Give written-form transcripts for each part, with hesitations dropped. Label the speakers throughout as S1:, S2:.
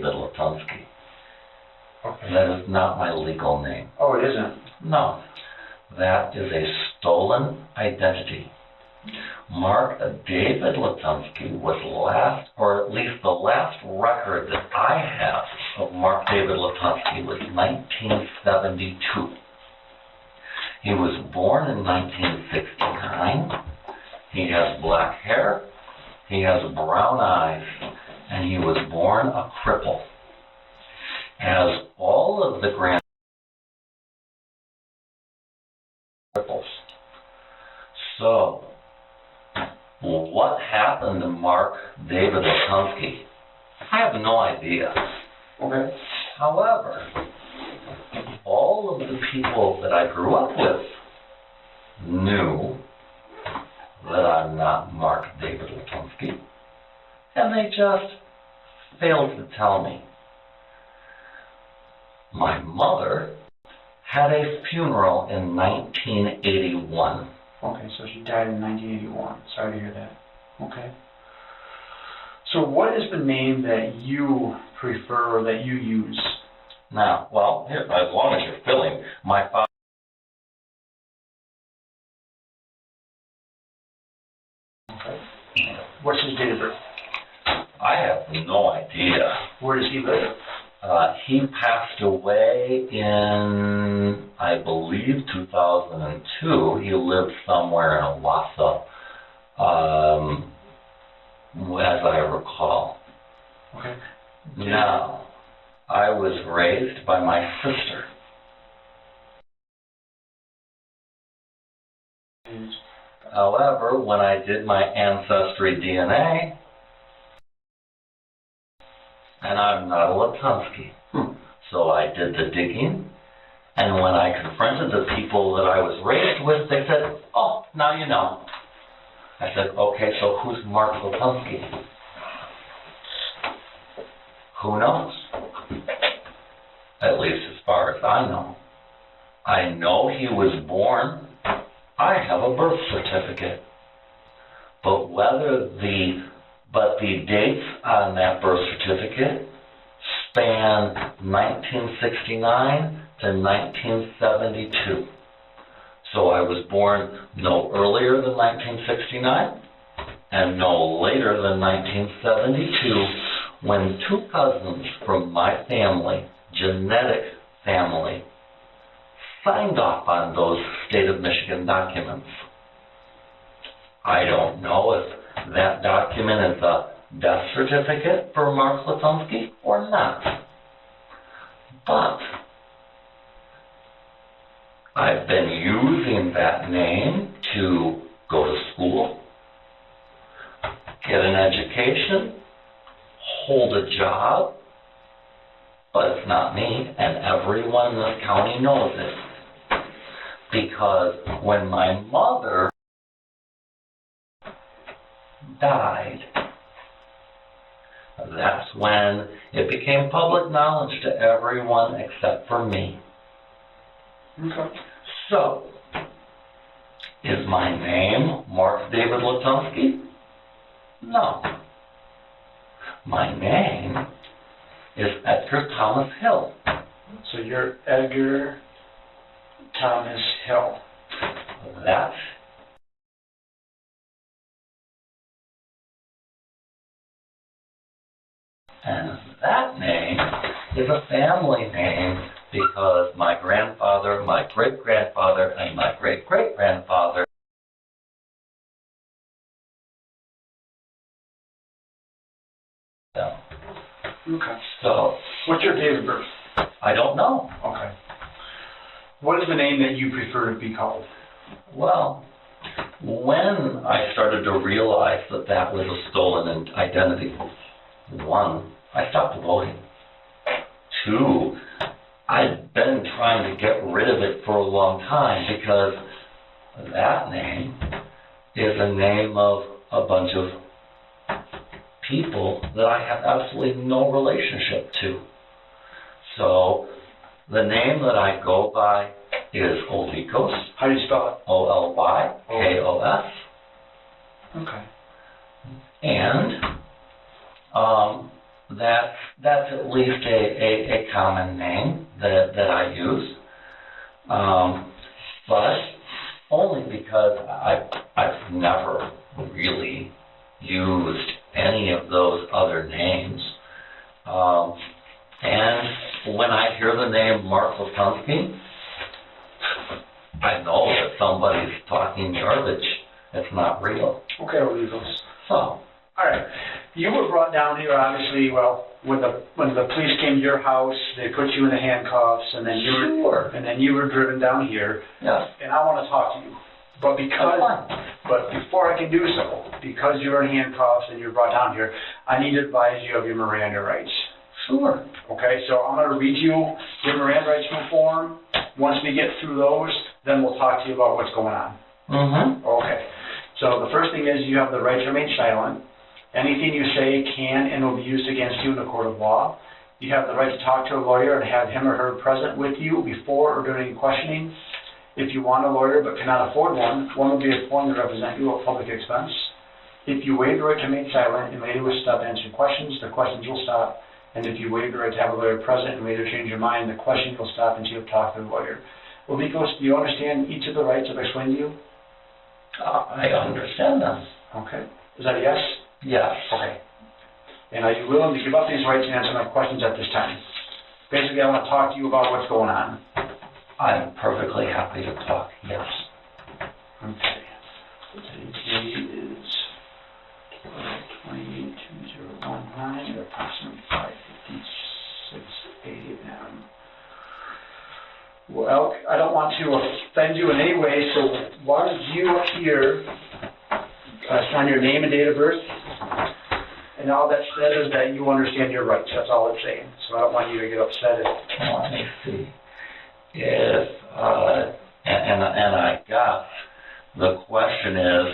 S1: David Latunski.
S2: Okay.
S1: That is not my legal name.
S2: Oh, it isn't?
S1: No. That is a stolen identity. Mark David Latunski was last, or at least the last record that I have of Mark David Latunski was 1972. He was born in 1969. He has black hair. He has brown eyes. And he was born a cripple. As all of the cripples. So, what happened to Mark David Latunski? I have no idea.
S2: Okay.
S1: However, all of the people that I grew up with knew that I'm not Mark David Latunski, and they just failed to tell me. My mother had a funeral in 1981.
S2: Okay, so she died in 1981. Sorry to hear that. Okay. So what is the name that you prefer or that you use?
S1: Now, well, here, as long as you're filling, my father.
S2: Okay. What's his date of birth?
S1: I have no idea.
S2: Where does he live?
S1: He passed away in, I believe, 2002. He lived somewhere in Owasso, as I recall.
S2: Okay.
S1: Now, I was raised by my sister. However, when I did my ancestry DNA, and I'm not a Latunski, so I did the digging, and when I confronted the people that I was raised with, they said, oh, now you know. I said, okay, so who's Mark Latunski? Who knows? At least as far as I know. I know he was born. I have a birth certificate. But the dates on that birth certificate span 1969 to 1972. So I was born no earlier than 1969 and no later than 1972, when two cousins from my family, genetic family, signed off on those state of Michigan documents. I don't know if that document is a death certificate for Mark Latunski or not. But I've been using that name to go to school, get an education, hold a job, but it's not me, and everyone in this county knows it. Because when my mother died, that's when it became public knowledge to everyone except for me.
S2: Okay.
S1: So, is my name Mark David Latunski? No. My name is Edgar Thomas Hill.
S2: So you're Edgar Thomas Hill.
S1: That's and that name is a family name because my grandfather, my great-grandfather, and my great-great-grandfather
S2: Okay.
S1: So,
S2: What's your date of birth?
S1: I don't know.
S2: Okay. What is the name that you prefer to be called?
S1: Well, when I started to realize that that was a stolen identity, one, I stopped voting. Two, I'd been trying to get rid of it for a long time because that name is a name of a bunch of people that I have absolutely no relationship to. So the name that I go by is Olikos.
S2: How do you spell it?
S1: Olykos.
S2: Okay.
S1: And that's at least a common name that I use, but only because I've never really used any of those other names. And when I hear the name Mark Latunski, I know that somebody's talking garbage. It's not real.
S2: Okay, illegals.
S1: So.
S2: All right. You were brought down here, obviously, well, when the police came to your house, they put you in the handcuffs, and then you were driven down here.
S1: Yes.
S2: And I want to talk to you. But before I can do so, because you're in handcuffs and you're brought down here, I need to advise you of your Miranda rights.
S1: Sure.
S2: Okay, so I'm going to read you your Miranda rights form. Once we get through those, then we'll talk to you about what's going on.
S1: Mm-hmm.
S2: Okay. So the first thing is you have the right to remain silent. Anything you say can and will be used against you in a court of law. You have the right to talk to a lawyer and have him or her present with you before or during questioning. If you want a lawyer but cannot afford one will be appointed to represent you at public expense. If you waive the right to remain silent and later will stop answering questions, the questions will stop. And if you waive the right to have a lawyer present and later change your mind, the questions will stop until you've talked to the lawyer. Well, Nikos, do you understand each of the rights I've explained to you?
S1: I understand them.
S2: Okay. Is that a yes?
S1: Yes.
S2: Okay. And are you willing to give up these rights and answer my questions at this time? Basically, I want to talk to you about what's going on.
S1: I'm perfectly happy to talk, yes.
S2: Okay. Today is 282019 at approximately 5:56 a.m. Well, I don't want to offend you in any way, so why don't you here sign your name and date of birth? And all that says is that you understand your rights. That's all it's saying. So I don't want you to get upset.
S1: Let me see. If, and I guess the question is,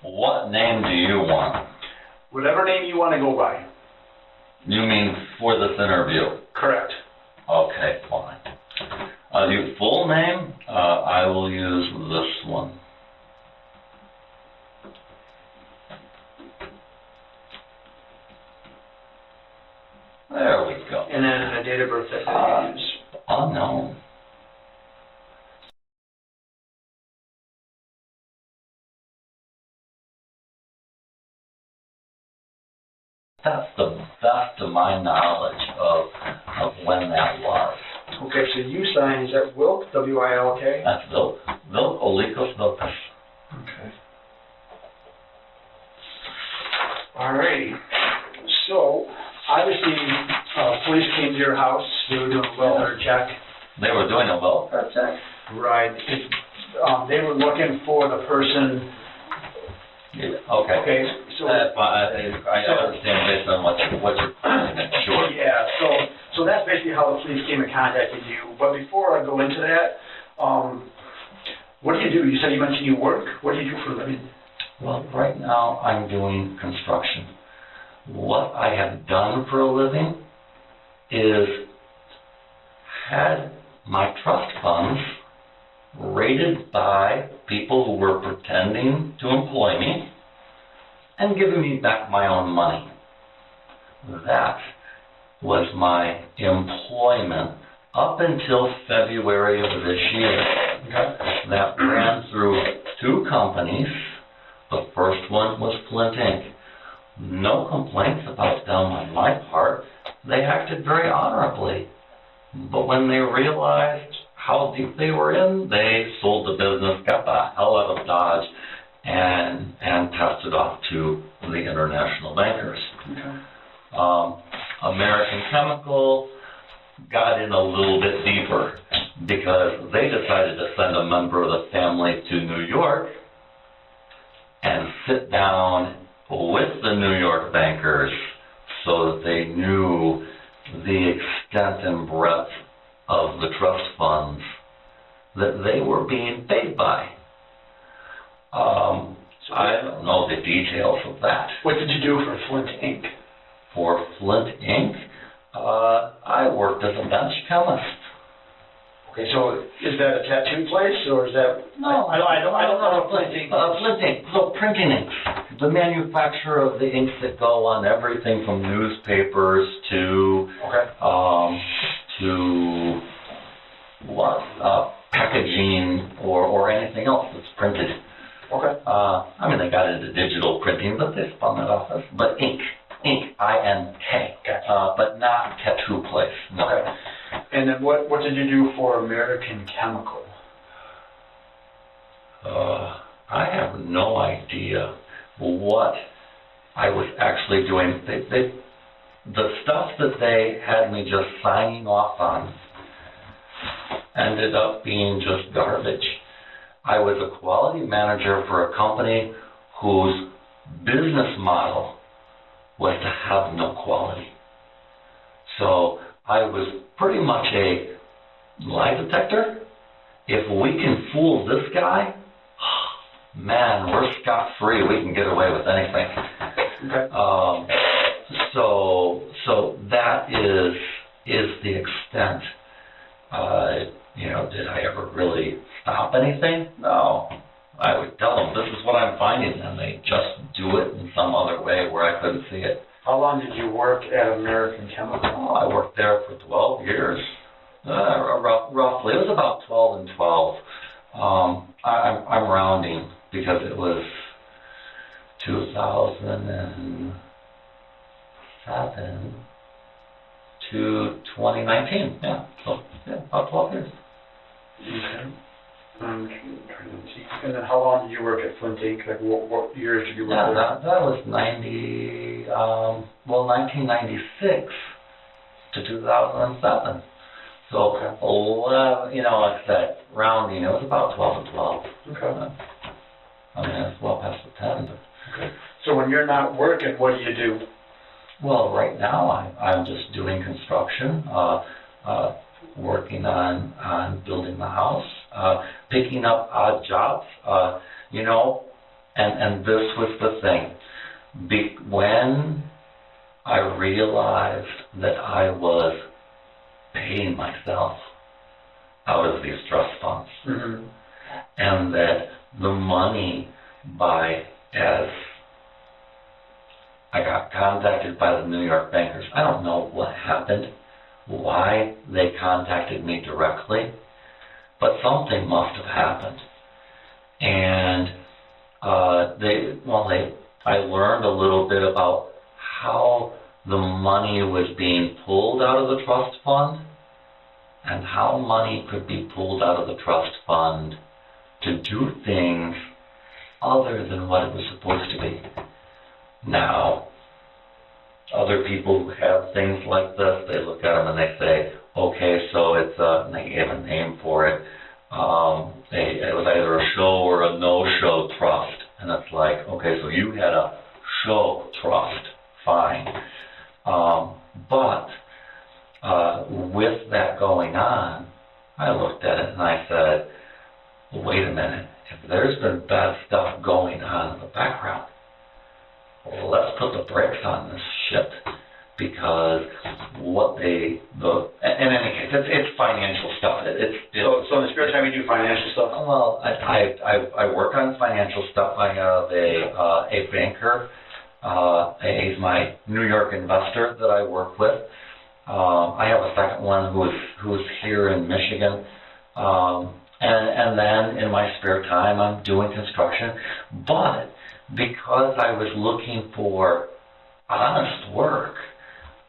S1: what name do you want?
S2: Whatever name you want to go by.
S1: You mean for this interview?
S2: Correct.
S1: Okay, fine. Your full name, I will use this one. There we go.
S2: And then a date of birth that you use.
S1: Unknown. That's the best of my knowledge of when that was.
S2: Okay, so you signed, is that Wilk, W-I-L-K?
S1: That's Vilk Olikos Vilkas.
S2: Okay. Alrighty. So, obviously, police came to your house. They were doing a welfare check.
S1: They were doing a welfare check?
S2: Right. They were looking for the person.
S1: Yeah. Okay.
S2: Okay. So
S1: I understand based on what you're sure.
S2: Yeah. So that's basically how the police came and contacted you. But before I go into that, what do you do? You said you mentioned you work. What do you do for a living?
S1: Well, right now I'm doing construction. What I have done for a living is had my trust funds raided by people who were pretending to employ me and giving me back my own money. That was my employment up until February of this year.
S2: Okay.
S1: That ran through two companies. The first one was Flint Inc. No complaints about them on my part. They acted very honorably. But when they realized how deep they were in, they sold the business, got the hell out of Dodge, and passed it off to the international bankers.
S2: Okay.
S1: American Chemical got in a little bit deeper because they decided to send a member of the family to New York and sit down with the New York bankers so that they knew the extent and breadth of the trust funds that they were being paid by. I don't know the details of that.
S2: What did you do for Flint Inc.?
S1: For Flint Inc., I worked as a bench chemist.
S2: Okay, so is that a tattoo place or is that?
S1: No,
S2: I don't know Flint Inc.
S1: Flint Inc. So printing inks. the manufacturer of the inks that go on everything from newspapers to packaging or anything else that's printed.
S2: Okay.
S1: I mean, they got into digital printing, but they spun that off. But ink, I-N-K,
S2: Gotcha.
S1: but not tattoo place. No.
S2: Okay. And then what did you do for American Chemical?
S1: I have no idea what I was actually doing. The stuff that they had me just signing off on ended up being just garbage. I was a quality manager for a company whose business model was to have no quality. So I was pretty much a lie detector. If we can fool this guy, man, we're scot-free. We can get away with anything.
S2: Okay.
S1: So that is the extent. Did I ever really stop anything? No. I would tell them, this is what I'm finding, and they just do it in some other way where I couldn't see it.
S2: How long did you work at American Chemical?
S1: Oh, I worked there for 12 years. Roughly. It was about 12 and 12. I'm rounding because it was 2007 to 2019. Yeah, so about 12 years.
S2: Okay. I'm trying to see. And then how long did you work at Flint Inc.? Like what years did you work there?
S1: That was 1996 to 2007. So,
S2: Okay.
S1: like I said, rounding, it was about 12 and 12.
S2: Okay.
S1: I mean, it's well past the 10. But,
S2: Okay. So when you're not working, what do you do?
S1: well, right now I'm just doing construction, working on building the house, picking up odd jobs, and this was the thing. When I realized that I was paying myself out of these trust funds,
S2: Mm-hmm.
S1: and that the money as I got contacted by the New York bankers. I don't know what happened, why they contacted me directly, but something must have happened. And I learned a little bit about how the money was being pulled out of the trust fund and how money could be pulled out of the trust fund to do things other than what it was supposed to be. Now, other people who have things like this, they look at them and they say, okay, so it's and they gave a name for it. It was either a show or a no-show trust. And it's like, okay, so you had a show trust, fine. But with that going on, I looked at it and I said, well, wait a minute. If there's been bad stuff going on in the background, well, let's put the brakes on this shit, because in any case, it's financial stuff.
S2: So in the spare time you do financial stuff?
S1: Well, I work on financial stuff. I have a banker. He's my New York investor that I work with. I have a second one who's here in Michigan. And then in my spare time, I'm doing construction. But because I was looking for honest work,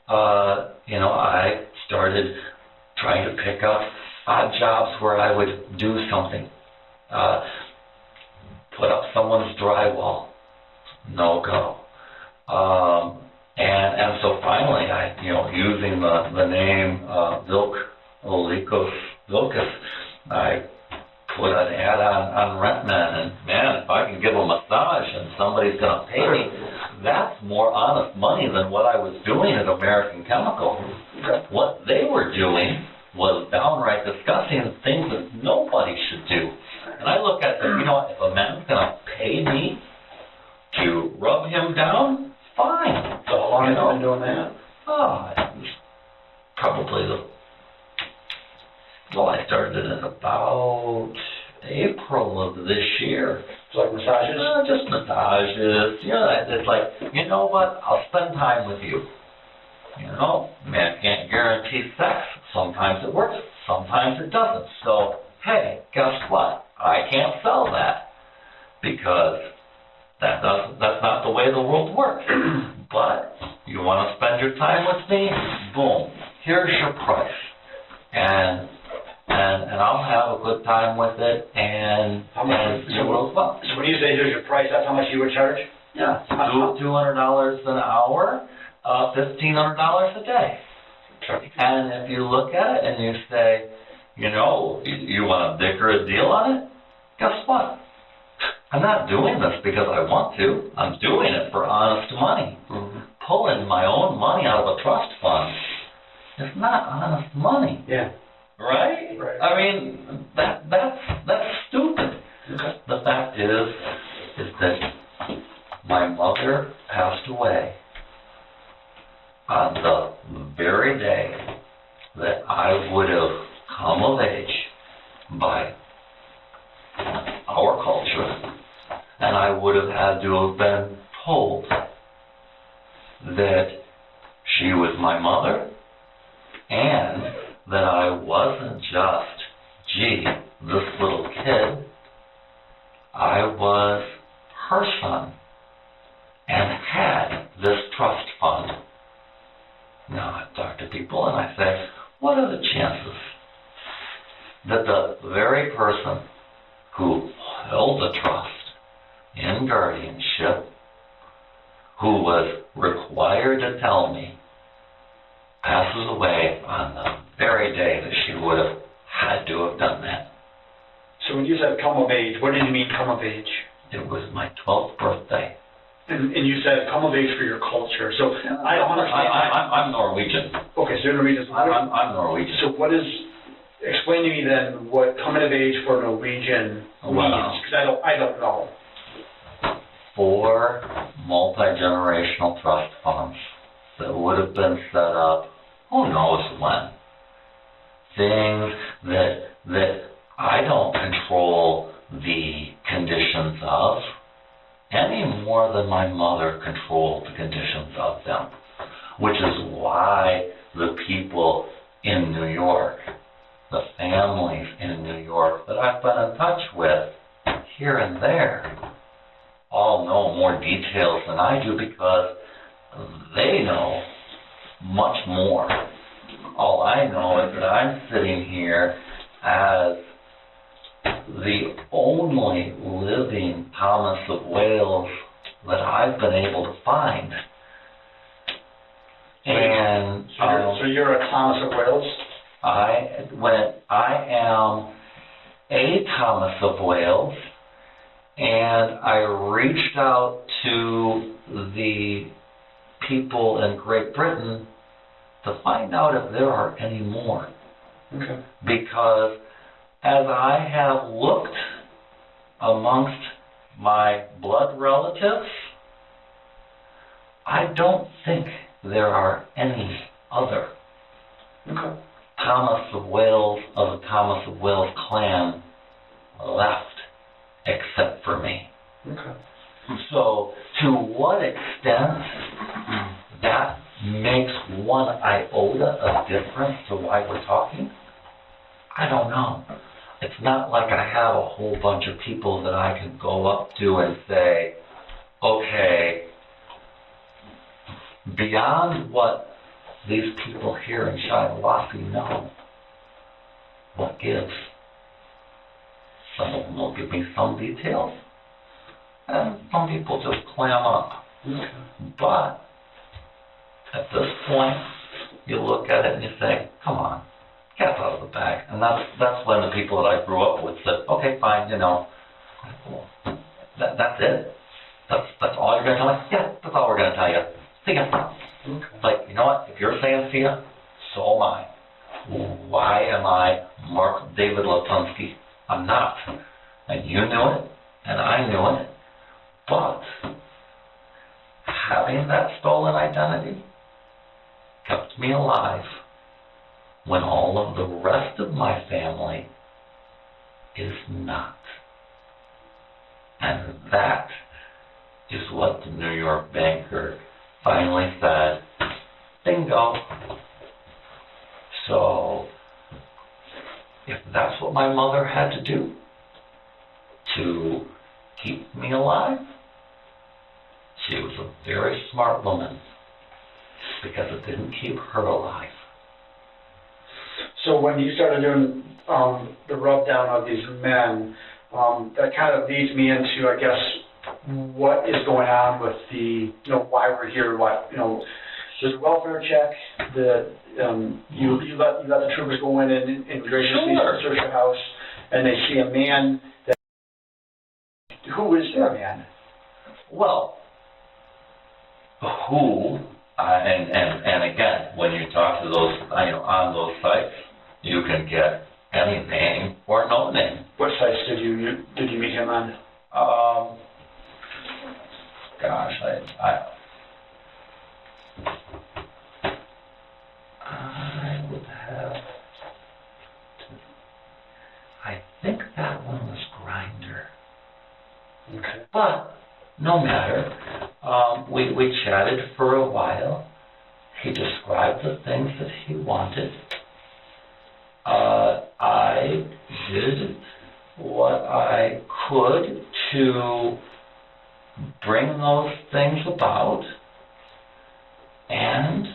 S1: I started trying to pick up odd jobs where I would do something. Put up someone's drywall, no go. And so finally, using the name Vilcus, I put an ad on RentMan, and man, if I can give a massage and somebody's going to pay me, that's more honest money than what I was doing at American Chemical. What they were doing was downright disgusting, things that nobody should do. And I look at it, if a man's going to pay me to rub him down, fine.
S2: So how long have you been doing that?
S1: It was probably I started in about April of this year.
S2: So like massages?
S1: Just massages. It's like, you know what? I'll spend time with you. Man can't guarantee sex. Sometimes it works, sometimes it doesn't. So, hey, guess what? I can't sell that because that's not the way the world works. But you want to spend your time with me? Boom. Here's your price. And I'll have a good time with it, and you will as well.
S2: So when you say here's your price, that's how much you would charge?
S1: Yeah, $200 an hour, $1,500 a day. And if you look at it and you say, you want a bigger deal on it, guess what? I'm not doing this because I want to. I'm doing it for honest money. Mm-hmm. Pulling my own money out of a trust fund is not honest money.
S2: Yeah.
S1: Right? I mean, that's stupid. Okay. The fact is that my mother passed away on the very day that I would have come of age by our culture, and I would have had to have been told that she was my mother, and that I wasn't just, this little kid. I was her son and had this trust fund. Now I talk to people and I say, what are the chances that the very person who held the trust in guardianship, who was required to tell me, passes away on the very day that she would have had to have done that?
S2: So when you said come of age, what did you mean come of age?
S1: It was my 12th birthday.
S2: And you said come of age for your culture. So I don't understand.
S1: I'm Norwegian.
S2: Okay, so you're Norwegian.
S1: I'm Norwegian.
S2: So explain to me then what coming of age for Norwegian means, because I don't know.
S1: 4 multi-generational trust funds that would have been set up who knows when. Things that I don't control the conditions of any more than my mother controlled the conditions of them, which is why the people in New York, the families in New York that I've been in touch with here and there, all know more details than I do because they know much more. All I know is that I'm sitting here as the only living Thomas of Wales that I've been able to find. And
S2: so you're a Thomas of Wales?
S1: I am a Thomas of Wales, and I reached out to the people in Great Britain to find out if there are any more.
S2: Okay.
S1: Because as I have looked amongst my blood relatives, I don't think there are any other Thomas of Wales of the Thomas of Wales clan left except for me.
S2: Okay.
S1: So to what extent that makes one iota of difference to why we're talking, I don't know. It's not like I have a whole bunch of people that I can go up to and say, okay, beyond what these people here in Shiawassee know, what gives? Some of them will give me some details, and some people just clam up.
S2: Okay.
S1: But at this point, you look at it and you say, come on, cat's out of the bag. And that's when the people that I grew up with said, okay, fine, that's it. That's all you're going to tell me? Yeah, that's all we're going to tell you. See ya.
S2: Okay.
S1: Like, you know what? If you're saying see ya, so am I. Why am I Mark David Latunski? I'm not. And you knew it, and I knew it. But having that stolen identity kept me alive when all of the rest of my family is not. And that is what the New York banker finally said, bingo. So, if that's what my mother had to do to keep me alive, she was a very smart woman, because it didn't keep her alive.
S2: So when you started doing the rub down of these men, that kind of leads me into, I guess, what is going on with the, why we're here, there's a welfare check that you let the troopers go in and graciously search your house, and they see a man that, who is that man?
S1: Well, who, and again, when you talk to those, on those sites, you can get any name or no name.
S2: What sites did you meet him on?
S1: Gosh, I would have to, I think that one was Grindr.
S2: Okay.
S1: But no matter. We chatted for a while. He described the things that he wanted. I did what I could to bring those things about. And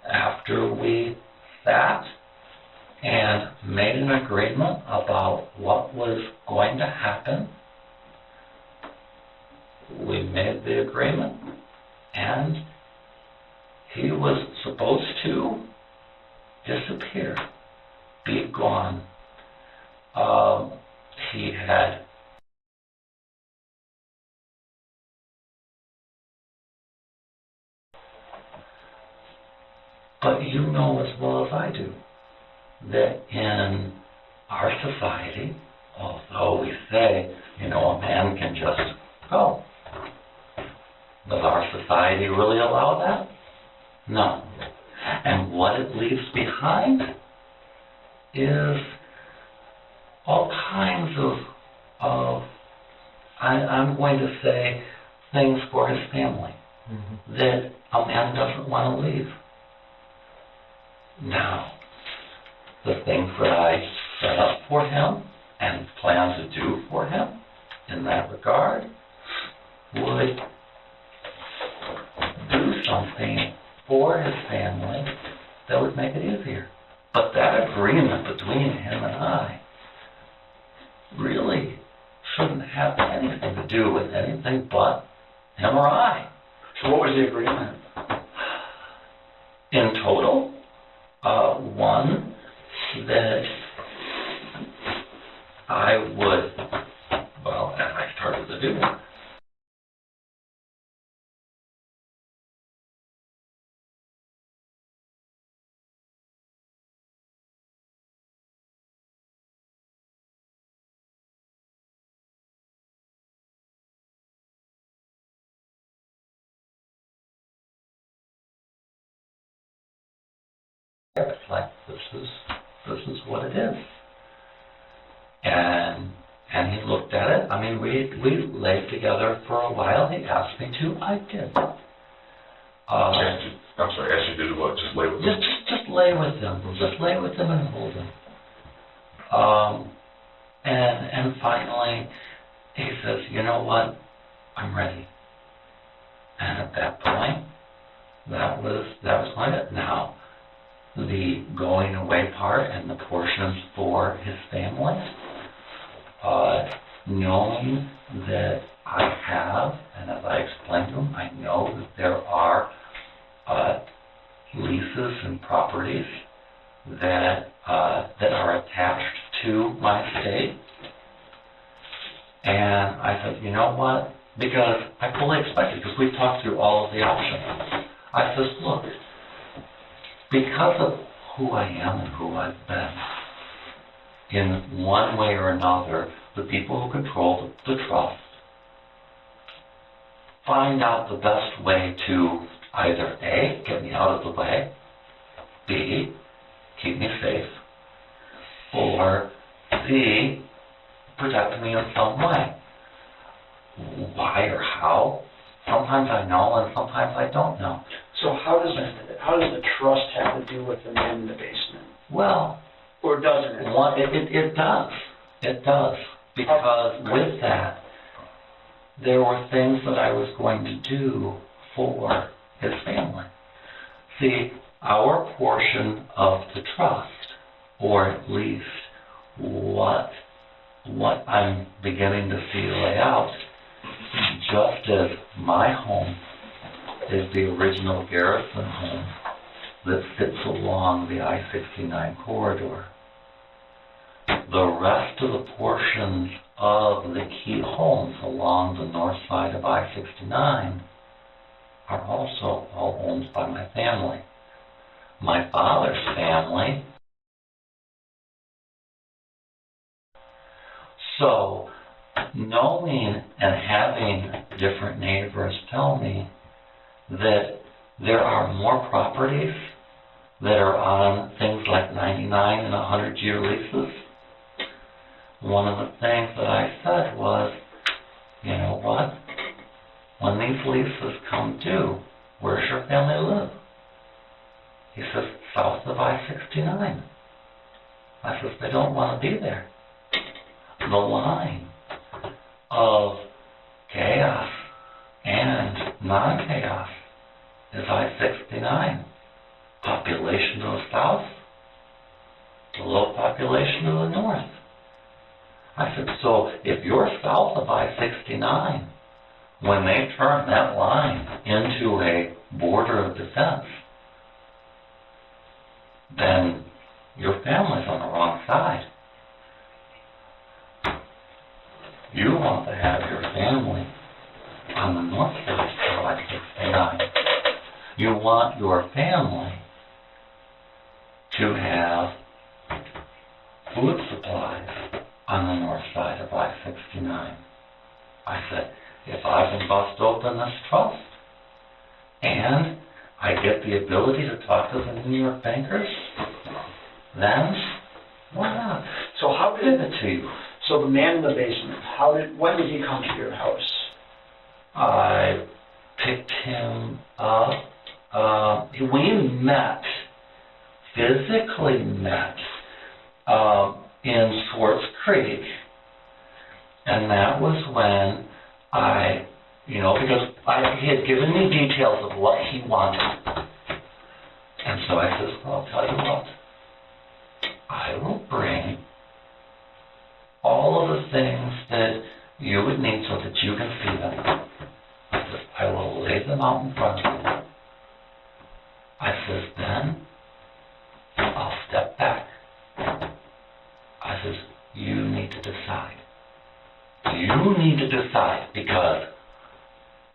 S1: after we sat and made an agreement about what was going to happen, we made the agreement, and he was supposed to disappear, be gone. He had but you know as well as I do that in our society, although we say, a man can just go, does our society really allow that? No. And what it leaves behind is all kinds of I'm going to say, things for his family that a man doesn't want to leave. Now, the things that I set up for him and plan to do for him in that regard would do something for his family that would make it easier. But that agreement between him and I really shouldn't have anything to do with anything but him or I.
S2: So what was the agreement?
S1: In total, one, that I would, and I started to do it. It's like, this is what it is. And he looked at it. I mean, we laid together for a while. He asked me to. I did.
S3: I'm sorry, asked you to do what? Just lay with him?
S1: Just lay with him. Just lay with him and hold him. And finally, he says, you know what? I'm ready. And at that point, that was it. Now, the going away part and the portions for his family, knowing that I have, and as I explained to him, I know that there are leases and properties that are attached to my estate. And I said, you know what? Because I fully expected, because we've talked through all of the options. I said, look, because of who I am and who I've been, in one way or another, the people who control the trust find out the best way to either A, get me out of the way, B, keep me safe, or C, protect me in some way. why or how. Sometimes I know and sometimes I don't know.
S2: So how does the trust have to do with the man in the basement?
S1: Well,
S2: Or doesn't it?
S1: it does. It does. Because with that, there were things that I was going to do for his family. See, our portion of the trust, or at least what I'm beginning to see lay out, just as my home is the original Garrison home that sits along the I-69 corridor, the rest of the portions of the key homes along the north side of I-69 are also all owned by my family. My father's family. So, knowing and having different neighbors tell me that there are more properties that are on things like 99 and 100-year leases, one of the things that I said was, you know what? When these leases come due, where's your family live? He says, south of I-69. I says, they don't want to be there. The line of chaos and non-chaos is I-69. Population to the south, low population to the north. I said, so if you're south of I-69, when they turn that line into a border of defense, then your family's on the wrong side. You want to have your family on the north side of I-69. You want your family to have food supplies on the north side of I-69. I said, if I can bust open this trust and I get the ability to talk to the New York bankers, then why not?
S2: So how
S1: Give
S2: did
S1: it to you.
S2: So the man in the basement, when did he come to your house?
S1: I picked him up. We physically met in Swartz Creek, and that was when because he had given me details of what he wanted. And so I says, well, I'll tell you what, I will bring all of the things that you would need so that you can see them. I says, I will lay them out in front of you. I says, then I'll step back. I says, you need to decide. You need to decide, because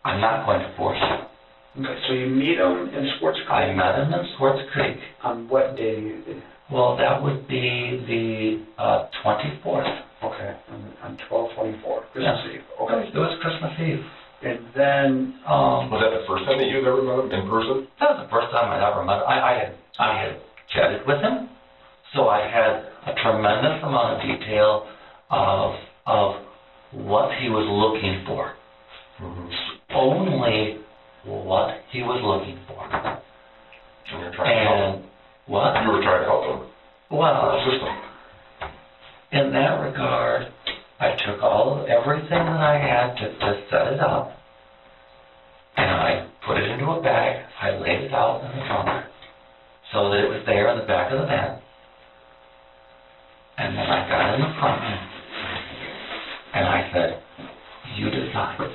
S1: I'm not going to force you.
S2: Okay, so you meet him in Swartz Creek?
S1: I met him in Swartz Creek.
S2: On what day?
S1: Well, that would be the 24th.
S2: Okay, on 12/24, Christmas Eve. Okay.
S1: It was Christmas Eve.
S2: And then...
S3: Was that the first time that you'd ever met him in person?
S1: That was the first time I'd ever met him. I had chatted with him, so I had a tremendous amount of detail of what he was looking for. Only what he was looking for.
S3: And you're trying to help him.
S1: What?
S3: You were trying to help him.
S1: Well,
S3: System.
S1: in that regard, I took everything that I had to set it up, and I put it into a bag. I laid it out in the trunk so that it was there in the back of the van. And then I got in the front, and I said, you decide.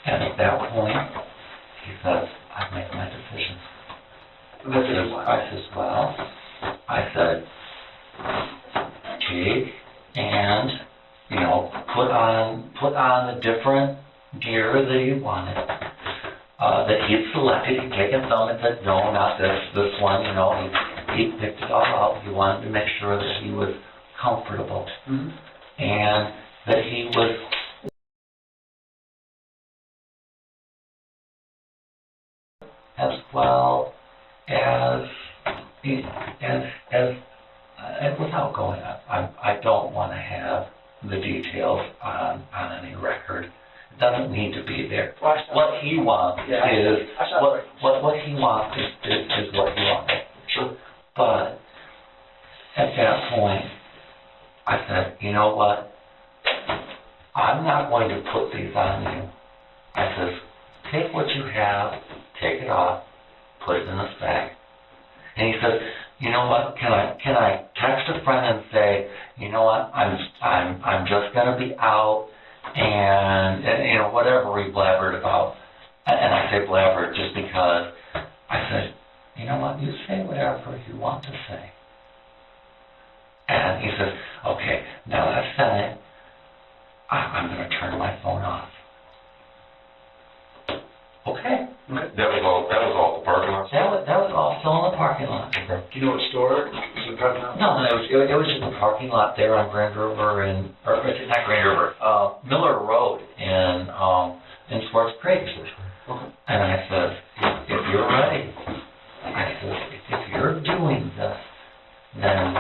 S1: And at that point, he says, I've made my decision. I said, take and, put on the different gear that he wanted, that he'd selected. He'd taken some and said, no, not this one, he picked it all out. He wanted to make sure that he was comfortable, and that he was as well as without going up. I don't want to have the details on any record. It doesn't need to be there.
S2: Well, I saw-
S1: What he wants
S2: Yeah,
S1: is,
S2: I saw it.
S1: what he wants is what he wants.
S3: Sure.
S1: But at that point, I said, you know what? I'm not going to put these on you. I says, take what you have, take it off, put it in this bag. And he says, you know what? Can I text a friend and say, you know what? I'm just gonna be out, and you know, whatever he blabbered about. And I say blabbered just because I said, you know what? You say whatever you want to say. And he says, okay, now that I've said it, I'm going to turn my phone off. Okay.
S3: That was all at the parking lot?
S1: That was all still in the parking lot.
S3: Okay.
S2: Do you know what store? Is it parking lot?
S1: No, it was just a parking lot there on Grand River or not Grand River, Miller Road in Swartz Creek.
S2: Okay.
S1: And I said, if you're ready, I said, if you're doing this, then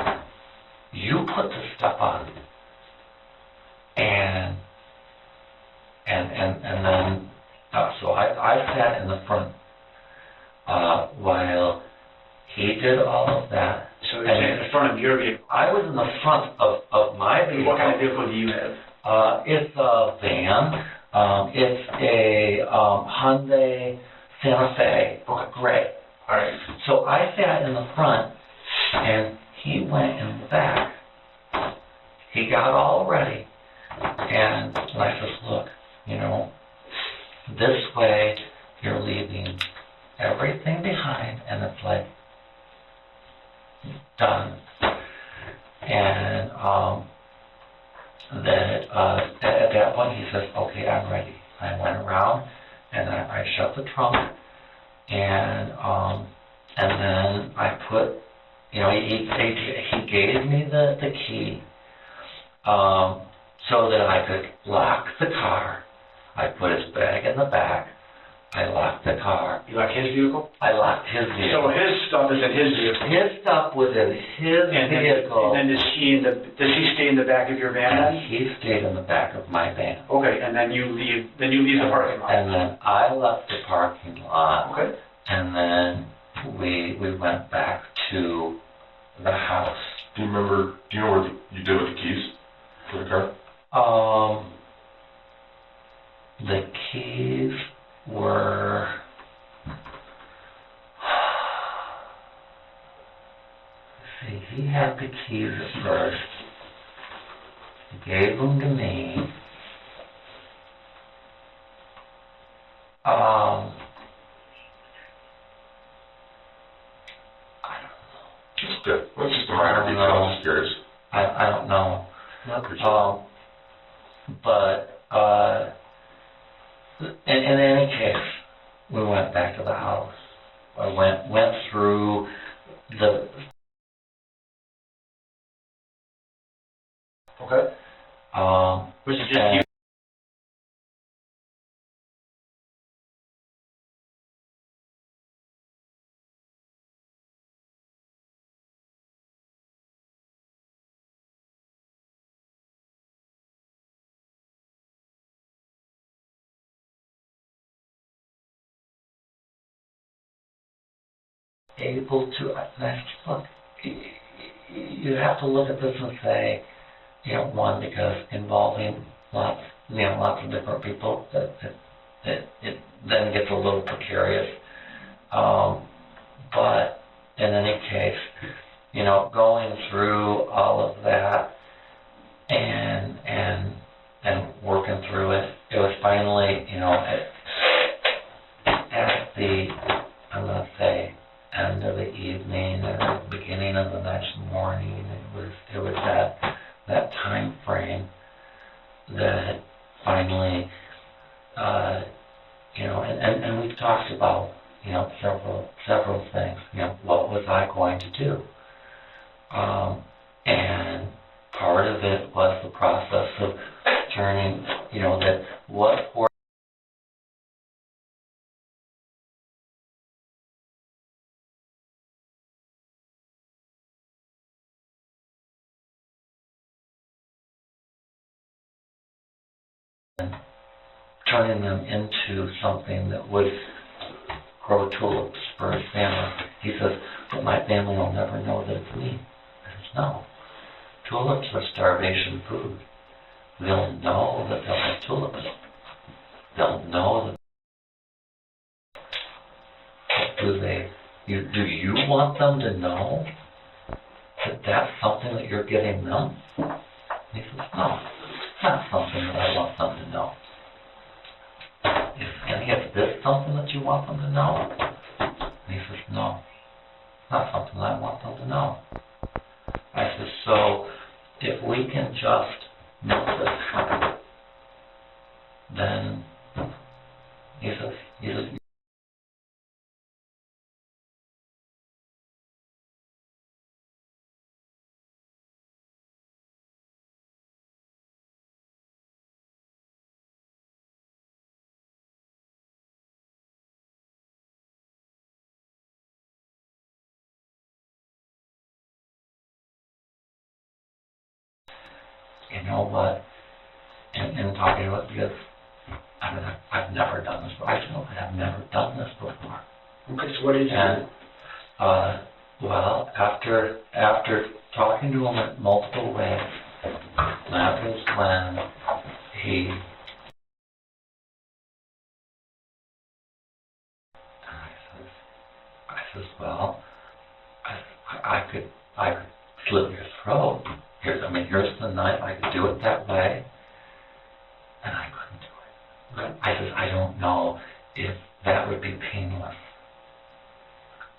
S1: you put the stuff on. And then, so I sat in the front while he did all of that.
S2: So you're in the front of your vehicle.
S1: I was in the front of my vehicle.
S2: What kind of vehicle do you have?
S1: It's a van. It's a Hyundai Santa Fe, gray.
S2: All right.
S1: So I sat in the front, and he went in the back. He got all ready, and I said, look, you know, this way you're leaving everything behind, and it's like, done. And at that point he says, okay, I'm ready. I went around, and I shut the trunk, and then I put, you know, he gave me the key so that I could lock the car. I put his bag in the back. I locked the car.
S2: You like his vehicle?
S1: I locked his vehicle.
S2: So his stuff is in his vehicle.
S1: His stuff was in his vehicle.
S2: And then does he stay in the back of your van
S1: And
S2: then?
S1: he stayed in the back of my van.
S2: Okay, and then you leave the parking lot.
S1: And then I left the parking lot.
S2: Okay.
S1: And then we went back to the house.
S3: Do you know what you did with the keys for the car?
S1: The keys were, let's see, he had the keys at first. He gave them to me. I don't know.
S3: That's just a minor detail, I'm just curious.
S1: I don't know.
S3: I appreciate it.
S1: But in any case, we went back to the house. I went through the.
S2: Okay. Was it just
S1: and
S2: you?
S1: able to, look, you have to look at this and say, you know, one, because involving lots of different people, it then gets a little precarious. But in any case, you know, going through all of that and working through it, it was finally, you know, at the, I'm going to say, end of the evening or the beginning of the next morning, it was that time frame that finally, you know, and we've talked about, you know, several things. You know, what was I going to do? And part of it was the process of turning, you know, that what and turning them into something that would grow tulips for his family. He says, but my family will never know that it's me. I says, no. Tulips are starvation food. They'll know that they'll have tulips. They'll know that. Do you want them to know that that's something that you're getting them? And he says, no, it's not something that I want them to know. Is this something that you want them to know? And he says, no, it's not something I want them to know. I says, so if we can just make this happen, then he says, you know what, in talking about it, because I mean, I've never done this before. I know I've never done this before.
S2: Okay, so what did you do?
S1: Well, after talking to him in multiple ways, that was when I says, well, I could slit your throat. Here's the knife. I could do it that way, and I couldn't do it. I says, I don't know if that would be painless.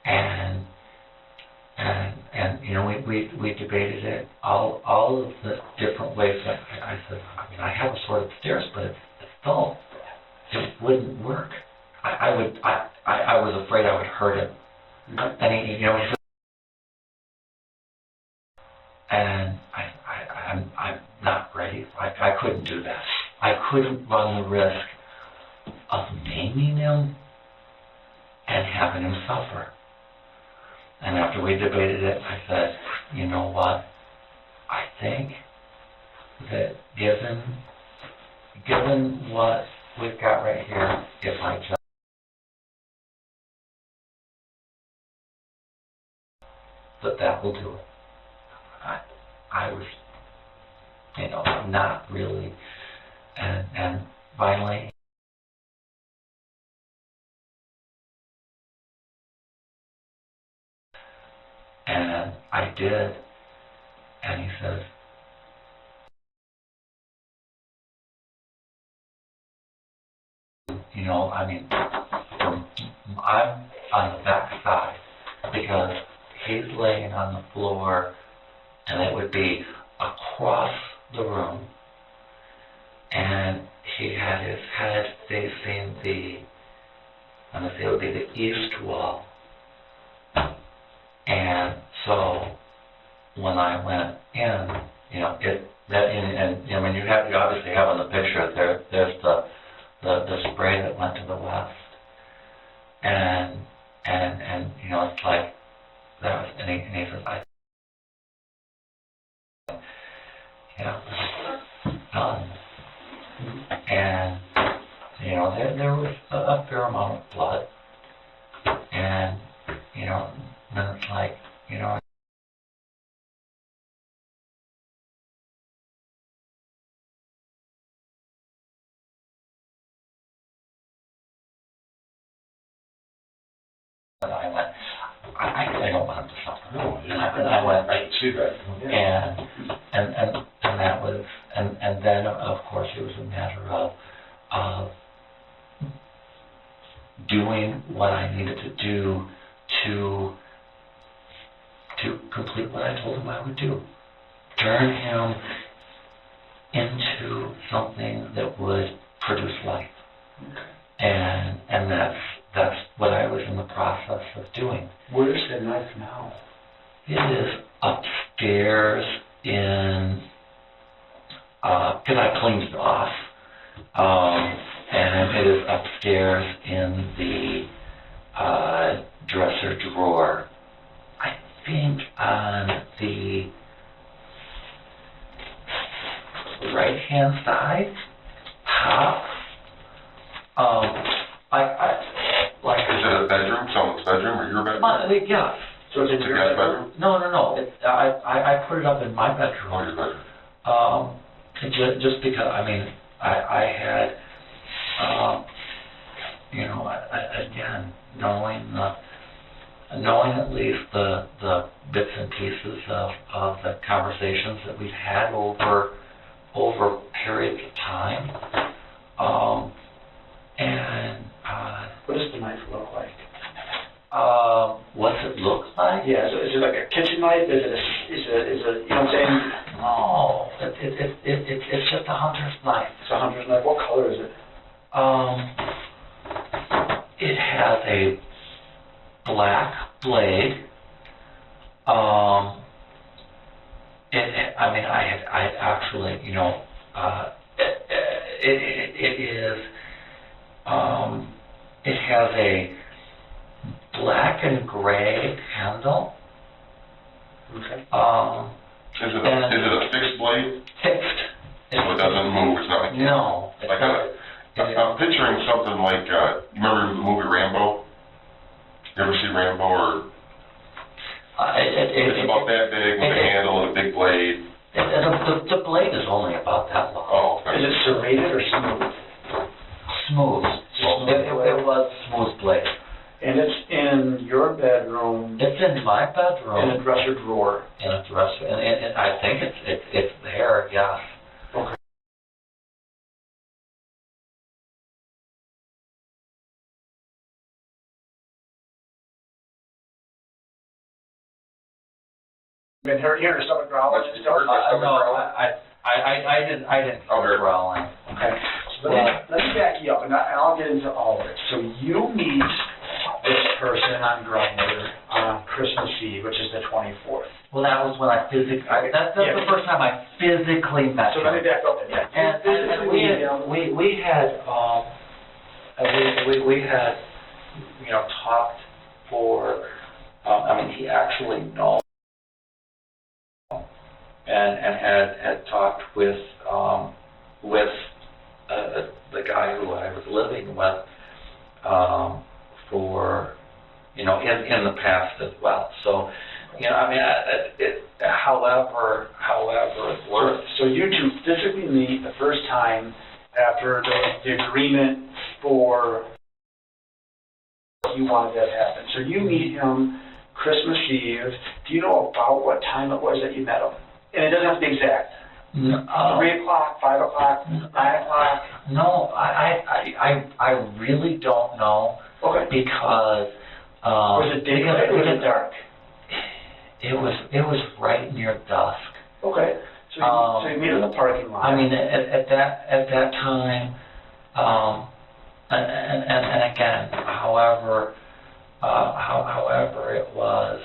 S1: And you know, we debated it, all of the different ways. I said, I have a sword upstairs, but it's dull. It wouldn't work. I was afraid I would hurt him. And he said, and I'm not ready. I couldn't do that. I couldn't run the risk of maiming him and having him suffer. And after we debated it, I said, you know what? I think that given what we've got right here, if I just that will do it. I was, not really, and finally, and I did, and he says, I'm on the back side because he's laying on the floor, and it would be across the room, and he had his head facing it would be the east wall. And so when I went in, you obviously have on the picture there's the spray that went to the west, and it's like that was, and he says, done. And there was a fair amount of blood, and then it's like and I went, I don't want him to suffer.
S3: No,
S1: and I went,
S3: I can see that. Yeah.
S1: and that was, and then of course it was a matter of doing what I needed to do to complete what I told him I would do. Turn him into something that would produce life. And that's what I was in the process of doing.
S2: Where's the knife now?
S1: It is upstairs in, because I cleaned it off, and it is upstairs in the dresser drawer. I think on the right-hand side. top, like.
S3: Is it a bedroom, someone's bedroom, or your bedroom?
S1: Yes.
S2: So it's in
S3: It's a
S2: your
S3: guest
S2: bedroom?
S3: bedroom?
S1: No. I put it up in my bedroom.
S3: Oh, your bedroom.
S1: Just because, I mean, I had, again, knowing at least the bits and pieces of the conversations that we've had over periods of time,
S2: What does the knife look like?
S1: what's it look like?
S2: Yeah, is it like a kitchen knife? Is it, you know what I'm saying?
S1: No, it's just a hunter's knife.
S2: It's a hunter's knife. What color is it?
S1: It has a black blade. I actually, it has a black and gray handle.
S2: Okay.
S3: Is it a fixed blade?
S1: Fixed.
S3: So it doesn't move, it's not like...
S1: No. It's
S3: Like
S1: not.
S3: I'm picturing something like, you remember the movie Rambo? You ever see Rambo, or... It's about that big with a handle and a big blade.
S1: The blade is only about that long.
S3: Oh, okay.
S2: Is it serrated or smooth?
S1: Smooth. It was a smooth blade.
S2: And it's in your bedroom.
S1: It's in my bedroom.
S2: In a dresser drawer.
S1: In a dresser, and I think it's there. Yes.
S2: Okay. Been hearing your stomach growling and stuff?
S1: No, I didn't hear growling.
S2: Okay, so let's back you up, and I'll get into all of it. So you meet this person on Grindr on Christmas Eve, which is the 24th.
S1: Well, that was when I physically. That's the first time I physically met
S2: So
S1: him.
S2: let me back up then. Yeah.
S1: And we had talked for. He actually known and had talked with the guy who I was living with for in the past as well. So however it works.
S2: So you two physically meet the first time after the agreement for what you wanted to happen. So you meet him Christmas Eve. Do you know about what time it was that you met him? And it doesn't have to be exact. 3 o'clock, 5 o'clock, 9 o'clock?
S1: No, I really don't know.
S2: Okay.
S1: Because
S2: was it daylight or was it dark?
S1: It was right near dusk.
S2: Okay. So you meet in the parking lot.
S1: At that time, and again, however it was,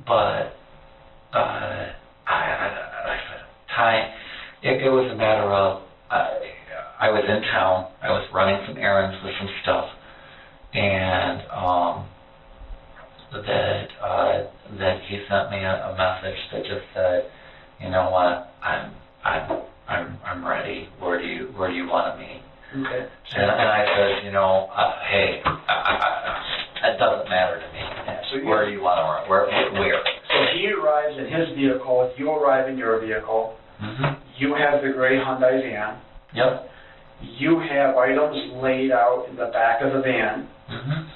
S1: but time. It was a matter of I was in town. I was running some errands with some stuff, and that he sent me a message that just said, you know what, I'm ready. Where do you want to meet?
S2: Okay.
S1: And I said, hey, it doesn't matter to me.
S2: Yeah, so
S1: where do you want to where?
S2: So he arrives in his vehicle. You arrive in your vehicle.
S1: Mm-hmm.
S2: You have the gray Hyundai van.
S1: Yep.
S2: You have items laid out in the back of the van.
S1: Mm-hmm.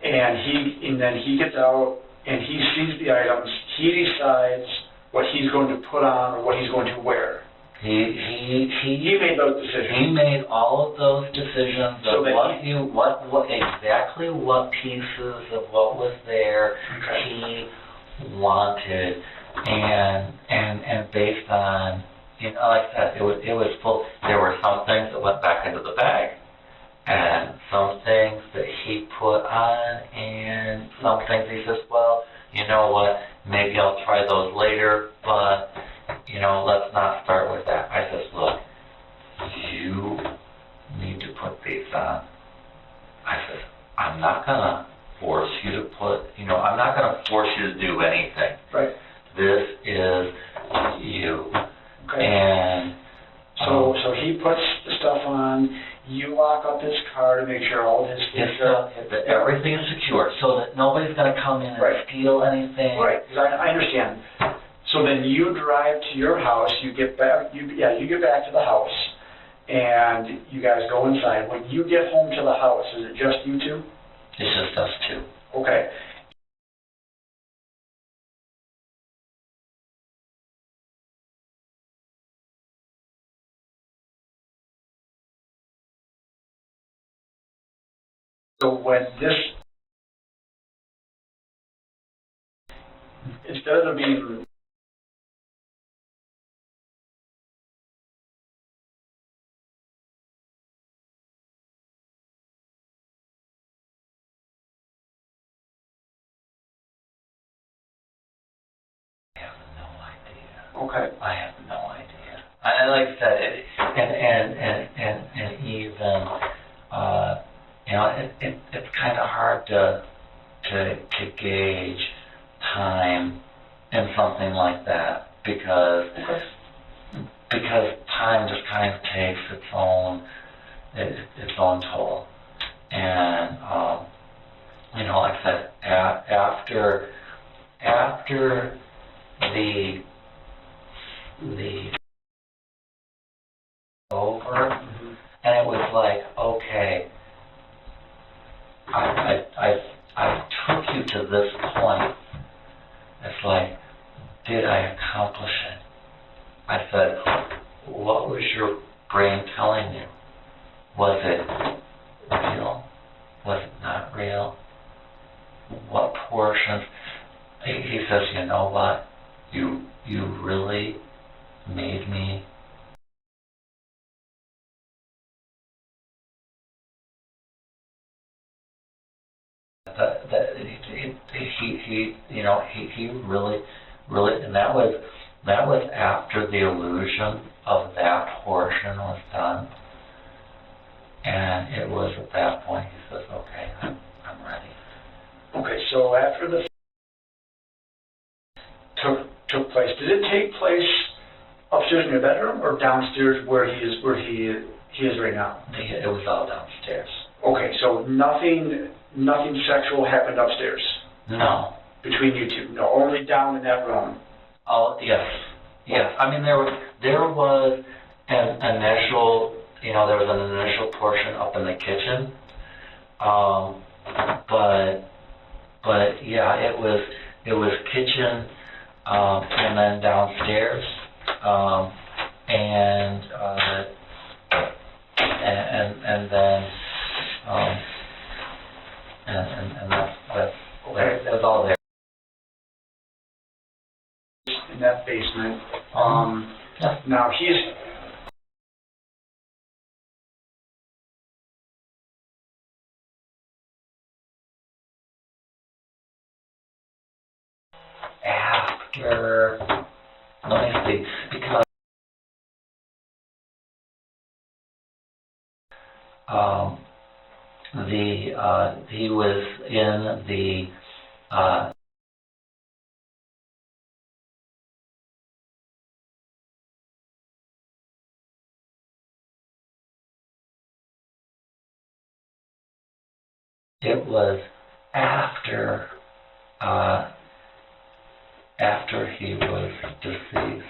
S2: And then he gets out and he sees the items. He decides what he's going to put on or what he's going to wear.
S1: He
S2: made those decisions.
S1: He made all of those decisions
S2: So
S1: of what exactly what pieces of what was there he wanted, and based on like I said, it was full. There were some things that went back into the bag, and some things that he put on, and some things he says, well, you know what, maybe I'll try those later, but let's not start with that. I says, look, you need to put these on. I says, I'm not gonna force you to put, I'm not gonna force you to do anything.
S2: Right.
S1: This is you.
S2: Okay.
S1: And
S2: so he car to make sure all of his
S1: His
S2: things are...
S1: stuff, that everything is secure, so that nobody's gonna come in and
S2: Right.
S1: steal anything.
S2: Right, 'cause I understand. So then you drive to your house, you get back to the house, and you guys go inside. When you get home to the house, is it just you two?
S1: It's just us two.
S2: Okay. So when this, instead of being,
S1: I have no idea.
S2: okay,
S1: I have no idea. I like I said, and even, you know, it's kind of hard to gauge time in something like that because time just kind of takes its own toll. And you know, like I said, after the over, and it was like, okay, I took you to this point. It's like, did I accomplish it? I said, what was your brain telling you? Was it real? Was it not real? What portions? He says, you know what? You really made me he really, and that was after the illusion of that portion was done, and it was at that point he says, okay, I'm ready.
S2: okay, so after the took place, did it take place upstairs in your bedroom or downstairs where he is right now?
S1: It was all downstairs.
S2: Okay, so nothing sexual happened upstairs?
S1: No.
S2: Between you two? No, only down in that room?
S1: Oh, yes. I mean, there was an initial, there was an initial portion up in the kitchen, but yeah, it was kitchen, and then downstairs, and then, and that's all there.
S2: In that basement.
S1: Yeah.
S2: Now he's...
S1: After, let me see, because he was in the it was after he was deceased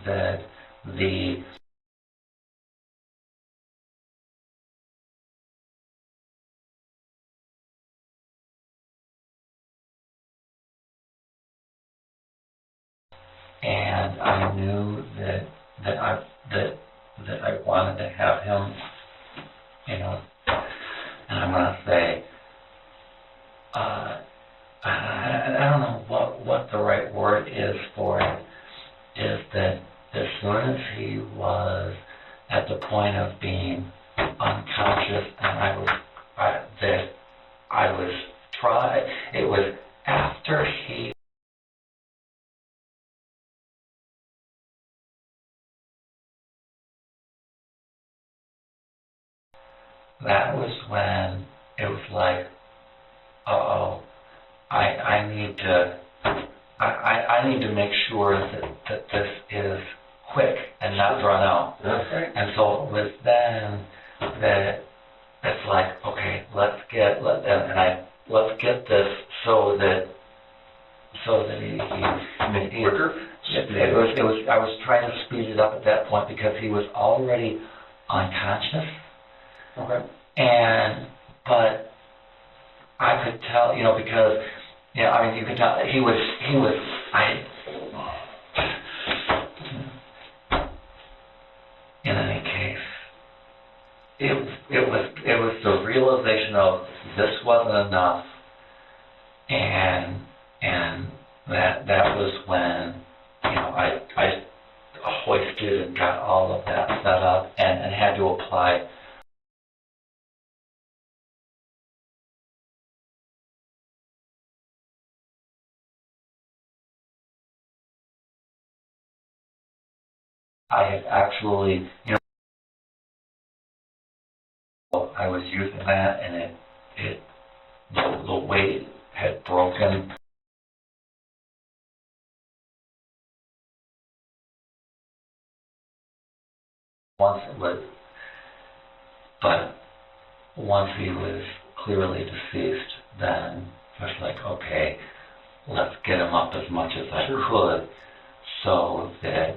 S1: that and I knew that I wanted to have him, and I'm gonna say, I don't know what the right word is for it, is that as soon as he was at the point of being unconscious, and it was after he that was when it was like, uh-oh, I need to make sure that this is quick and not run out.
S3: That's right.
S1: And so it was then that it's like, okay, let's get this so that he
S3: Quicker?
S1: I was trying to speed it up at that point because he was already unconscious.
S2: Okay.
S1: But I could tell, because, I mean, you could tell he was, in any case, it was the realization of this wasn't enough, and that was when, I hoisted and got all of that set up and had to apply. I had actually, I was using that, and the weight had broken. But once he was clearly deceased, then I was like, okay, let's get him up as much as I could, so that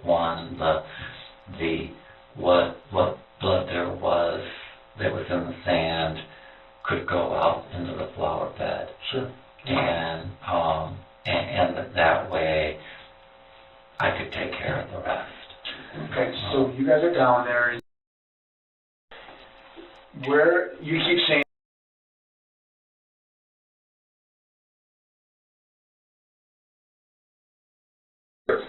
S1: one, what blood there was that was in the sand could go out into the flower bed.
S2: Sure.
S1: And that way I could take care of the rest.
S2: Okay, so you guys are down there. Where you keep saying here,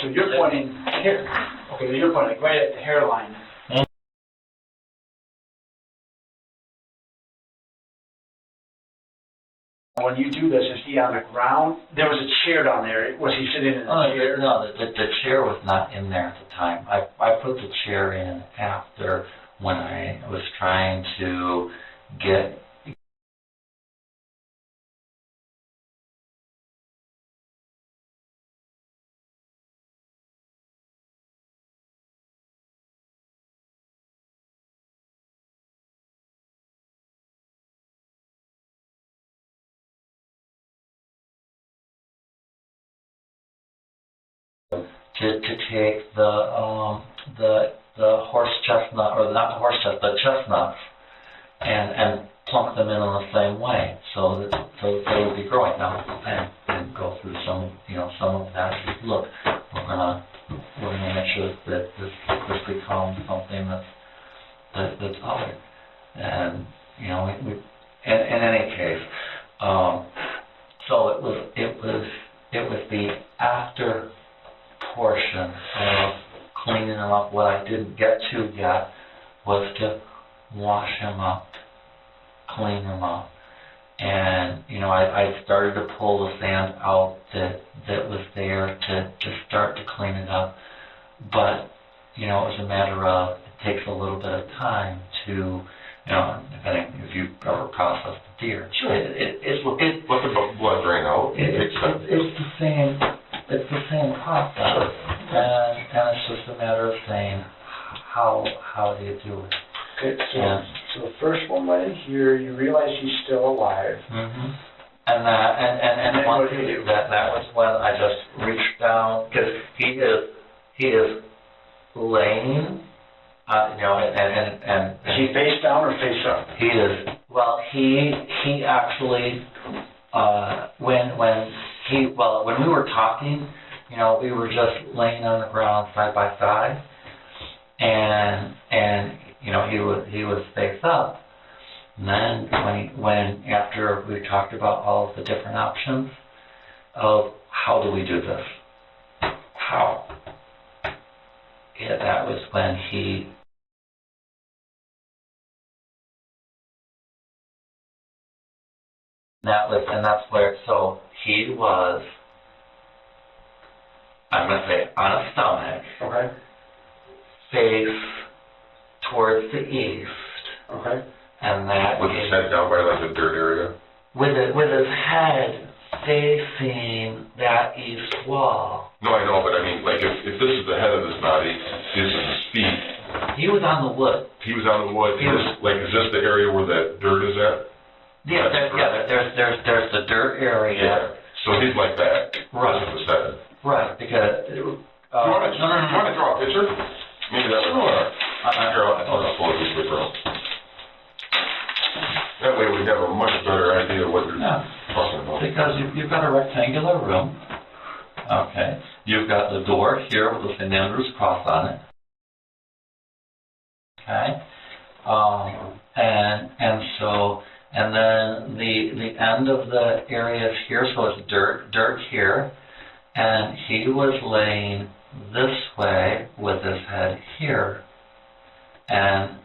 S2: so you're pointing here. Okay, so you're pointing right at the hairline. When you do this, is he on the ground? There was a chair down there. Was he sitting in a chair?
S1: No, the chair was not in there at the time. I put the chair in after, when I was trying to get to take the horse chestnut, or not the horse chestnut, the chestnuts, and plunk them in the same way, so that they would be growing. Now, and go through some of that. Look, we're gonna make sure that this becomes something that's other. And we in any case, so it was the after portion of cleaning him up. What I didn't get to yet was to wash him up, clean him up, and I started to pull the sand out that was there to start to clean it up, but it was a matter of, it takes a little bit of time to, if you ever processed a deer.
S3: Sure. Let the blood drain out.
S1: It's the same process, and it's just a matter of saying, how do you do it?
S2: Okay, so the first one right in here, you realize he's still alive.
S1: Mm-hmm. And once that was when I just reached down, because he is laying, and
S2: is he face down or face up?
S1: He is. Well, he actually when we were talking, we were just laying on the ground side by side, and he was face up. And then when after we talked about all of the different options of how do we do this, that was when he. That's where, so he was, I'm going to say, on a stomach.
S2: Okay.
S1: Face towards the east.
S2: Okay.
S1: And that
S3: with his head down by like the dirt area?
S1: With his head facing that east wall.
S3: No, I know, but I mean, like, if this is the head of his body, this is his feet,
S1: He was on the wood.
S3: He was on the wood. Is this the area where that dirt is at?
S1: Yeah, there's the dirt area.
S3: Yeah. So he's like that.
S1: Right.
S3: That's what it said.
S1: Right, because...
S3: Do you want to draw a picture? Maybe that would work. Here, I'll just pull this paper out. That way we have a much better idea of what you're talking about.
S1: Because you've got a rectangular room. Okay. You've got the door here with the St. Andrew's cross on it. Okay. And then the end of the area is here, so it's dirt here. And he was laying this way with his head here. And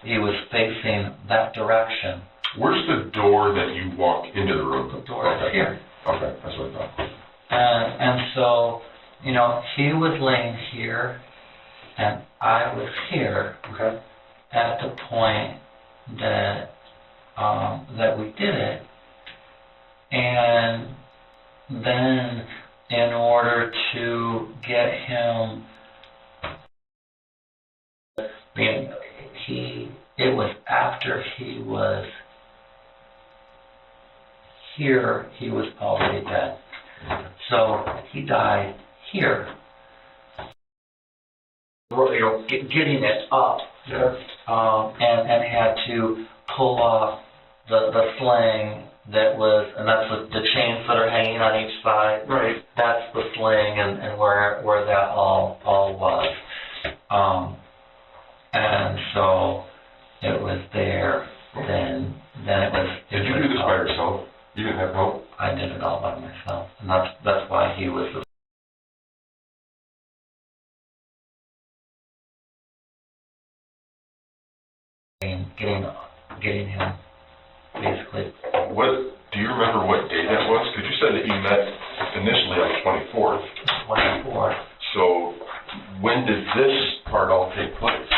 S1: he was facing that direction.
S3: Where's the door that you walk into the room?
S1: The door is here.
S3: Okay, that's what I thought.
S1: And so, he was laying here, and I was here.
S2: Okay.
S1: At the point that we did it. And then in order to get him, it was after he was here, he was already dead. So he died here. Getting it up.
S3: Yeah.
S1: And had to pull off the sling that was, and that's the chains that are hanging on each side.
S2: Right.
S1: That's the sling and where that all was. And so it was there. Then it was.
S3: Did you do this by yourself? You didn't have help?
S1: I did it all by myself, and that's why he was the. Getting him basically.
S3: What do you remember what day that was? Because you said that you met initially on the 24th.
S1: 24th.
S3: So when did this part all take place?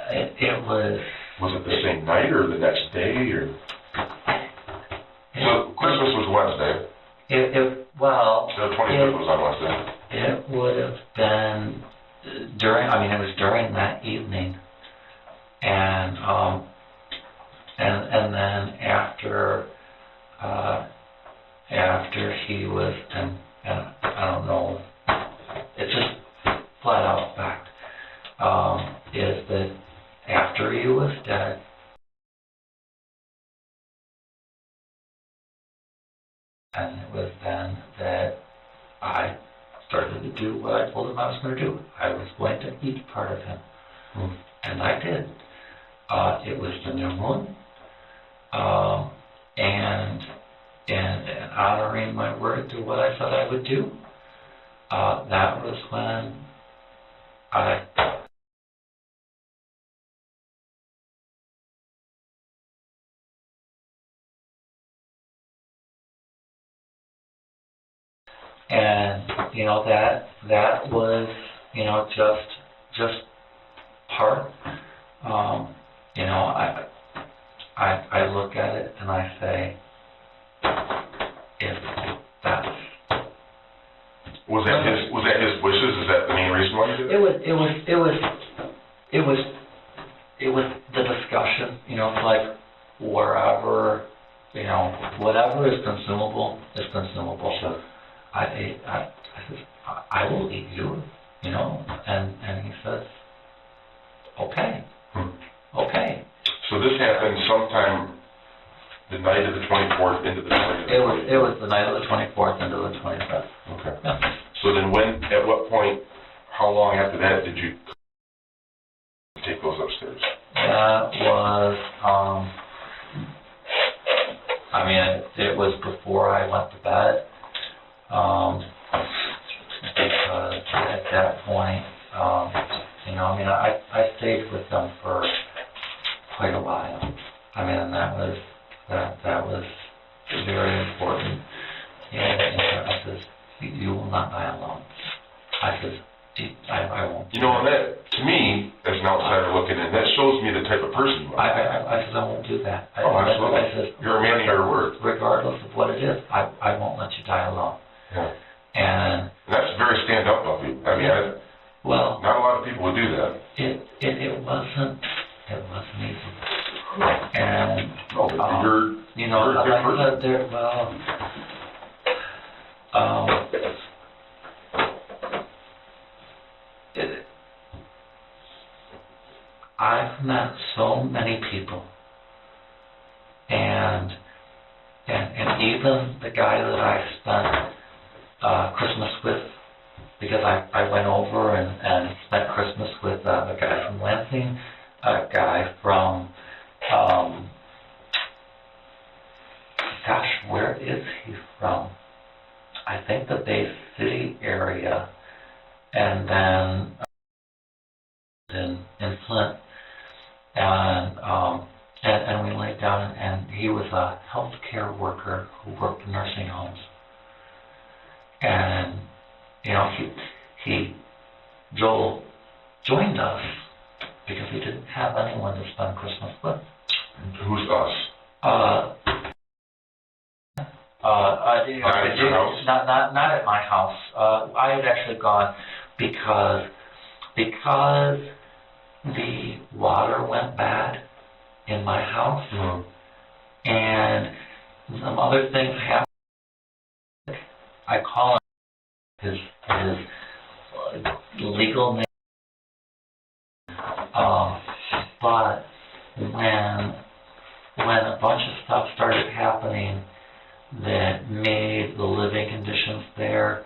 S1: It was.
S3: Was it the same night or the next day or? So Christmas was Wednesday.
S1: Well.
S3: So the 25th was on Wednesday.
S1: It would have been during. I mean, it was during that evening. And then after he was, and I don't know, it's just flat out fact, is that after he was dead, and it was then that I started to do what I told him I was going to do. I was going to eat part of him. And I did. It was the new moon, and honoring my word to what I said I would do. That was when I. And that was just part. I look at it and I say, if that's.
S3: Was that his wishes? Is that the main reason why you did it?
S1: It was the discussion, like wherever, whatever is consumable is consumable.
S3: Sure.
S1: I said, I will eat you, and he says, okay. Okay.
S3: So this happened sometime the night of the 24th into the 25th?
S1: It was the night of the 24th into the 25th.
S3: Okay.
S1: Yeah.
S3: So then at what point, how long after that did you take those upstairs?
S1: That was, it was before I went to bed, because at that point, I stayed with them for quite a while. And that was very important. And I says, you will not die alone. I says, I won't.
S3: And that, to me, as an outsider looking in, that shows me the type of person you are.
S1: I said, I won't do that.
S3: Absolutely.
S1: I said,
S3: you're a man of your word.
S1: Regardless of what it is, I won't let you die alone.
S3: Yeah.
S1: And
S3: that's very stand-up of you.
S1: Well,
S3: Not a lot of people would do that.
S1: it wasn't easy. And,
S3: No, but
S1: you know,
S3: you're a good
S1: like I
S3: person.
S1: said, there, well, I've met so many people, and even the guy that I spent Christmas with, because I went over and spent Christmas with a guy from Lansing, a guy from, gosh, where is he from? I think the Bay City area, and then in Flint, and we laid down, and he was a healthcare worker who worked in nursing homes, and you know Joel joined us because we didn't have anyone to spend Christmas with.
S3: Who's us?
S1: Not
S3: at your house?
S1: Not at my house. I had actually gone because the water went bad in my house, and some other things happened. I call him his legal name, but when a bunch of stuff started happening that made the living conditions there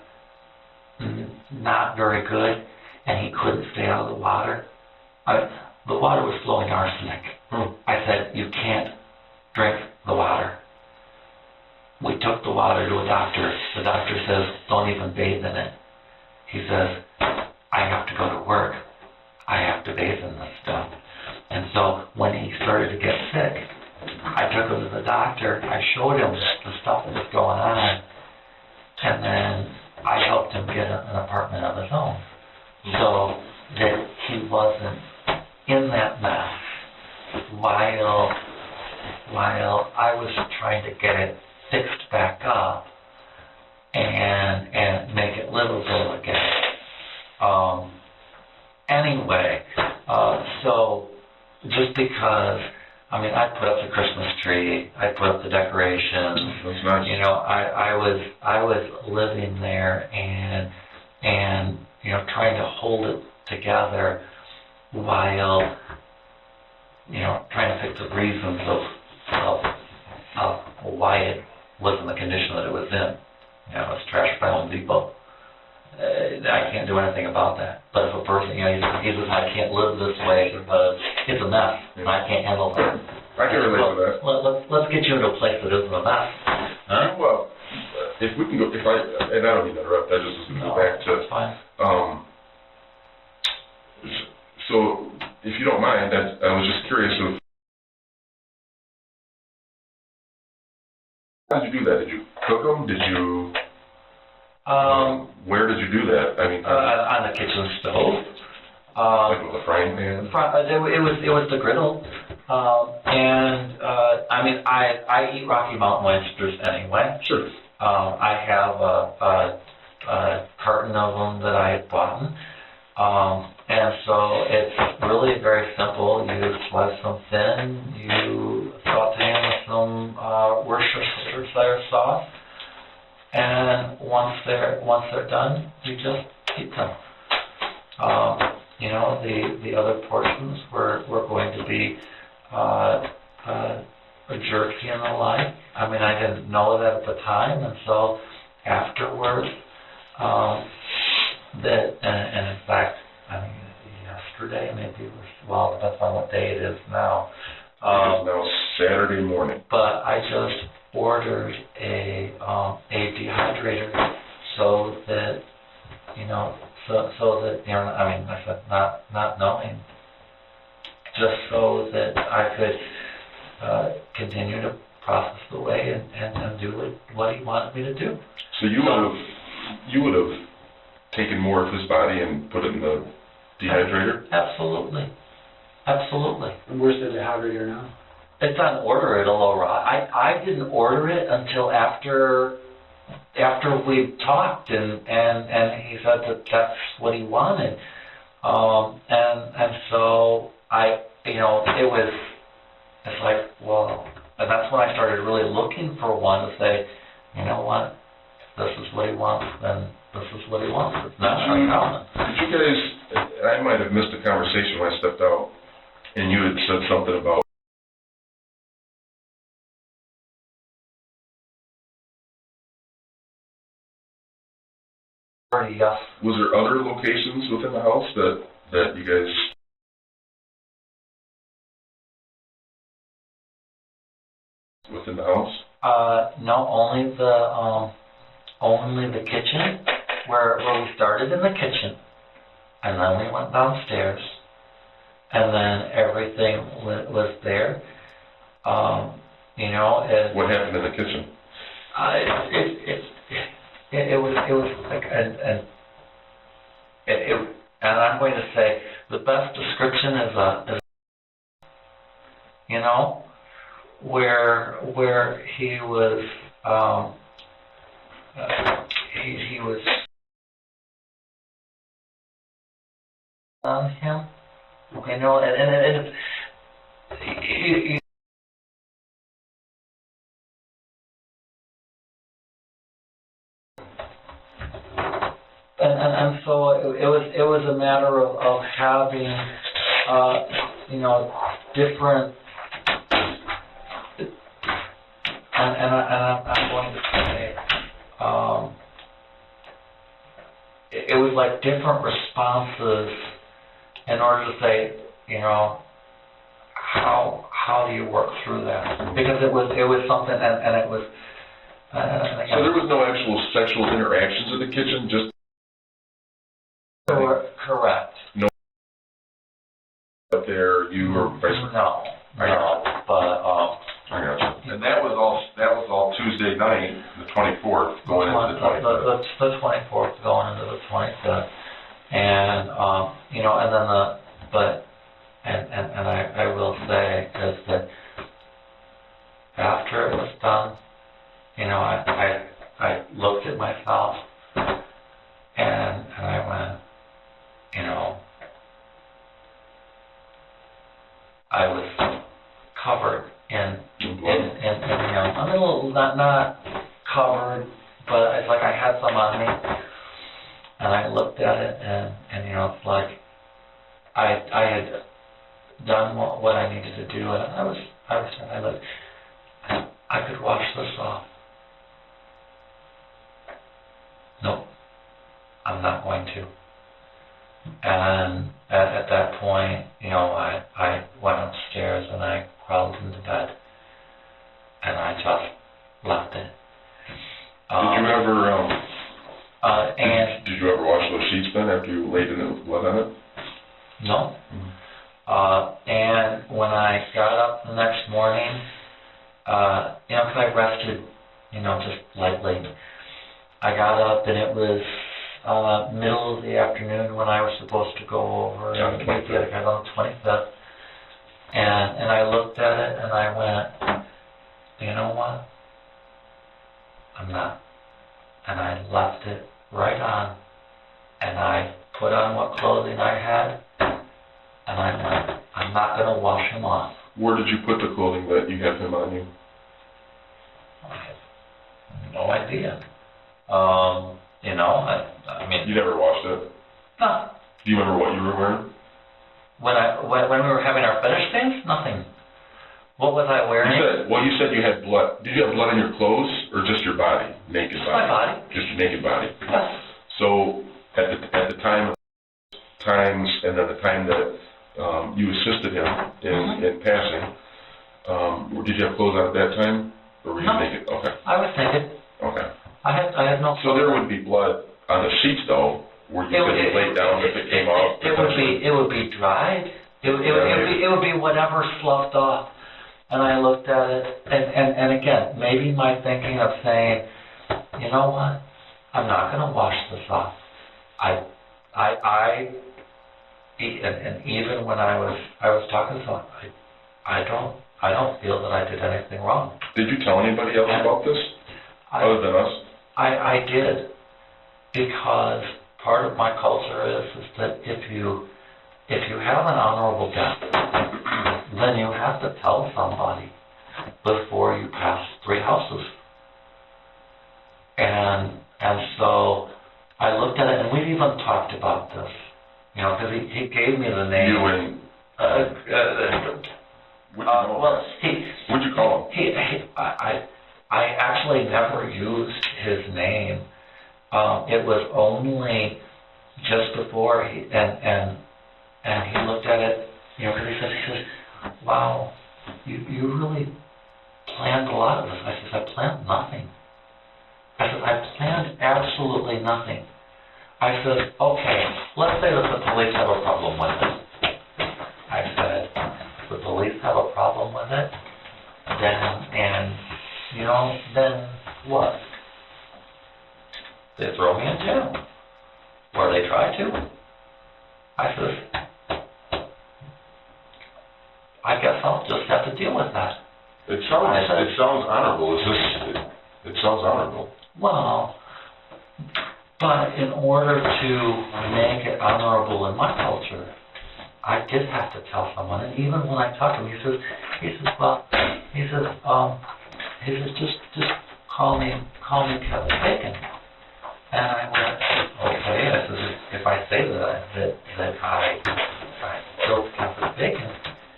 S1: not very good, and he couldn't stay out of the water. The water was flowing arsenic. I said, you can't drink the water. We took the water to a doctor. The doctor says, don't even bathe in it. He says, I have to go to work. I have to bathe in this stuff. And so when he started to get sick, I took him to the doctor. I showed him the stuff that was going on, and then I helped him get an apartment of his own, so that he wasn't in that mess while I was trying to get it fixed back up and make it livable again. Anyway, so just because, I mean, I put up the Christmas tree, I put up the decorations.
S3: That's nice.
S1: You know, I was living there and you know, trying to hold it together while, you know, trying to fix the reasons of why it was in the condition that it was in. You know, it's trash by Home Depot. I can't do anything about that. But if a person, you know, he says, I can't live this way because it's a mess, and I can't handle that.
S3: I can relate to that.
S1: Let's get you into a place that isn't a mess. Huh?
S3: Well, if we can go, and I don't mean to interrupt, I just was going to go back to,
S1: that's fine.
S3: so if you don't mind, I was just curious of, how did you do that? Did you cook them? Did you, where did you do that? I mean,
S1: on the kitchen stove.
S3: like with a frying pan?
S1: It was the griddle. And I mean, I eat Rocky Mountain oysters anyway.
S3: Sure.
S1: I have a carton of them that I had bought. And so it's really very simple. You slice them thin, you saute them with some Worcestershire sauce, and once they're done, you just eat them. You know, the other portions were going to be a jerky and the like. I mean, I didn't know that at the time, and so afterwards, and in fact, I mean, yesterday, maybe it was, well, depends on what day it is now.
S3: It is now Saturday morning.
S1: But I just ordered a dehydrator so that, you know, so that, you know, I mean, I said not knowing, just so that I could continue to process the way and do what he wanted me to do.
S3: So you would have taken more of his body and put it in the dehydrator?
S1: Absolutely.
S2: And where's the dehydrator now?
S1: It's on order at a low rot. I didn't order it until after we talked, and he said that that's what he wanted. And so it's like, well, and that's when I started really looking for one to say, you know what, if this is what he wants, then this is what he wants. It's not uncommon.
S3: Did you guys, I might have missed a conversation when I stepped out, and you had said something about
S1: Yes.
S3: Was there other locations within the house that you guys? Within the house?
S1: No, only the kitchen, where we started in the kitchen, and then we went downstairs, and then everything was there.
S3: What happened in the kitchen?
S1: It was like and I'm going to say the best description is where he was he was on him, and And so it was a matter of having different, and I'm going to say it was like different responses in order to say, how do you work through that, because it was something, and it was
S3: so there was no actual sexual interactions in the kitchen, just
S1: correct.
S3: No. Up there, you were basically.
S1: No, but
S3: I got you. And that was all Tuesday night, the 24th, going into the 25th.
S1: The 24th, going into the 25th, and and then I will say is that after it was done, I looked at myself and I went, I was covered in a little, not covered, but it's like I had some on me, and I looked at it, and it's like I had done what I needed to do, and I looked, I could wash this off. Nope, I'm not going to. And at that point, I went upstairs and I crawled into bed, and I just left it.
S3: Did you ever wash those sheets then after you laid in it with blood on it?
S1: No. And when I got up the next morning, because I rested, just lightly, I got up and it was middle of the afternoon when I was supposed to go over and meet the other guys on the 25th. And I looked at it and I went, you know what? I'm not. And I left it right on. And I put on what clothing I had. And I went, I'm not going to wash him off.
S3: Where did you put the clothing that you have him on you?
S1: I have no idea. I mean... You
S3: never washed it?
S1: No.
S3: Do you remember what you were wearing?
S1: When we were having our finish things? Nothing. What was I wearing?
S3: You said you had blood. Did you have blood on your clothes or just your body? Naked body?
S1: My body.
S3: Just your naked body?
S1: Yes.
S3: So at the times and then the time that you assisted him in passing, did you have clothes on at that time? Or were you naked? Okay.
S1: I was naked.
S3: Okay.
S1: I had no.
S3: So there would be blood on the sheets, though, where you could have laid down if it came off.
S1: It would be dried. It would be whatever sloughed off. And I looked at it, and again, maybe my thinking of saying, you know what, I'm not going to wash this off. And even when I was talking to someone, I don't feel that I did anything wrong.
S3: Did you tell anybody else about this, other than us?
S1: I did, because part of my culture is that if you have an honorable death, then you have to tell somebody before you pass 3 houses. And so I looked at it, and we've even talked about this, because he gave me the name.
S3: You and what'd you call him?
S1: I actually never used his name. It was only just before he looked at it, because he says, wow, you really planned a lot of this. I said, I planned nothing. I said, I planned absolutely nothing. I said, okay, let's say that the police have a problem with it. I said, the police have a problem with it, then what? They throw me in jail. Or they try to. I said, I guess I'll just have to deal with that.
S3: It sounds honorable. It sounds honorable.
S1: Well, but in order to make it honorable in my culture, I did have to tell someone. And even when I talked to him, he says, just call me Kevin Bacon. And I went, okay. I said, if I say that I killed Kevin Bacon,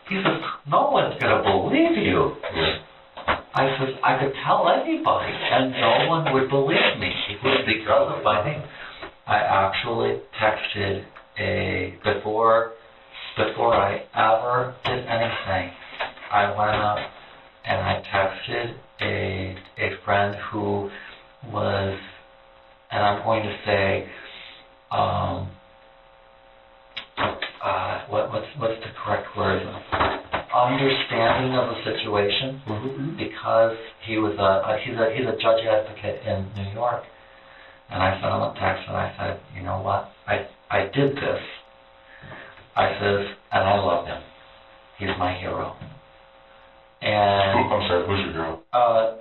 S1: he says, no one's gonna believe you.
S3: Yeah.
S1: I said, I could tell anybody, and no one would believe me. It was because of my name. I actually texted before I ever did anything, I went up and I texted a friend who was, and I'm going to say, what's the correct word? Understanding of the situation, because he's a judge advocate in New York, and I sent him a text and I said, you know what, I did this. I says, and I love him. He's my hero. And
S3: I'm sorry, who's your hero?
S1: I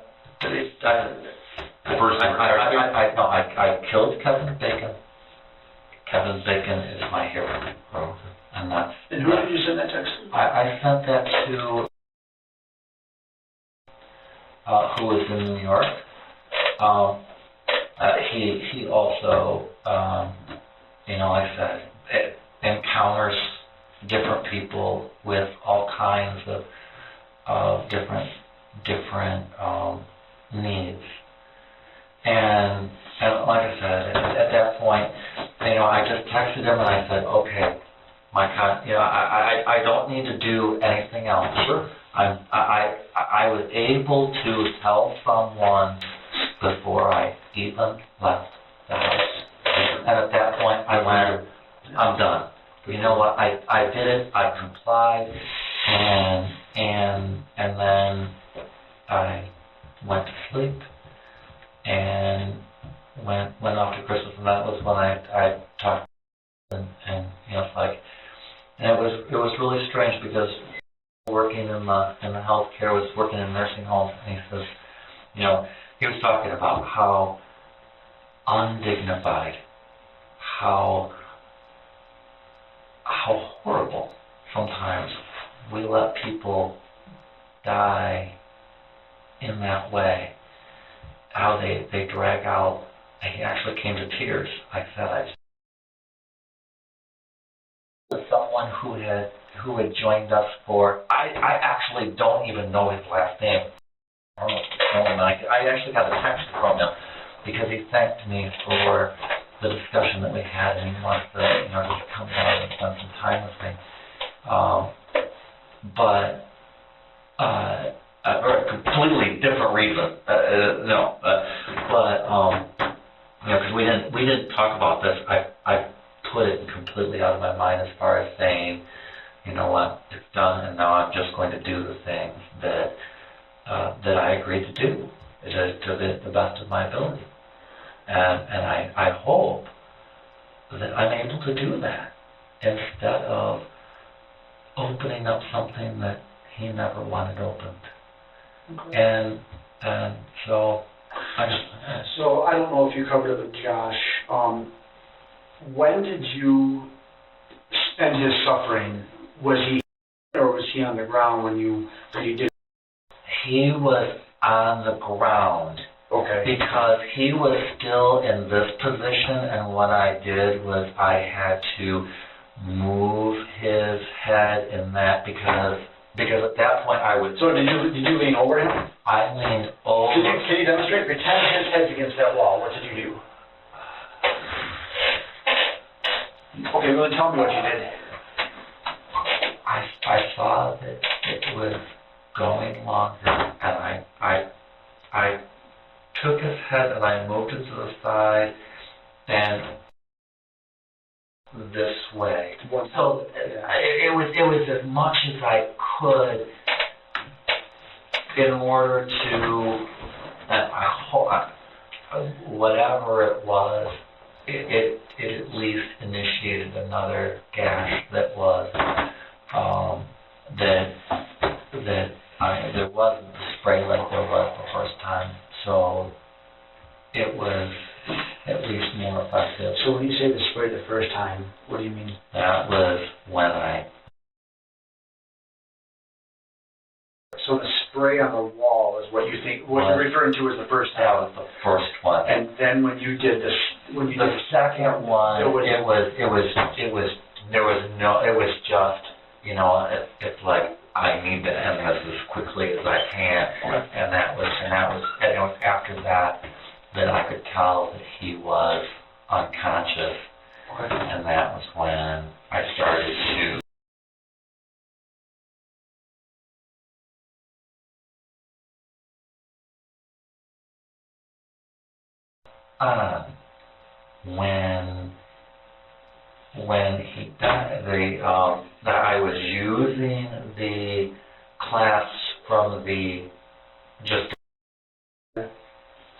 S1: killed Kevin Bacon. Kevin Bacon is my hero.
S3: Oh, okay.
S2: And who did you send that text to?
S1: I sent that to who was in New York. He also, like I said, encounters different people with all kinds of different needs. And like I said, at that point, I just texted him and I said, okay, I don't need to do anything else.
S3: Sure.
S1: I was able to tell someone before I even left the house. And at that point, I went, I'm done. You know what? I did it. I complied, and then I went to sleep and went off to Christmas, and that was when I talked and it's like, and it was really strange because working in the healthcare, was working in nursing homes, and he says, he was talking about how undignified, how horrible sometimes we let people die in that way, how they drag out, and he actually came to tears. Like I said, someone who had joined us for, I actually don't even know his last name. I actually got a text from him because he thanked me for the discussion that we had, and he wants to, just come down and spend some time with me. But for a completely different reason. Because we didn't talk about this. I put it completely out of my mind as far as saying, you know what, it's done, and now I'm just going to do the things that I agreed to do to the best of my ability. And I hope that I'm able to do that instead of opening up something that he never wanted opened.
S2: Okay.
S1: And so I just...
S2: So I don't know if you covered it with Josh. When did you end his suffering? Was he or was he on the ground when you did?
S1: He was on the ground.
S2: Okay.
S1: Because he was still in this position, and what I did was I had to move his head in that because at that point I would.
S2: So did you lean over him?
S1: I leaned over.
S2: Can you demonstrate? Pretend his head's against that wall. What did you do? Okay, well, tell me what you did.
S1: I saw that it was going longer, and I took his head and I moved it to the side and this way. So it was as much as I could in order to, whatever it was, it at least initiated another gash that was there wasn't the spray like there was the first time. So it was at least more effective.
S2: So when you say the spray the first time, what do you mean?
S1: That was when I...
S2: So the spray on the wall is what you think, what you're referring to as the first time?
S1: That was the first one.
S2: And then when you did this,
S1: the second one, it was just, you know, it's like, I need to end this as quickly as I can.
S2: Okay.
S1: And it was after that I could tell that he was unconscious.
S2: Okay.
S1: And that was when I started to when he died, I was using the class from the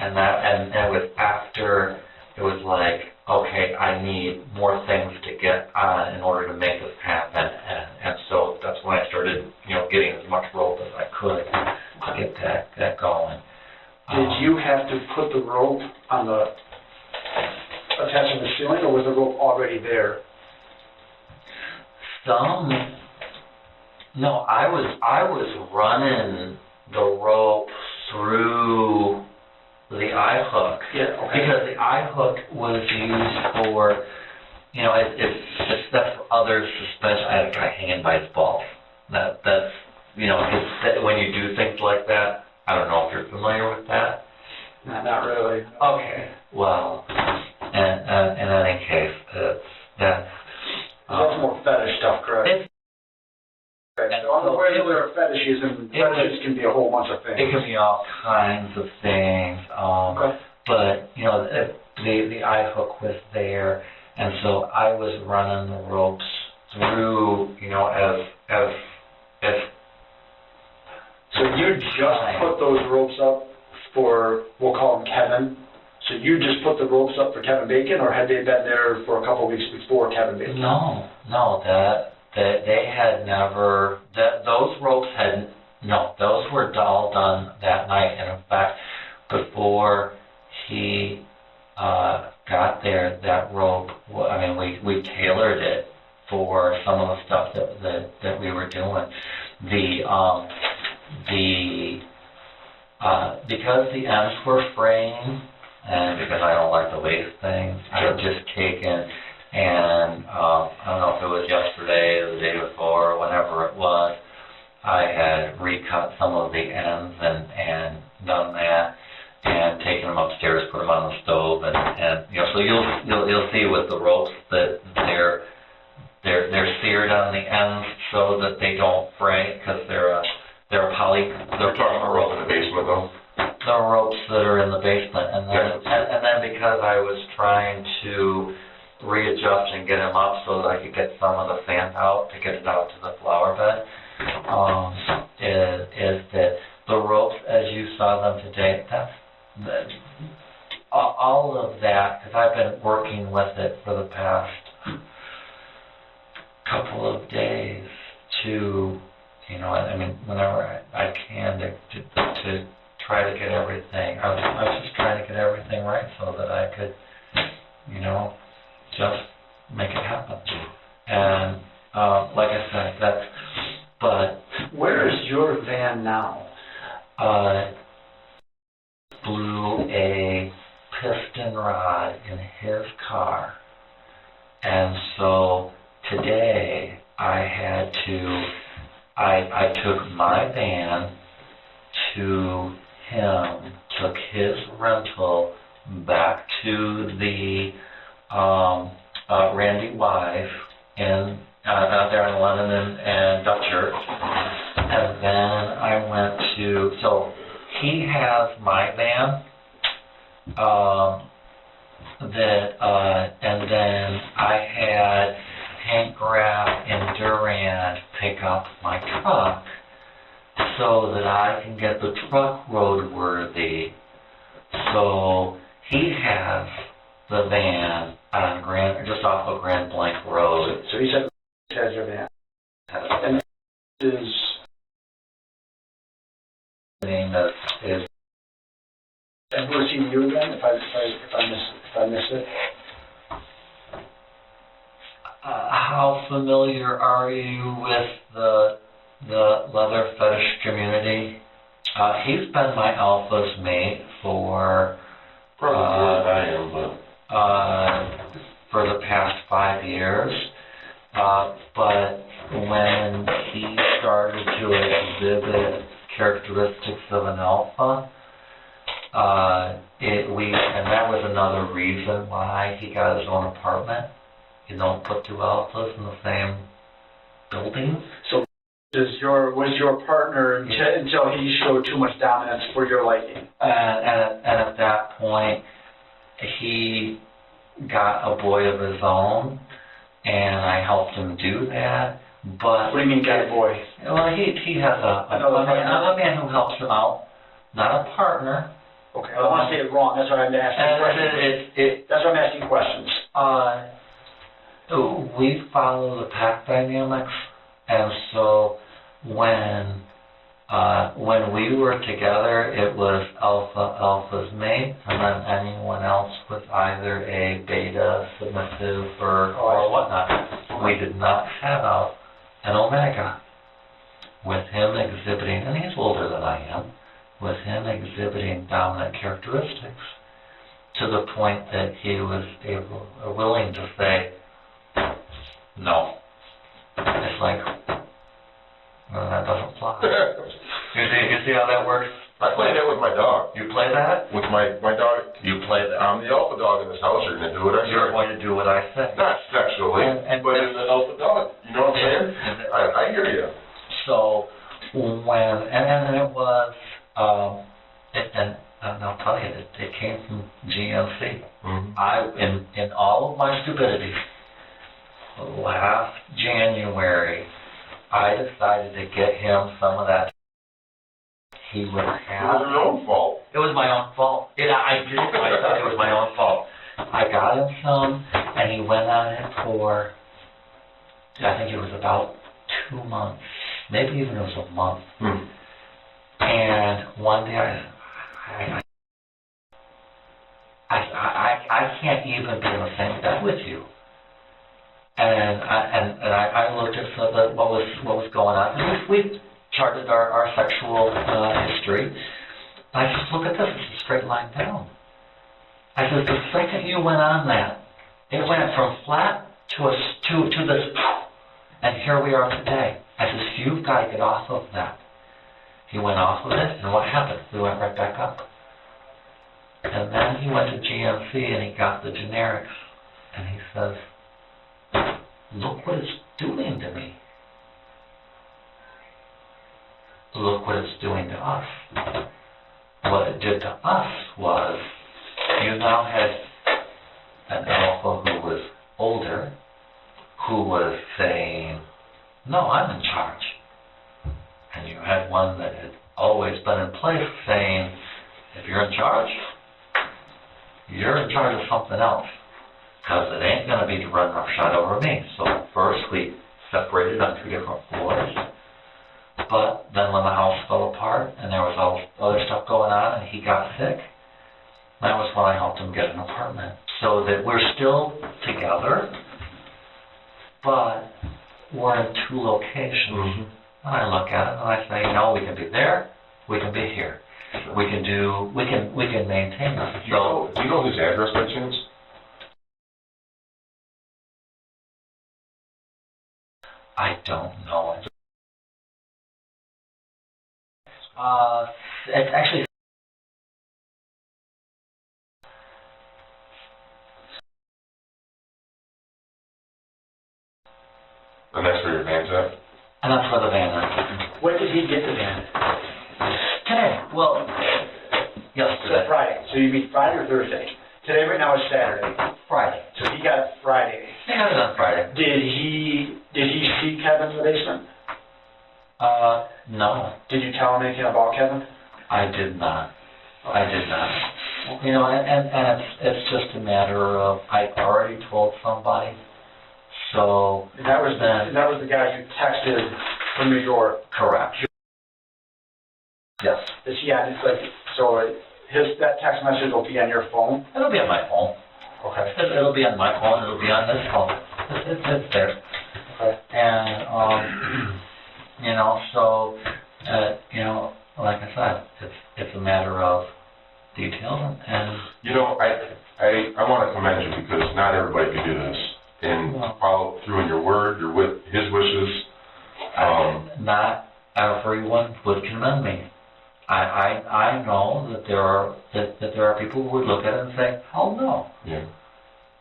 S1: and that was after it was like, okay, I need more things to get on in order to make this happen, and so that's when I started, you know, getting as much rope as I could to get that going.
S2: Did you have to put the rope on the attaching the ceiling, or was the rope already there?
S1: No, I was running the rope through the eye hook.
S2: Yeah, okay.
S1: Because the eye hook was used for, you know, it's stuff for other suspension. I had a guy hanging by his balls. That's, you know, when you do things like that, I don't know if you're familiar with that.
S2: Not really.
S1: Okay. Well, and in any case, that's
S2: more fetish stuff, correct? Okay, so I'm aware that there are fetishes, and fetishes can be a whole bunch of things.
S1: It can be all kinds of things.
S2: Okay.
S1: But, you know, the eye hook was there, and so I was running the ropes through, you know, as
S2: So you just put those ropes up for, we'll call him Kevin. So you just put the ropes up for Kevin Bacon, or had they been there for a couple of weeks before Kevin Bacon?
S1: No, they had never, those ropes had, no, those were all done that night. And in fact, before he got there, that rope, I mean, we tailored it for some of the stuff that we were doing. Because the ends were fraying, and because I don't like to waste things, I had just taken and I don't know if it was yesterday or the day before or whenever it was, I had recut some of the ends and done that and taken them upstairs, put them on the stove, and you know, so you'll see with the ropes that they're seared on the ends so that they don't fray because they're
S3: talking about ropes in the basement though.
S1: The ropes that are in the basement, and then because I was trying to readjust and get them up so that I could get some of the sand out to get it out to the flower bed, is that the ropes as you saw them today, all of that, because I've been working with it for the past couple of days to, you know, I mean, whenever I can to try to get everything, I was just trying to get everything right so that I could, you know, just And, like I said, but...
S2: Where is your van now?
S1: Blew a piston rod in his car. And so today I took my van to him, took his rental back to the Randy Wife out there in London and Dutchurch. And then I went to, so he has my van, and then I had Hank Graff and Durand pick up my truck so that I can get the truck roadworthy. So he has the van on just off of Grand Blanc Road.
S2: So he said he has your van. And is
S1: the name is.
S2: And who is he you again? If I miss it.
S1: How familiar are you with the leather fetish community? He's been my alpha's mate for
S3: Probably more than I am, but
S1: for the past 5 years. But when he started to exhibit characteristics of an alpha, and that was another reason why he got his own apartment. You don't put two alphas in the same building.
S2: So was your partner until he showed too much dominance for your liking?
S1: And at that point, he got a boy of his own, and I helped him do that. But
S2: what do you mean, got a boy?
S1: Well, he has another man who helps him out, not a partner.
S2: Okay, I don't want to say it wrong. That's why I'm asking questions. That's why I'm asking questions.
S1: We follow the pack dynamics, and so when we were together, it was alpha's mate, and then anyone else was either a beta, submissive, or whatnot. We did not have an omega. With him exhibiting, and he's older than I am, with him exhibiting dominant characteristics to the point that he was willing to say no. It's like, no, that doesn't fly. You see how that works?
S3: I play that with my dog.
S1: You play that?
S3: With my dog.
S1: You play that.
S3: I'm the alpha dog in this house. You're going to do what I say.
S1: You're going to do what I say.
S3: Not sexually, but as an alpha dog. You know what I'm saying? I hear you.
S1: So and it was, and I'll tell you, it came from GMC.
S3: Mm-hmm.
S1: In all of my stupidity, last January, I decided to get him some of that. He would have.
S3: It was your own fault.
S1: It was my own fault. I did it myself. It was my own fault. I got him some, and he went on it for, I think it was about 2 months. Maybe even it was a month. And one day I can't even be in the same bed with you. And I looked at what was going on. And we charted our sexual history. And I just look at this. It's a straight line down. I said, the second you went on that, it went from flat to this, and here we are today. I said, you've got to get off of that. He went off of it, and what happened? We went right back up. And then he went to GMC and he got the generics, and he says, look what it's doing to me. Look what it's doing to us. What it did to us was, you now had an alpha who was older, who was saying, no, I'm in charge. And you had one that had always been in place saying, if you're in charge of something else, because it ain't going to be to run roughshod over me. So first we separated on 2 different floors, but then when the house fell apart and there was all other stuff going on and he got sick, that was when I helped him get an apartment. So that we're still together, but we're in two locations.
S3: Mm-hmm.
S1: And I look at it and I say, we can be there, we can be here. We can maintain this.
S3: Do you know his address by chance?
S1: I don't know it. It's actually
S3: And that's where your van's at?
S1: and that's where the van is.
S2: When did he get the van?
S1: Today, well,
S2: So
S1: yesterday,
S2: Friday. So you mean Friday or Thursday? Today right now is Saturday.
S1: Friday.
S2: So he got it Friday.
S1: They got it on Friday.
S2: Did he see Kevin in the basement?
S1: No,
S2: Did you tell him anything about Kevin?
S1: I did not. I did not. And it's just a matter of, I already told somebody, so.
S2: And that was the guy you texted from New York.
S1: Correct. Yes.
S2: Is he on? So that text message will be on your phone.
S1: It'll be on my phone.
S2: Okay.
S1: It'll be on my phone, it'll be on this phone. It's there.
S2: Okay.
S1: And, so, like I said, it's a matter of details and.
S3: I want to commend you because not everybody can do this. And follow through in your word, his wishes.
S1: Not everyone would commend me. I know that there are people who would look at it and say, oh no.
S3: Yeah.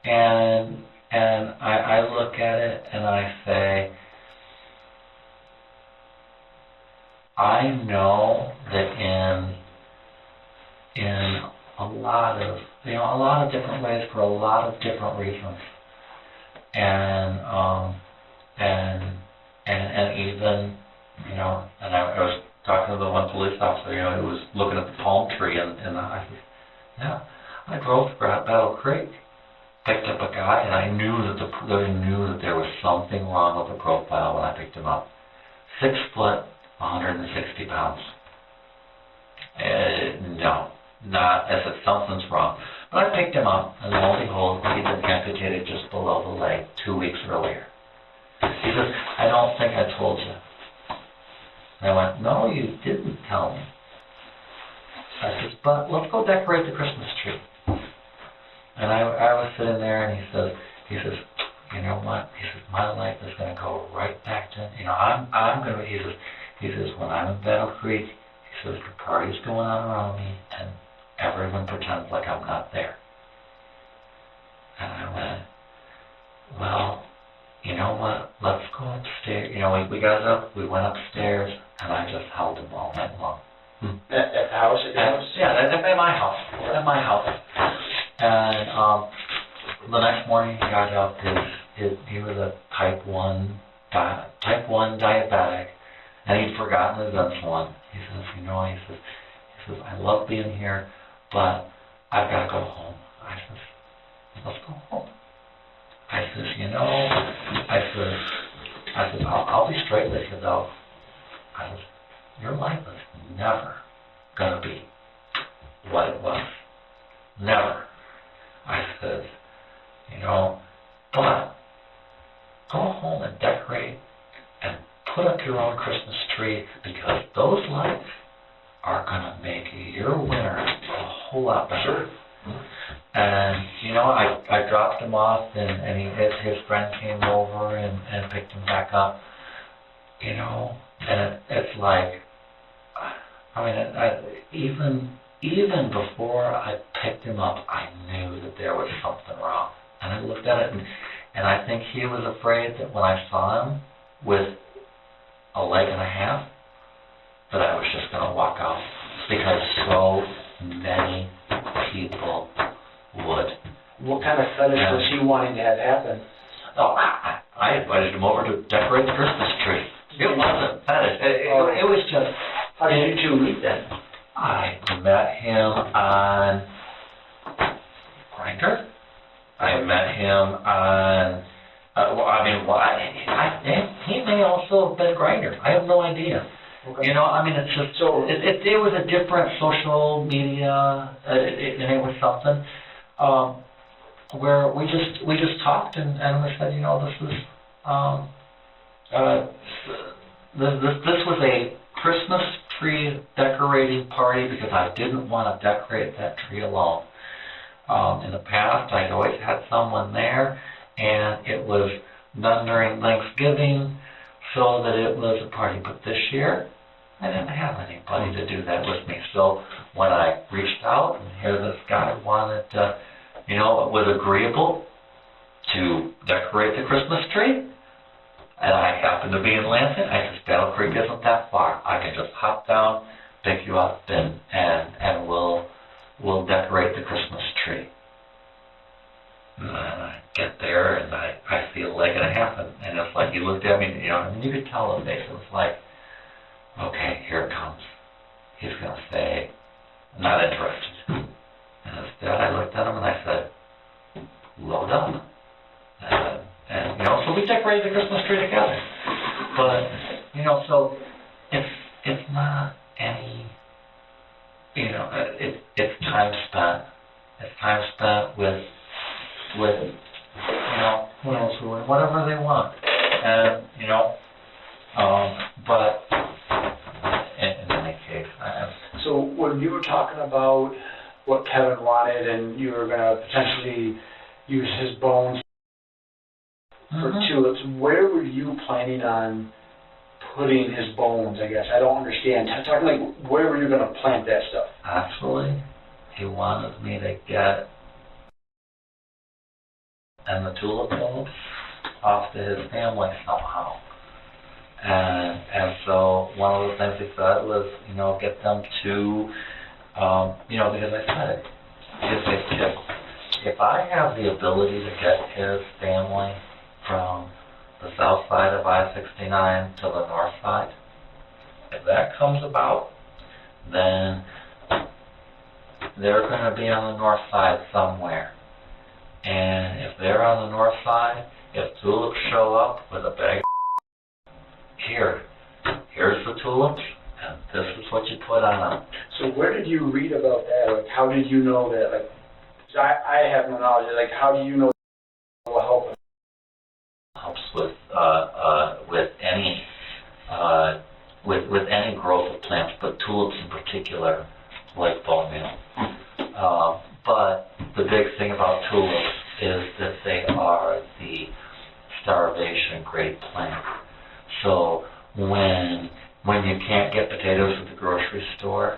S1: And I look at it and I say, I know that in a lot of different ways for a lot of different reasons, and even and I was talking to the one police officer, who was looking at the palm tree, and I said, yeah, I drove to Battle Creek, picked up a guy, and I knew that there was something wrong with the profile when I picked him up. 6 foot, 160 pounds. No, not as if something's wrong. But I picked him up, and lo and behold, he'd been amputated just below the leg 2 weeks earlier. He says, I don't think I told you. And I went, no, you didn't tell me. I says, but let's go decorate the Christmas tree. And I was sitting there, and he says, you know what? He says, my life is going to go right back to, I'm going to, he says, when I'm in Battle Creek, he says, the party's going on around me, and everyone pretends like I'm not there. And I went, well, you know what? Let's go upstairs. We got up, we went upstairs, and I just held him all night long.
S2: At the house?
S1: Yeah, at my house. At my house. And the next morning he got up. He was a type 1 diabetic, and he'd forgotten his insulin. He says, he says, I love being here, but I've got to go home. I says, let's go home. I says, I'll be straight with you though. I says, your life is never gonna be what it was. Never. I says, but go home and decorate and put up your own Christmas tree, because those lights are gonna make your winter a whole lot better. And I dropped him off, and his friend came over and picked him back up. And it's like, even before I picked him up, I knew that there was something wrong. And I looked at it, and I think he was afraid that when I saw him with a leg and a half, that I was just going to walk out, because so many people would.
S2: What kind of fetish was he wanting to have happen?
S1: Oh, I invited him over to decorate the Christmas tree. It wasn't fetish. It was just...
S2: How did you two meet then?
S1: I met him on Grindr. I met him on... he may also have been Grindr. I have no idea.
S2: Okay.
S1: It's just... So it was a different social media, and it was something... where we just talked, and we said, this was a Christmas tree decorating party because I didn't want to decorate that tree alone. In the past, I'd always had someone there, and it was done during Thanksgiving so that it was a party. But this year, I didn't have anybody to do that with me. So when I reached out, and here this guy wanted to, it was agreeable to decorate the Christmas tree, and I happened to be in Lansing. I said, Battle Creek isn't that far. I can just hop down, pick you up, and we'll decorate the Christmas tree. And I get there, and I feel like it happened. And it's like he looked at me, and you could tell his face. It was like, okay, here it comes. He's going to say, not interested. And instead, I looked at him and I said, load up. And so we decorated the Christmas tree together. But, so it's not any, it's time spent. It's time spent with whatever they want. And, but in any case,
S2: So when you were talking about what Kevin wanted and you were going to potentially use his bones for tulips, where were you planning on putting his bones, I guess? I don't understand. Talking like, where were you going to plant that stuff?
S1: Actually, he wanted me to get and the tulip bulbs off to his family somehow. And so one of the things he said was, get them to, because I said, if I have the ability to get his family from the south side of I-69 to the north side, if that comes about, then they're going to be on the north side somewhere. And if they're on the north side, if tulips show up with a bag of here's the tulips, and this is what you put on them.
S2: So where did you read about that? Like, how did you know that? Like, 'cause I have no knowledge. Like, how do you know that will help?
S1: Helps with any growth of plants, but tulips in particular, like bone meal. But the big thing about tulips is that they are the starvation grade plant. So when you can't get potatoes at the grocery store,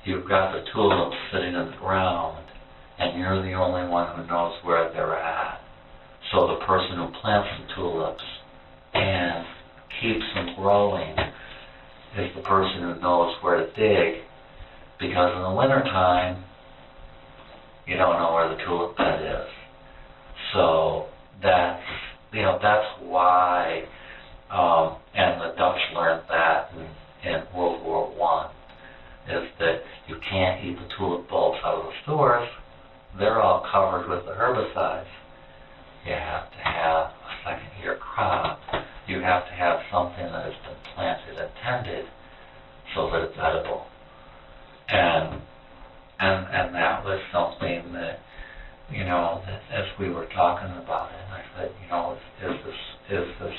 S1: you've got the tulips sitting in the ground, and you're the only one who knows where they're at. So the person who plants the tulips and keeps them growing is the person who knows where to dig, because in the wintertime, you don't know where the tulip bed is. So that's why, and the Dutch learned that in World War I, is that you can't eat the tulip bulbs out of the stores. They're all covered with the herbicides. You have to have a second-year crop. You have to have something that has been planted and tended so that it's edible. And that was something that, that as we were talking about it, I said, is this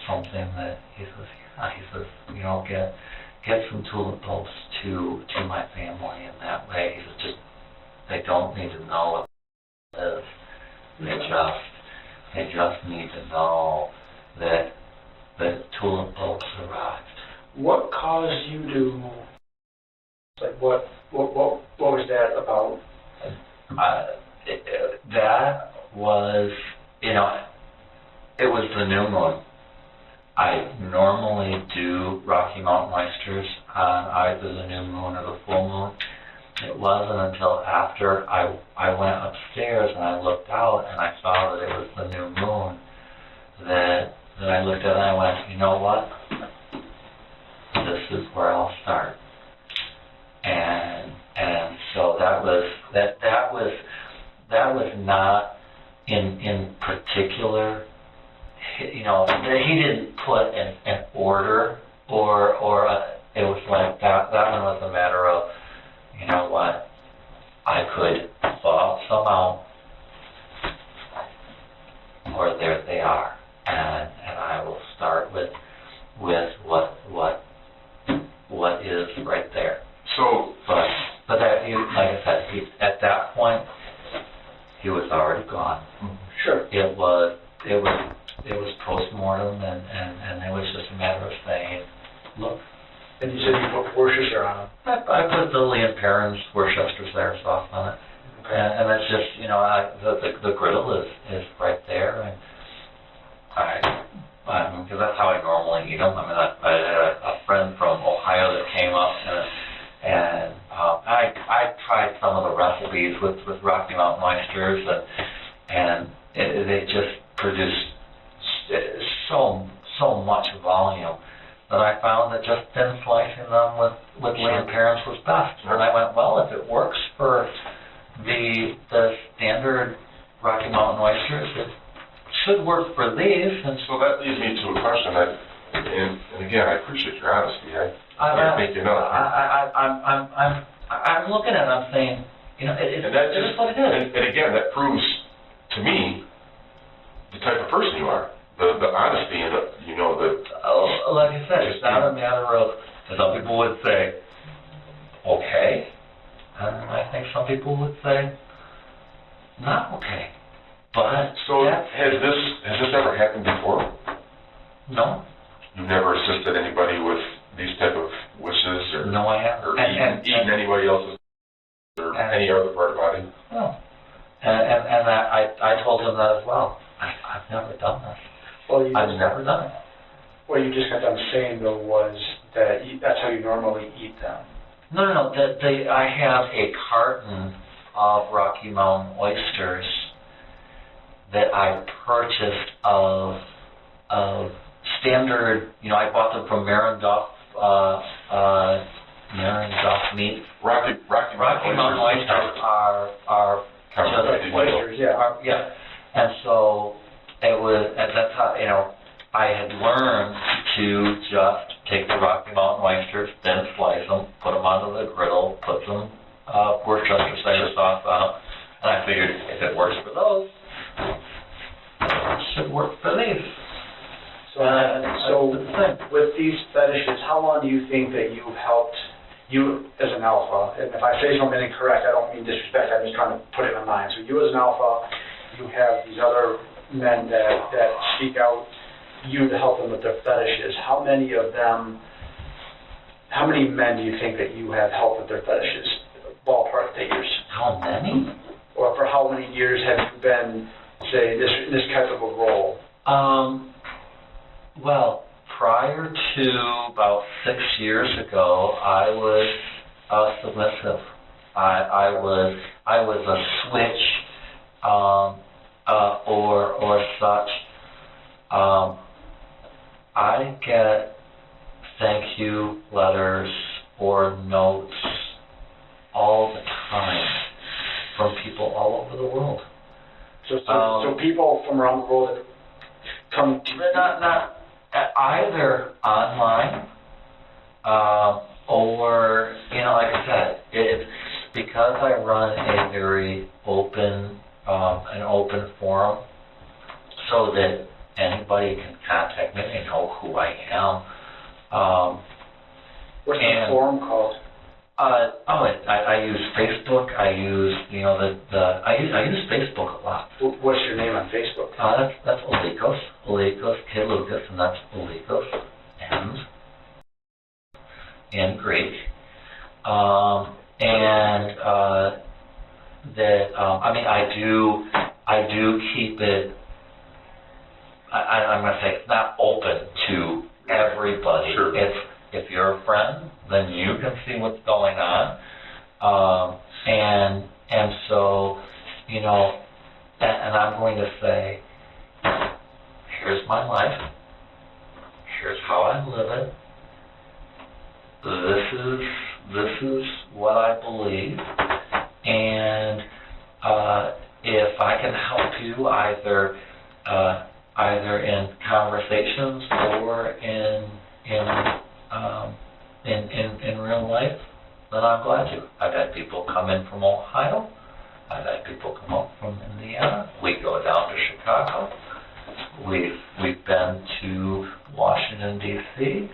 S1: something that, he says, yeah. He says, get some tulip bulbs to my family in that way. He says, they don't need to know what it is. They just need to know that the tulip bulbs arrived.
S2: What caused you to, like, what was that about?
S1: That was, it was the new moon. I normally do Rocky Mountain oysters on either the new moon or the full moon. It wasn't until after I went upstairs and I looked out and I saw that it was the new moon that I looked at it and I went, you know what? This is where I'll start. And so that was not in particular, he didn't put an order or it was like that one was a matter of, you know what, I could thaw some out, or there they are. and I will start with what is right there.
S3: So,
S1: But that, like I said, at that point, he was already gone.
S2: Sure.
S1: It was post-mortem, and it was just a matter of saying, look.
S2: And you said you put Worcestershire on them.
S1: I put the Lee and Perrins Worcestershire sauce on it.
S2: Okay.
S1: And it's just, the griddle is right there, and because that's how I normally eat them. I mean, I had a friend from Ohio that came up, and I tried some of the recipes with Rocky Mountain oysters, and they just produced so much volume that I found that just thin slicing them with Lee and Perrins was best. And I went, well, if it works for the standard Rocky Mountain oysters, it should work for these. And
S3: so that leads me to a question. And again, I appreciate your honesty. I can't make you know.
S1: I'm looking at it. I'm saying, it is what it is.
S3: And again, that proves to me the type of person you are. The honesty and
S1: like I said, it's not a matter of, some people would say, okay. And I think some people would say, not okay. But
S3: so has this ever happened before?
S1: No.
S3: You've never assisted anybody with these type of wishes, or
S1: no, I haven't.
S3: Or eaten anybody else's or any other part of the body?
S1: No. And I told him that as well. I've never done this.
S2: Well,
S1: I've never done it.
S2: What you just got done saying, though, was that that's how you normally eat them.
S1: No. I have a carton of Rocky Mountain oysters that I purchased of standard. I bought them from Marenduff meat.
S3: Rocky
S1: Mountain oysters are just
S2: oysters, yeah.
S1: Yeah, and so that's how I had learned to just take the Rocky Mountain oysters, then slice them, put them onto the griddle, put some Worcestershire sauce on them, and I figured if it works for those, it should work for these.
S2: So with these fetishes, how long do you think that you've helped you as an alpha? And if I say something incorrect, I don't mean disrespect, I'm just trying to put it in my mind. So you as an alpha, you have these other men that seek out you to help them with their fetishes. How many men do you think that you have helped with their fetishes? Ballpark figures.
S1: How many?
S2: Or for how many years have you been, say, this type of a role?
S1: Well, prior to about 6 years ago, I was submissive. I was a switch, or such. I get thank you letters or notes all the time from people all over the world.
S2: So people from around the world that come to
S1: not either online or like I said, it's because I run a very open forum, so that anybody can contact me. They know who I am.
S2: What's the forum called?
S1: I use Facebook. I use I use Facebook a lot.
S2: What's your name on Facebook?
S1: That's Olikos, K. Lucas, and that's Olikos, and in Greek. I do keep it. I'm going to say it's not open to everybody.
S3: Sure.
S1: If you're a friend, then you can see what's going on, and so and I'm going to say, here's my life, here's how I live it, this is what I believe, and if I can help you either in conversations or in real life, then I'm glad to. I've had people come in from Ohio. I've had people come up from Indiana. We go down to Chicago. We've been to Washington D.C.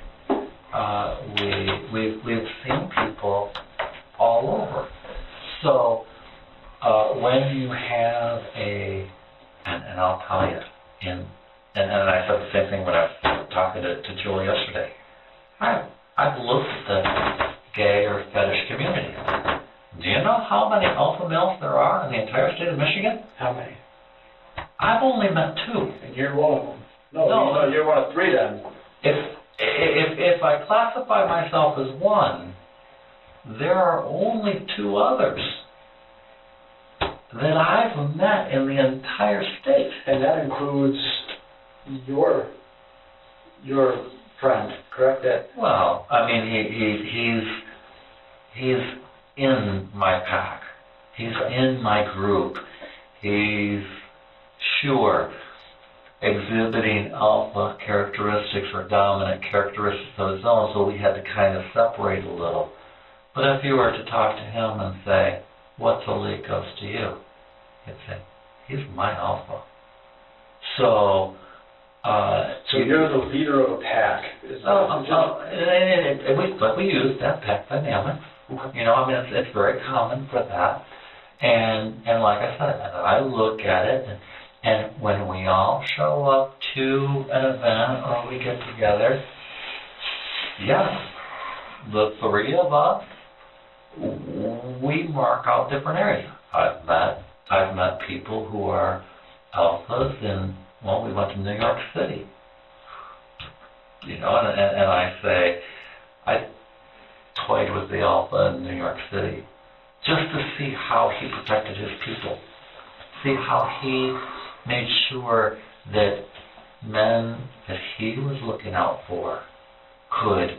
S1: We've seen people all over. So when you have and I'll tell you, and I said the same thing when I was talking to Julie yesterday. I've looked at the gay or fetish community. Do you know how many alpha males there are in the entire state of Michigan?
S2: How many?
S1: I've only met 2.
S2: And you're one of them. No, you're one of 3 then.
S1: If I classify myself as one, there are only 2 others that I've met in the entire state.
S2: And that includes your friend, correct?
S1: Well, I mean, he's in my pack. He's in my group. He's sure exhibiting alpha characteristics or dominant characteristics of his own, so we had to kind of separate a little. But if you were to talk to him and say, what's elite goes to you? He'd say, he's my alpha. So
S2: you're the leader of a pack.
S1: We use that pack dynamic.
S2: Okay.
S1: You know, I mean, it's very common for that. And like I said, I look at it, and when we all show up to an event or we get together, yes, the 3 of us, we mark out different areas. I've met people who are alphas in, well, we went to New York City. You know, and I say, I toyed with the alpha in New York City just to see how he protected his people, see how he made sure that men that he was looking out for could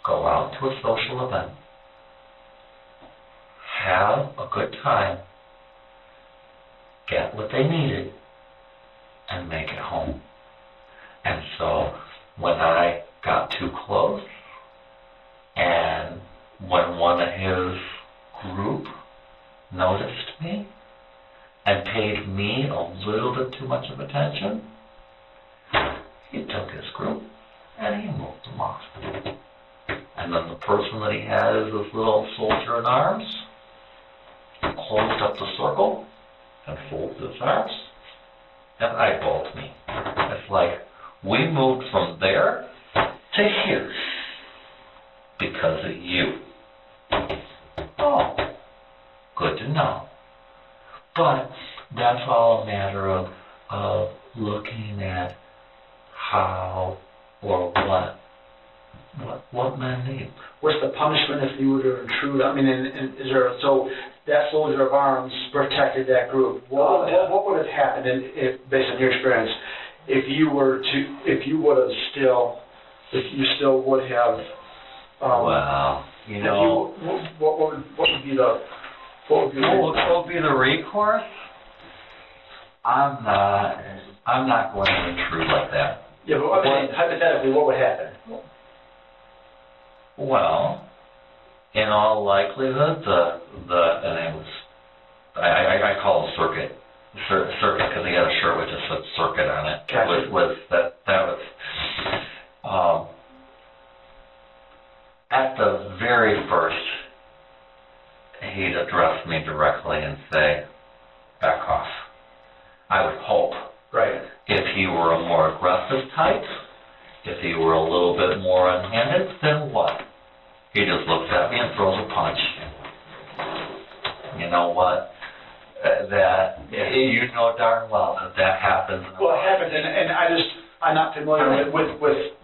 S1: go out to a social event, have a good time, get what they needed, and make it home. And so when I got too close, and when one of his group noticed me and paid me a little bit too much of attention, he took his group and he moved them off. And then the person that he had as this little soldier in arms closed up the circle and folded his arms and eyeballed me. It's like we moved from there to here because of you. Oh, good to know. But that's all a matter of looking at how or what men need.
S2: What's the punishment if you were to intrude? I mean, is there, so that soldier of arms protected that group. What would have happened based on your experience, if you still would have?
S1: Well, you know,
S2: what would be the
S1: recourse? I'm not going to intrude like that.
S2: Yeah, but I mean, hypothetically, what would happen?
S1: Well, in all likelihood, I call it circuit because he had a shirt with just said circuit on it.
S2: Gotcha.
S1: That was at the very first, he'd address me directly and say, back off. I would hope.
S2: Right.
S1: If he were a more aggressive type, if he were a little bit more unhanded, then what? He just looks at me and throws a punch. You know what? You know darn well that happens.
S2: Well, it happens, and I'm not familiar with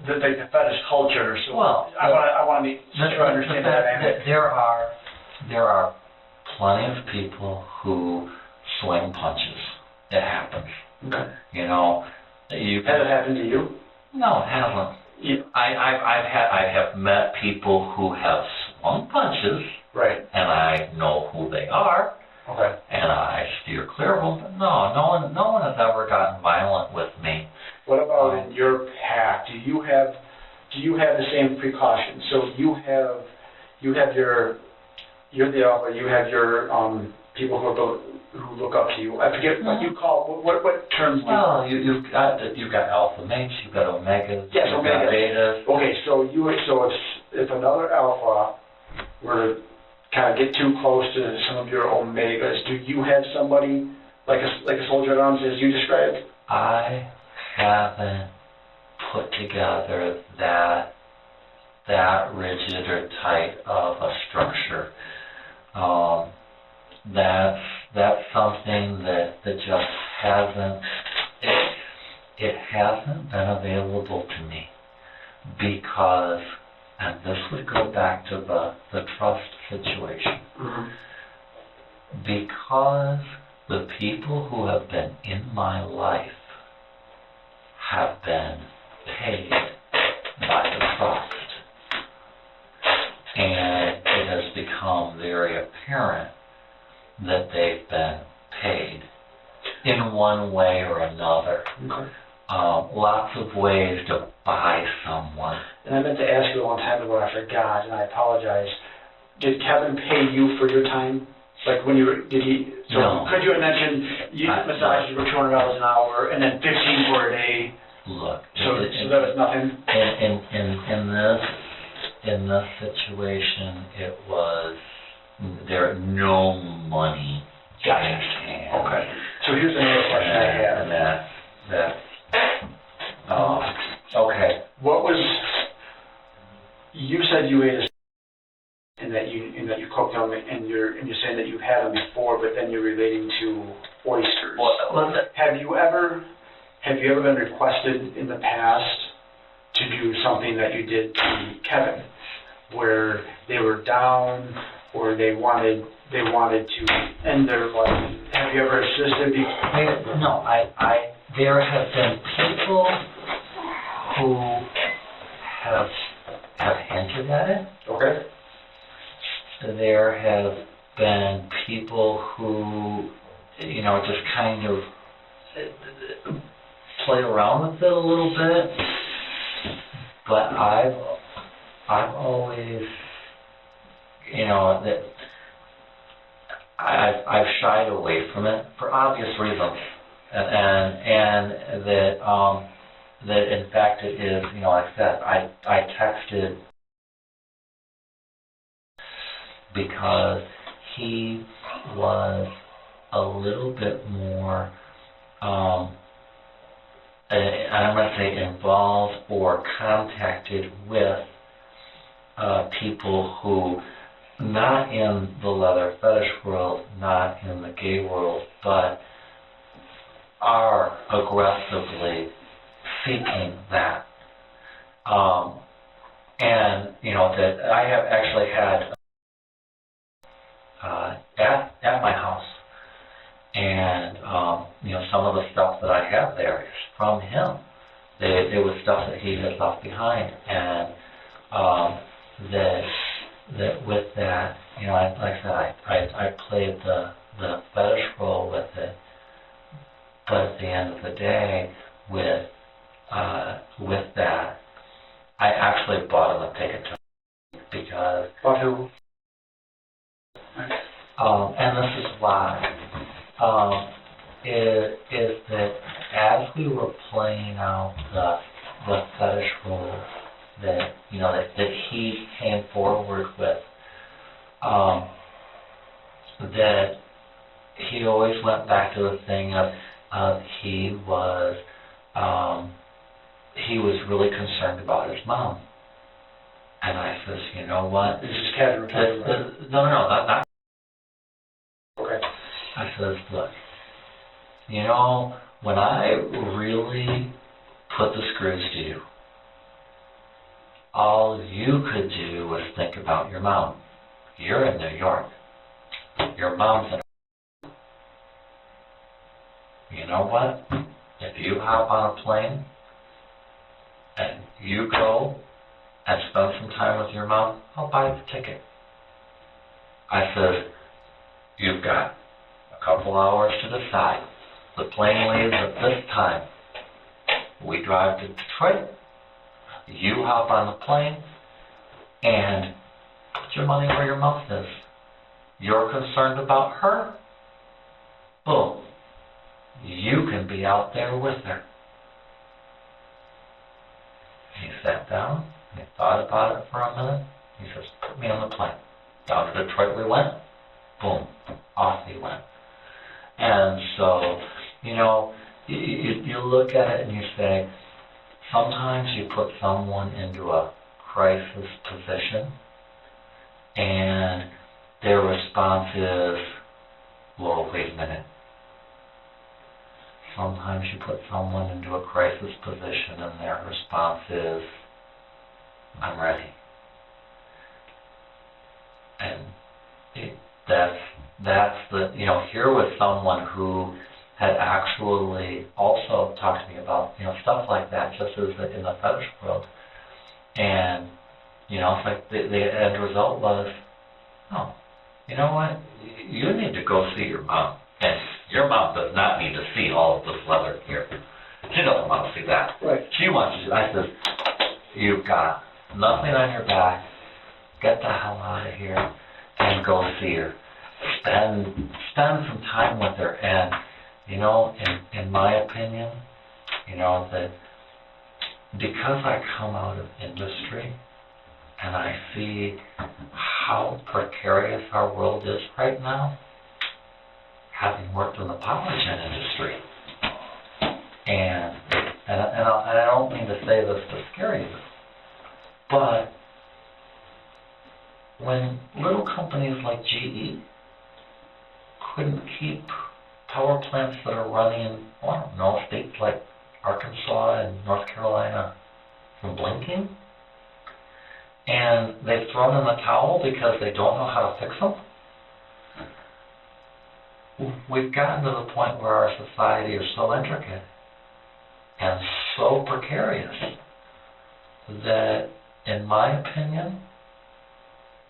S2: the fetish culture, so
S1: well,
S2: I want to make sure I understand that dynamic.
S1: There are plenty of people who swing punches. It happens.
S2: Okay.
S1: You know,
S2: Has it happened to you?
S1: No, it hasn't. I have met people who have swung punches,
S2: right,
S1: and I know who they are,
S2: okay,
S1: and I steer clear of them. But no one has ever gotten violent with me.
S2: What about in your pack? Do you have the same precautions? So you're the alpha. You have your people who are who look up to you? I forget what you call, what terms do you...
S1: Well, you've got alpha mates, you've got omegas,
S2: Yes,
S1: you've
S2: omegas.
S1: got betas.
S2: Okay, so if another alpha were to kind of get too close to some of your omegas, do you have somebody like a soldier at arms as you described?
S1: I haven't put together that rigid or tight of a structure. That's something that just hasn't been available to me because, and this would go back to the trust situation, because the people who have been in my life have been paid by the trust. And it has become very apparent that they've been paid in one way or another.
S2: Okay.
S1: Lots of ways to buy someone.
S2: And I meant to ask you a long time ago, I forgot, and I apologize. Did Kevin pay you for your time? Like when you were, did he? So
S1: No.
S2: Could you have mentioned massages were $200 an hour and then $15 for a day?
S1: Look.
S2: So that was nothing?
S1: In this situation, it was no money.
S2: Gotcha. Okay. So here's another question I have.
S1: And okay.
S2: What was, you said you ate a and that you cooked them, and you're saying that you've had them before, but then you're relating to oysters. Have you ever been requested in the past to do something that you did to Kevin, where they were down or they wanted to end their life? Have you ever assisted?
S1: No, there have been people who have hinted at it.
S2: Okay.
S1: There have been people who, just kind of play around with it a little bit, but I've always, that I've shied away from it for obvious reasons, and that in fact it is, like I said, I texted because he was a little bit more, I'm going to say involved or contacted with people who, not in the leather fetish world, not in the gay world, but are aggressively seeking that. And, that I have actually had at my house, and some of the stuff that I have there is from him. It was stuff that he had left behind, and that with that, like I said, I played the fetish role with it, but at the end of the day, with that, I actually bought him a ticket to because.
S2: But who?
S1: And this is why, is that as we were playing out the fetish role that, that he came forward with, that he always went back to the thing of he was really concerned about his mom. And I says, you know what?
S2: This is Kevin.
S1: No, not.
S2: Okay.
S1: I says, look, when I really put the screws to you, all you could do was think about your mom. You're in New York. Your mom's in. You know what? If you hop on a plane and you go and spend some time with your mom, I'll buy the ticket. I said, you've got a couple hours to decide. The plane leaves at this time. We drive to Detroit. You hop on the plane and put your money where your mouth is. You're concerned about her. boom, you can be out there with her. He sat down, he thought about it for a minute. He says, put me on the plane. Down to Detroit we went. Boom, off he went. And so, you look at it and you say, sometimes you put someone into a crisis position and their response is, whoa, wait a minute. Sometimes you put someone into a crisis position and their response is, I'm ready. And that's the, here was someone who had actually also talked to me about, stuff like that, just as in the fetish world. And, it's like the end result was, oh, you know what? You need to go see your mom. And your mom does not need to see all of this leather here. She doesn't want to see that.
S2: Right.
S1: She wants to. I said, you've got nothing on your back. Get the hell out of here and go see her. Spend some time with her. And, in my opinion, that because I come out of industry and I see how precarious our world is right now, having worked in the power gen industry, and I don't mean to say this to scare you, but when little companies like GE couldn't keep power plants that are running in, states like Arkansas and North Carolina from blinking, and they've thrown in the towel because they don't know how to fix them, we've gotten to the point where our society is so intricate and so precarious that, in my opinion,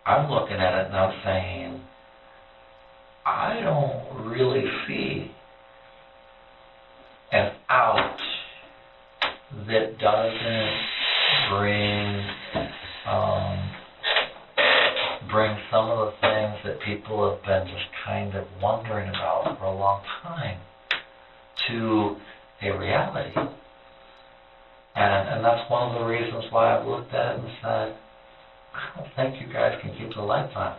S1: I'm looking at it and I'm saying, I don't really see an out that doesn't bring some of the things that people have been just kind of wondering about for a long time to a reality. And that's one of the reasons why I've looked at it and said, I don't think you guys can keep the lights on.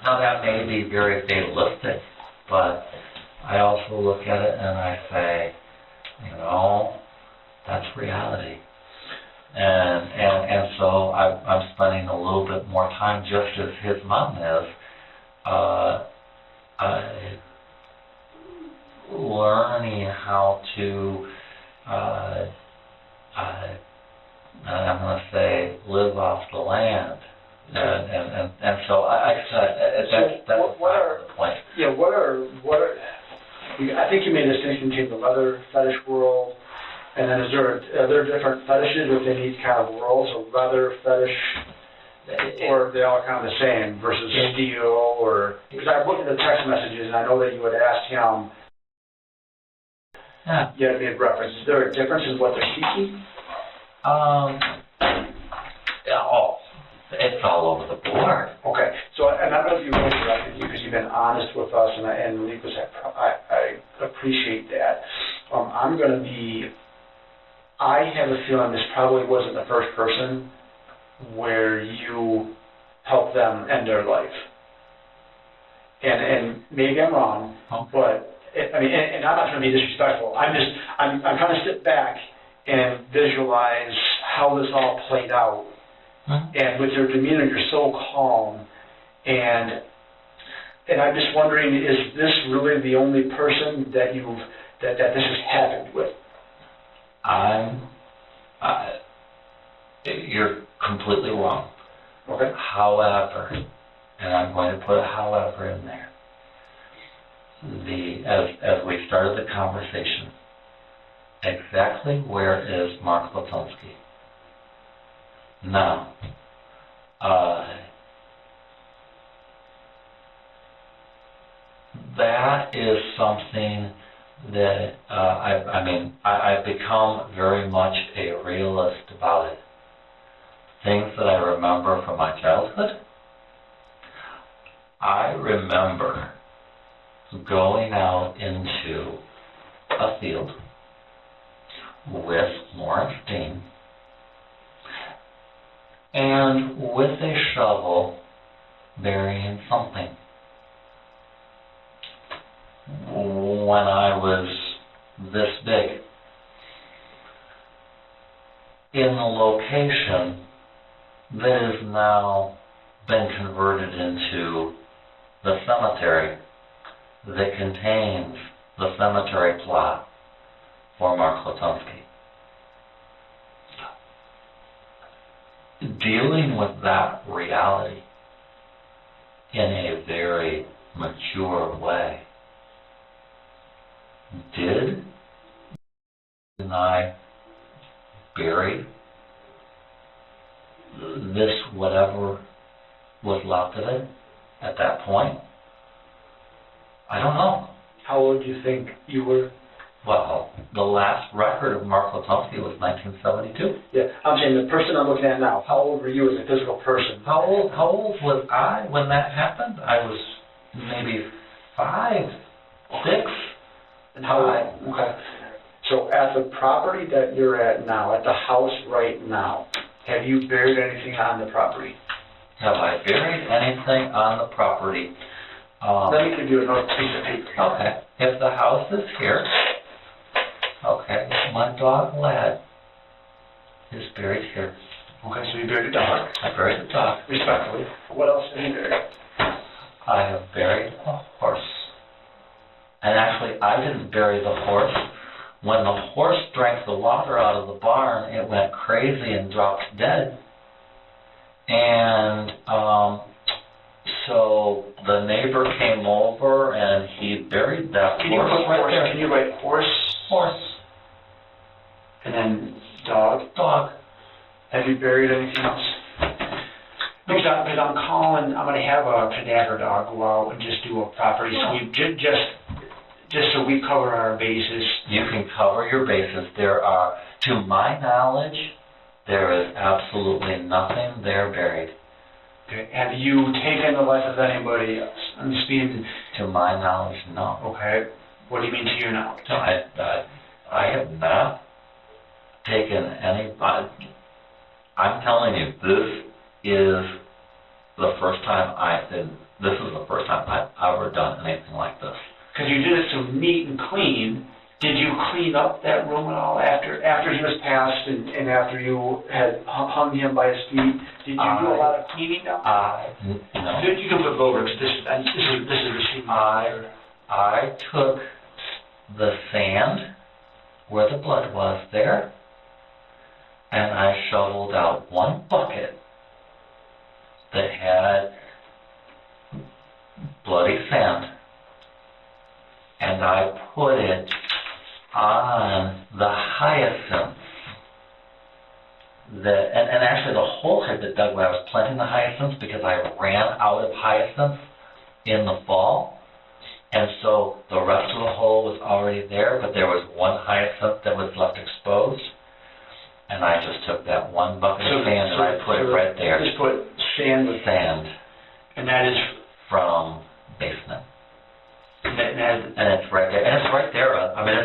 S1: Now that may be very fatalistic, but I also look at it and I say, that's reality. And so I'm spending a little bit more time, just as his mom is, learning how to, I'm going to say, live off the land. And so that's the point.
S2: Yeah, what are, I think you made a distinction between the leather fetish world, and then are there different fetishes within each kind of world? So leather fetish, or are they all kind of the same versus steel, or, because I've looked at the text messages and I know that you had asked him, you had made reference. Is there a difference in what they're seeking?
S1: It's all over the board.
S2: Okay, so, and I don't know if you really directed you because you've been honest with us, and Lucas, I appreciate that. I have a feeling this probably wasn't the first person where you helped them end their life. And maybe I'm wrong, but and I'm not trying to be disrespectful. I'm trying to sit back and visualize how this all played out. And with your demeanor, you're so calm, and I'm just wondering, is this really the only person that that this has happened with?
S1: You're completely wrong.
S2: Okay.
S1: However, and I'm going to put a however in there. As we started the conversation, exactly where is Mark Latunski? Now, that is something that I've become very much a realist about it. Things that I remember from my childhood, I remember going out into a field with Lawrence Dean and with a shovel burying something. When I was this big, in the location that has now been converted into the cemetery that contains the cemetery plot for Mark Latunski. Dealing with that reality in a very mature way. Did I bury this, whatever was left of it, at that point? I don't know.
S2: How old do you think you were?
S1: Well, the last record of Mark Latunski was 1972.
S2: Yeah, I'm saying the person I'm looking at now, how old were you as a physical person?
S1: How old was I when that happened? I was maybe 5, 6.
S2: And how old? Okay. So at the property that you're at now, at the house right now, have you buried anything on the property?
S1: Have I buried anything on the property?
S2: Let me give you another piece of paper.
S1: Okay. If the house is here, okay, my dog Lad is buried here.
S2: Okay, so you buried a dog.
S1: I buried the dog.
S2: Respectfully. What else have you buried?
S1: I have buried a horse. And actually, I didn't bury the horse. When the horse drank the water out of the barn, it went crazy and dropped dead. And so the neighbor came over and he buried that horse right there.
S2: Can you write horse?
S1: Horse.
S2: And then dog?
S1: Dog.
S2: Have you buried anything else? Because I'm going to have a cadaver dog go out and just do a property sweep, just so we cover our bases.
S1: You can cover your bases. There are, to my knowledge, there is absolutely nothing there buried.
S2: Okay. Have you taken the life of anybody else? I'm speaking.
S1: To my knowledge, no.
S2: Okay. What do you mean to your knowledge?
S1: I have not taken anybody. I'm telling you, this is the first time I've ever done anything like this.
S2: Because you did it so neat and clean. Did you clean up that room at all after he was passed and after you had hung him by his feet? Did you do a lot of cleaning down there?
S1: No.
S2: You can flip it over because this is receiving.
S1: I took the sand where the blood was there, and I shoveled out one bucket that had bloody sand, and I put it on the hyacinths and actually the hole had been dug when I was planting the hyacinths because I ran out of hyacinths in the fall, and so the rest of the hole was already there, but there was one hyacinth that was left exposed, and I just took that one bucket of sand and I put it right there.
S2: Just put sand with
S1: sand.
S2: And that is
S1: from basement.
S2: And
S1: it's right there. And it's right there. I mean,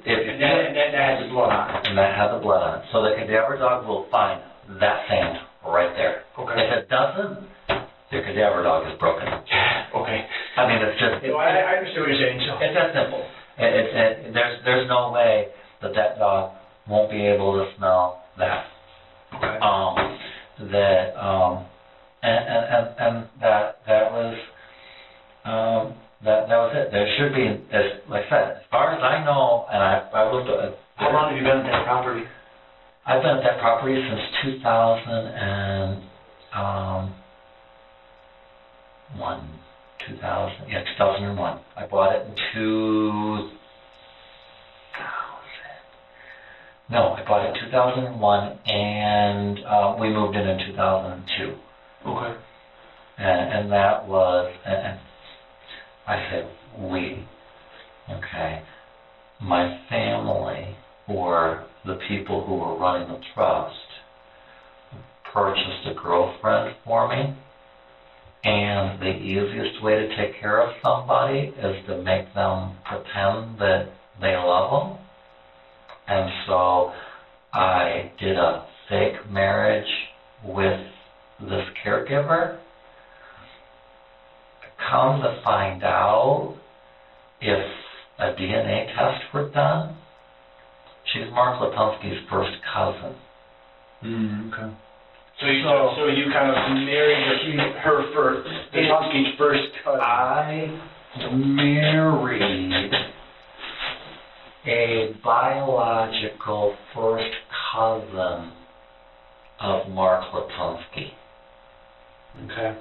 S2: that has the blood on it.
S1: And that has the blood on it. So the cadaver dog will find that sand right there.
S2: Okay.
S1: If it doesn't, your cadaver dog is broken.
S2: Okay.
S1: I mean, it's just...
S2: I understand what you're saying. So.
S1: It's that simple. There's no way that dog won't be able to smell that.
S2: Okay.
S1: That was it. There should be, like I said, as far as I know, and I looked at...
S2: How long have you been at that property?
S1: I've been at that property since 2001. 2001. I bought it in 2000. No, I bought it in 2001, and we moved in 2002.
S2: Okay.
S1: And that was, and I said we, okay. My family, or the people who were running the trust, purchased a girlfriend for me, And the easiest way to take care of somebody is to make them pretend that they love them. And so I did a fake marriage with this caregiver. Come to find out, if a DNA test were done, she's Mark Latunski's first cousin.
S2: Okay. So you kind of married her first, Latunski's first cousin.
S1: I married a biological first cousin of Mark Latunski.
S2: Okay.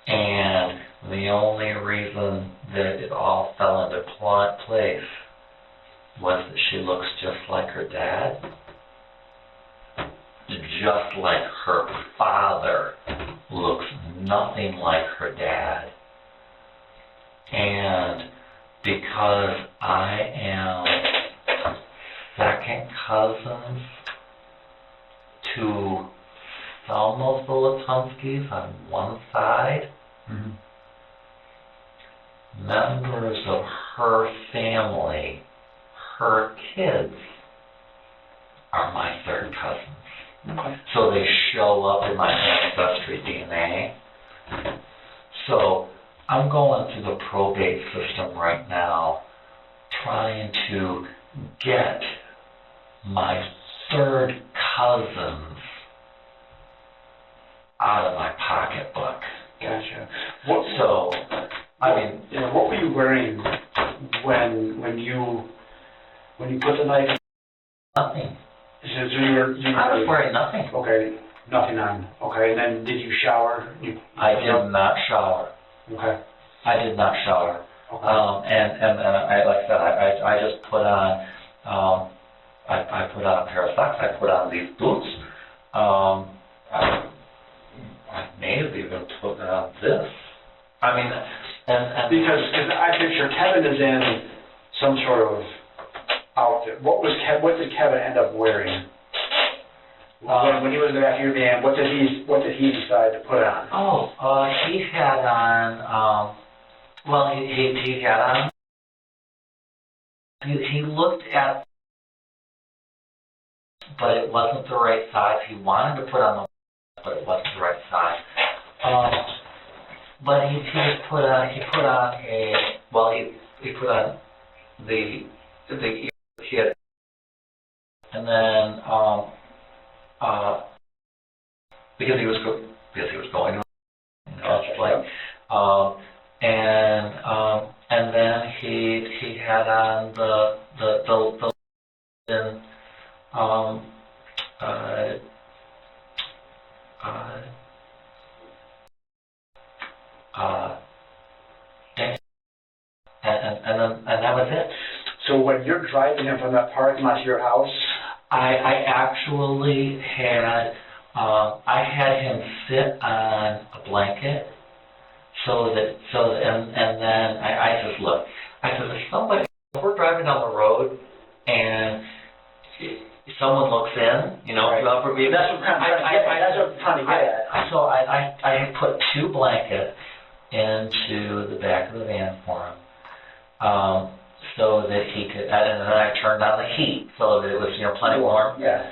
S1: And the only reason that it all fell into place was that she looks just like her dad, just like her father looks nothing like her dad. And because I am second cousins to some of the Latunskis on one side, members of her family, her kids, are my third cousins.
S2: Okay.
S1: So they show up in my ancestry DNA. So I'm going through the probate system right now, trying to get my third cousins out of my pocketbook.
S2: Gotcha. What were you wearing when you put the knife in?
S1: Nothing.
S2: I
S1: was wearing nothing.
S2: Okay, nothing on. Okay, and then did you shower?
S1: I did not shower.
S2: Okay.
S1: I did not shower.
S2: Okay.
S1: And I, like I said, I just put on, I put on a pair of socks. I put on these boots. I may have even put on this. I mean, and
S2: because I picture Kevin is in some sort of outfit. What did Kevin end up wearing? When he was in the back of your van, what did he decide to put on?
S1: He had on, he had on, he looked at, but it wasn't the right size. He wanted to put on the, but it wasn't the right size. But he put on the he had, and then because he was going to, and then he had on the and that was it.
S2: So when you're driving him from that parking lot to your house,
S1: I actually had I had him sit on a blanket and then I said, look, if we're driving down the road and someone looks in,
S2: right.
S1: For me,
S2: that's what I'm trying to get at.
S1: So I put two blankets into the back of the van for him, so that he could, and then I turned on the heat so that it was, plenty warm.
S2: Yeah.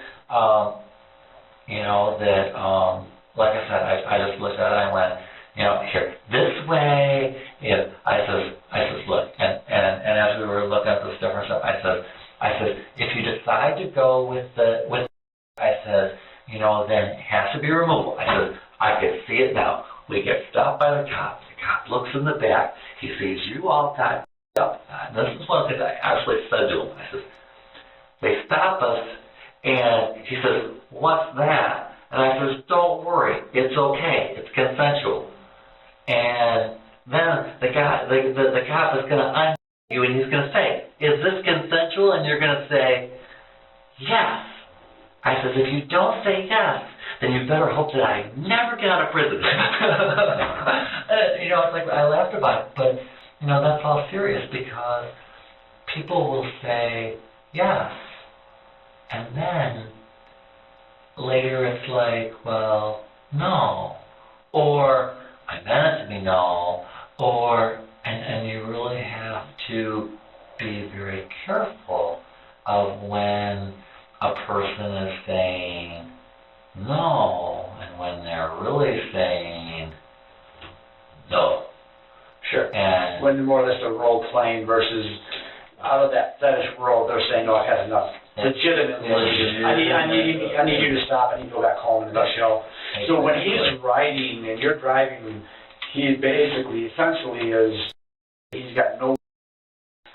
S1: Like I said, I just looked at it and I went, here, this way. I says, look, and as we were looking at this different stuff, I said, if you decide to go with I said, then it has to be removable. I said, I can see it now. We get stopped by the cop. The cop looks in the back. He sees you all tied up. And this is one of the things I actually said to him. I said, they stop us, and he says, what's that? And I says, don't worry, it's okay, it's consensual. And then the cop is going to undo you, and he's going to say, is this consensual? And you're going to say, yes. I says, if you don't say yes, then you better hope that I never get out of prison. It's like I laughed about it, but that's all serious, because people will say yes, and then later it's like, well, no, or I meant it to be no, or, and you really have to be very careful of when a person is saying no, and when they're really saying no.
S2: Sure.
S1: And
S2: when more or less a role playing versus out of that fetish world, they're saying, no, I've had enough. Legitimately, I need you to stop. I need to go back home in a nutshell. So when he's riding and you're driving, he basically, essentially is, he's got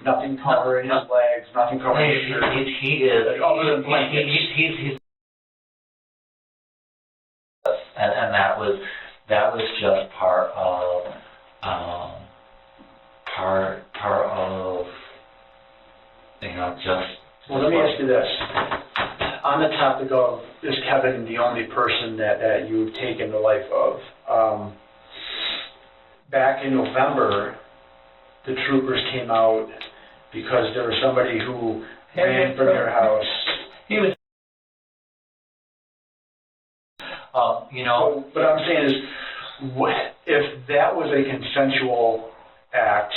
S2: nothing covering his legs, nothing covering his shirt.
S1: He is,
S2: other than blankets.
S1: he's and that was just part of just.
S2: Well, let me ask you this. On the topic of, is Kevin the only person that you've taken the life of? Back in November, the troopers came out because there was somebody who ran from your house.
S1: He was,
S2: So, but I'm saying is, if that was a consensual act,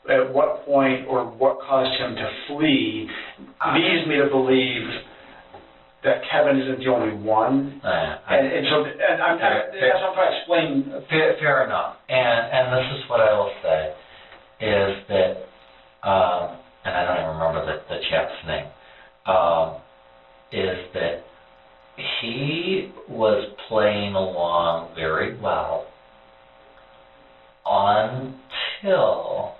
S2: at what point or what caused him to flee leads me to believe that Kevin isn't the only one. And so I'm trying to explain.
S1: Fair enough. And this is what I will say, is that, and I don't even remember the chap's name, is that he was playing along very well until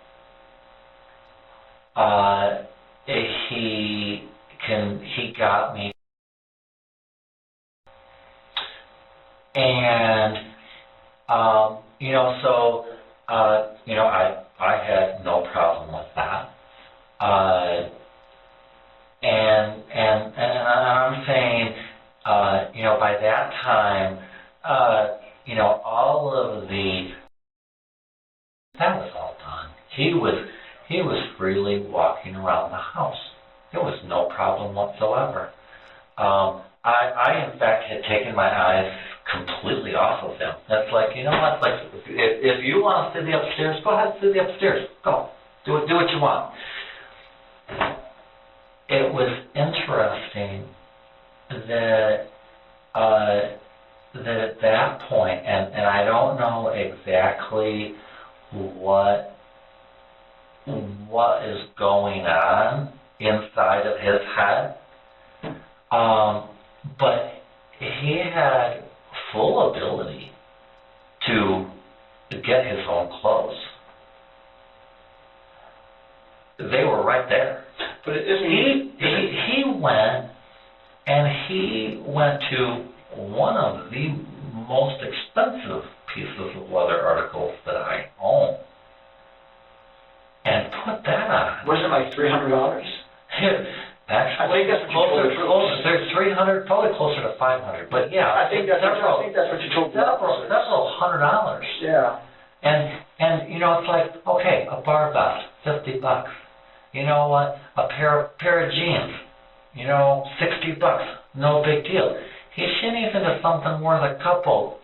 S1: he got me, and I had no problem with that, and I'm saying, by that time, all of that was all done. He was freely walking around the house. There was no problem whatsoever. I in fact had taken my eyes completely off of him. That's like, you know what? Like, if you want to sit the upstairs, go ahead, sit the upstairs. Go, do what you want. It was interesting that at that point, and I don't know exactly what is going on inside of his head, but he had full ability to get his own clothes. They were right there. But he went to one of the most expensive pieces of leather articles that I own and put that on.
S2: Wasn't it like $300?
S1: Actually, there's 300, probably closer to 500. But yeah,
S2: I think that's what you told me.
S1: Several $100.
S2: Yeah.
S1: And it's like, okay, a bar vest, $50. You know what? A pair of jeans, $60. No big deal. He shinnies into something worth a couple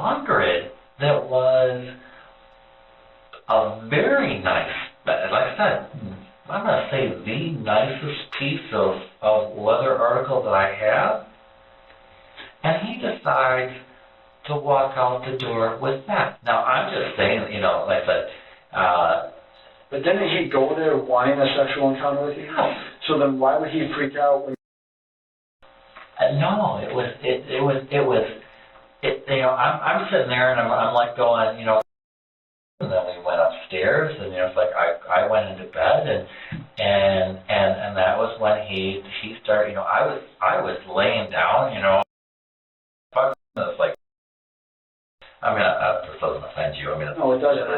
S1: hundred that was a very nice, like I said, I'm going to say the nicest piece of leather article that I have. And he decides to walk out the door with that. Now, I'm just saying, like I said,
S2: but didn't he go there wanting a sexual encounter with you?
S1: Yes.
S2: So then why would he freak out when...
S1: No, I'm sitting there and I'm like going, and then we went upstairs and it's like I went into bed and that was when he started, I was laying down, it's like, this doesn't offend you.
S2: No, it doesn't.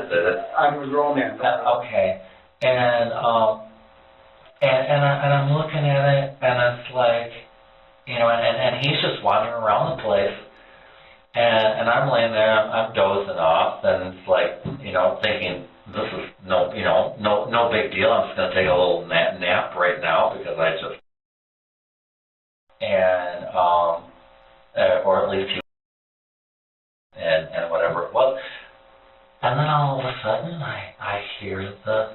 S2: I'm a grown man.
S1: Okay. And I'm looking at it and it's like, and he's just wandering around the place, and I'm laying there, I'm dozing off, and it's like, thinking this is no big deal. I'm just gonna take a little nap right now because I just, or at least he, and whatever it was, hear the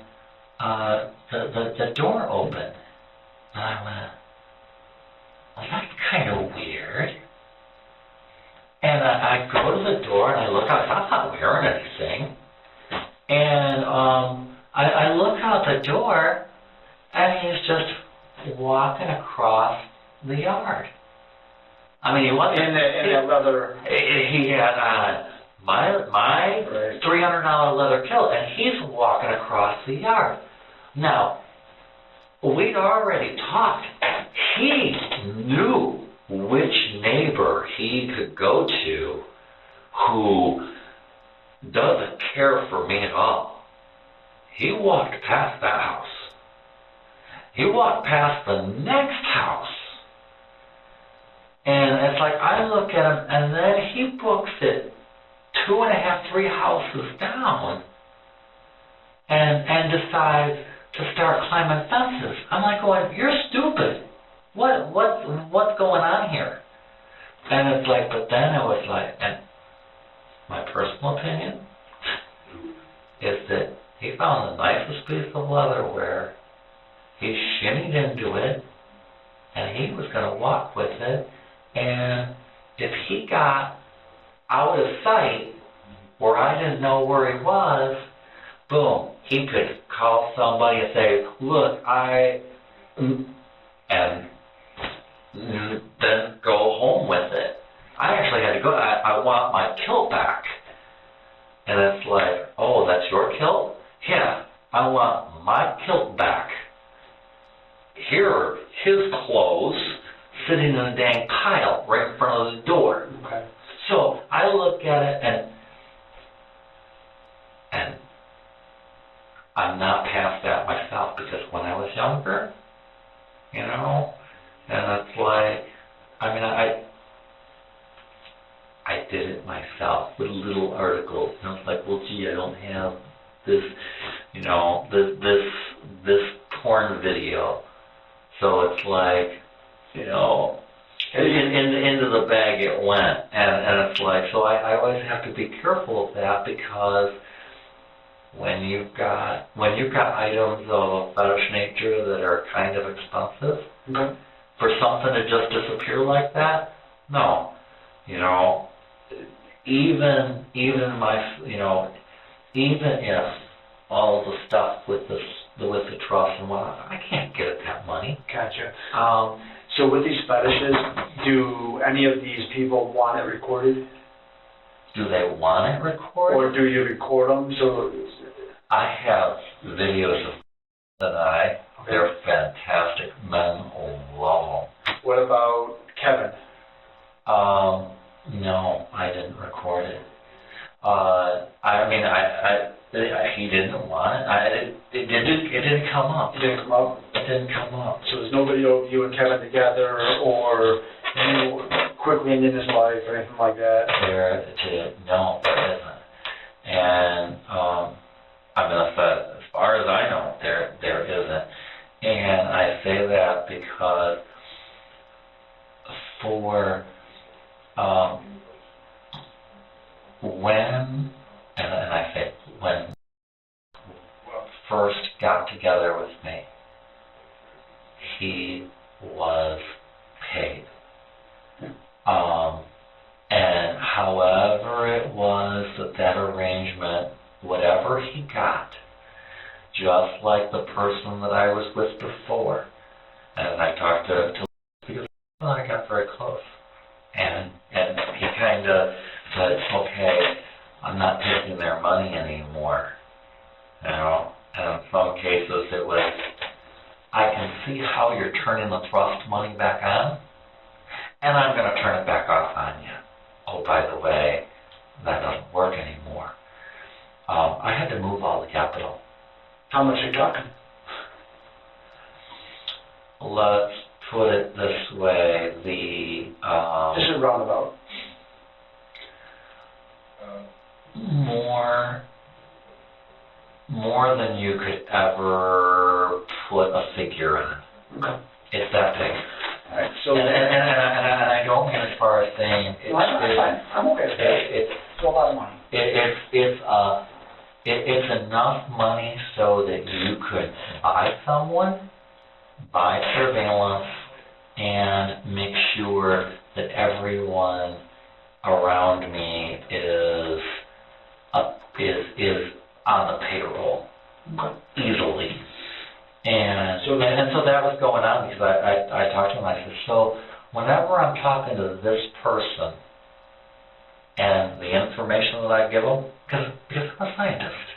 S1: door open. And I went, well, that's kind of weird. And I go to the door and I look out. I'm not wearing anything. And I look out the door and he's just walking across the yard. I mean, he wasn't
S2: in that leather.
S1: He had on my $300 leather kilt, and he's walking across the yard. Now, we'd already talked. He knew which neighbor he could go to who doesn't care for me at all. He walked past that house. He walked past the next house. And it's like I look at him, and then he books it 2.5, 3 houses down and decides to start climbing fences. I'm like going, you're stupid. What's going on here? And it's like, but then it was like, and my personal opinion is that he found the nicest piece of leatherware. He shimmied into it, and he was going to walk with it. And if he got out of sight where I didn't know where he was, boom, he could call somebody and say, look, and then go home with it. I actually had to go, I want my kilt back. And it's like, oh, that's your kilt? Yeah, I want my kilt back. Here are his clothes sitting in a dang pile right in front of the door.
S2: Okay.
S1: So I look at it and I'm not past that myself, because when I was younger, you know, and it's like, I mean, I did it myself with little articles. And it's like, well, gee, I don't have this, you know, this porn video. So it's like, you know, into the bag it went, and it's like, so I always have to be careful of that, because when you've got items of a fetish nature that are kind of expensive,
S2: Okay.
S1: for something to just disappear like that, no, you know, even if all the stuff with the trust and whatnot, I can't get at that money.
S2: Gotcha. So with these fetishes, do any of these people want it recorded?
S1: Do they want it recorded?
S2: Or do you record them? So
S1: I have videos of they're fantastic men. Love them.
S2: What about Kevin?
S1: No, I didn't record it. He didn't want it. It didn't come up.
S2: It didn't come up?
S1: It didn't come up.
S2: So there's no video of you and Kevin together, or you quickly ending his life, or anything like that?
S1: No, there isn't. And, as far as I know, there isn't. And I say that because for, when first got together with me, he was paid. And however it was that arrangement, whatever he got, just like the person that I was with before, and I talked to because I got very close, and he kind of said, okay, I'm not taking their money anymore, you know. And in some cases it was, I can see how you're turning the trust money back on, and I'm going to turn it back off on you. Oh, by the way, that doesn't work anymore. I had to move all the capital.
S2: How much are you talking?
S1: Let's put it this way,
S2: This is roundabout.
S1: More than you could ever put a figure on.
S2: Okay.
S1: It's that big.
S2: All right. So
S1: and I don't mean as far as saying
S2: I'm okay with that. It's a lot of money.
S1: it's enough money so that you could buy someone, buy surveillance, and make sure that everyone around me is on the payroll easily. And so that was going on because I talked to him. I said, so whenever I'm talking to this person and the information that I give them, because I'm a scientist,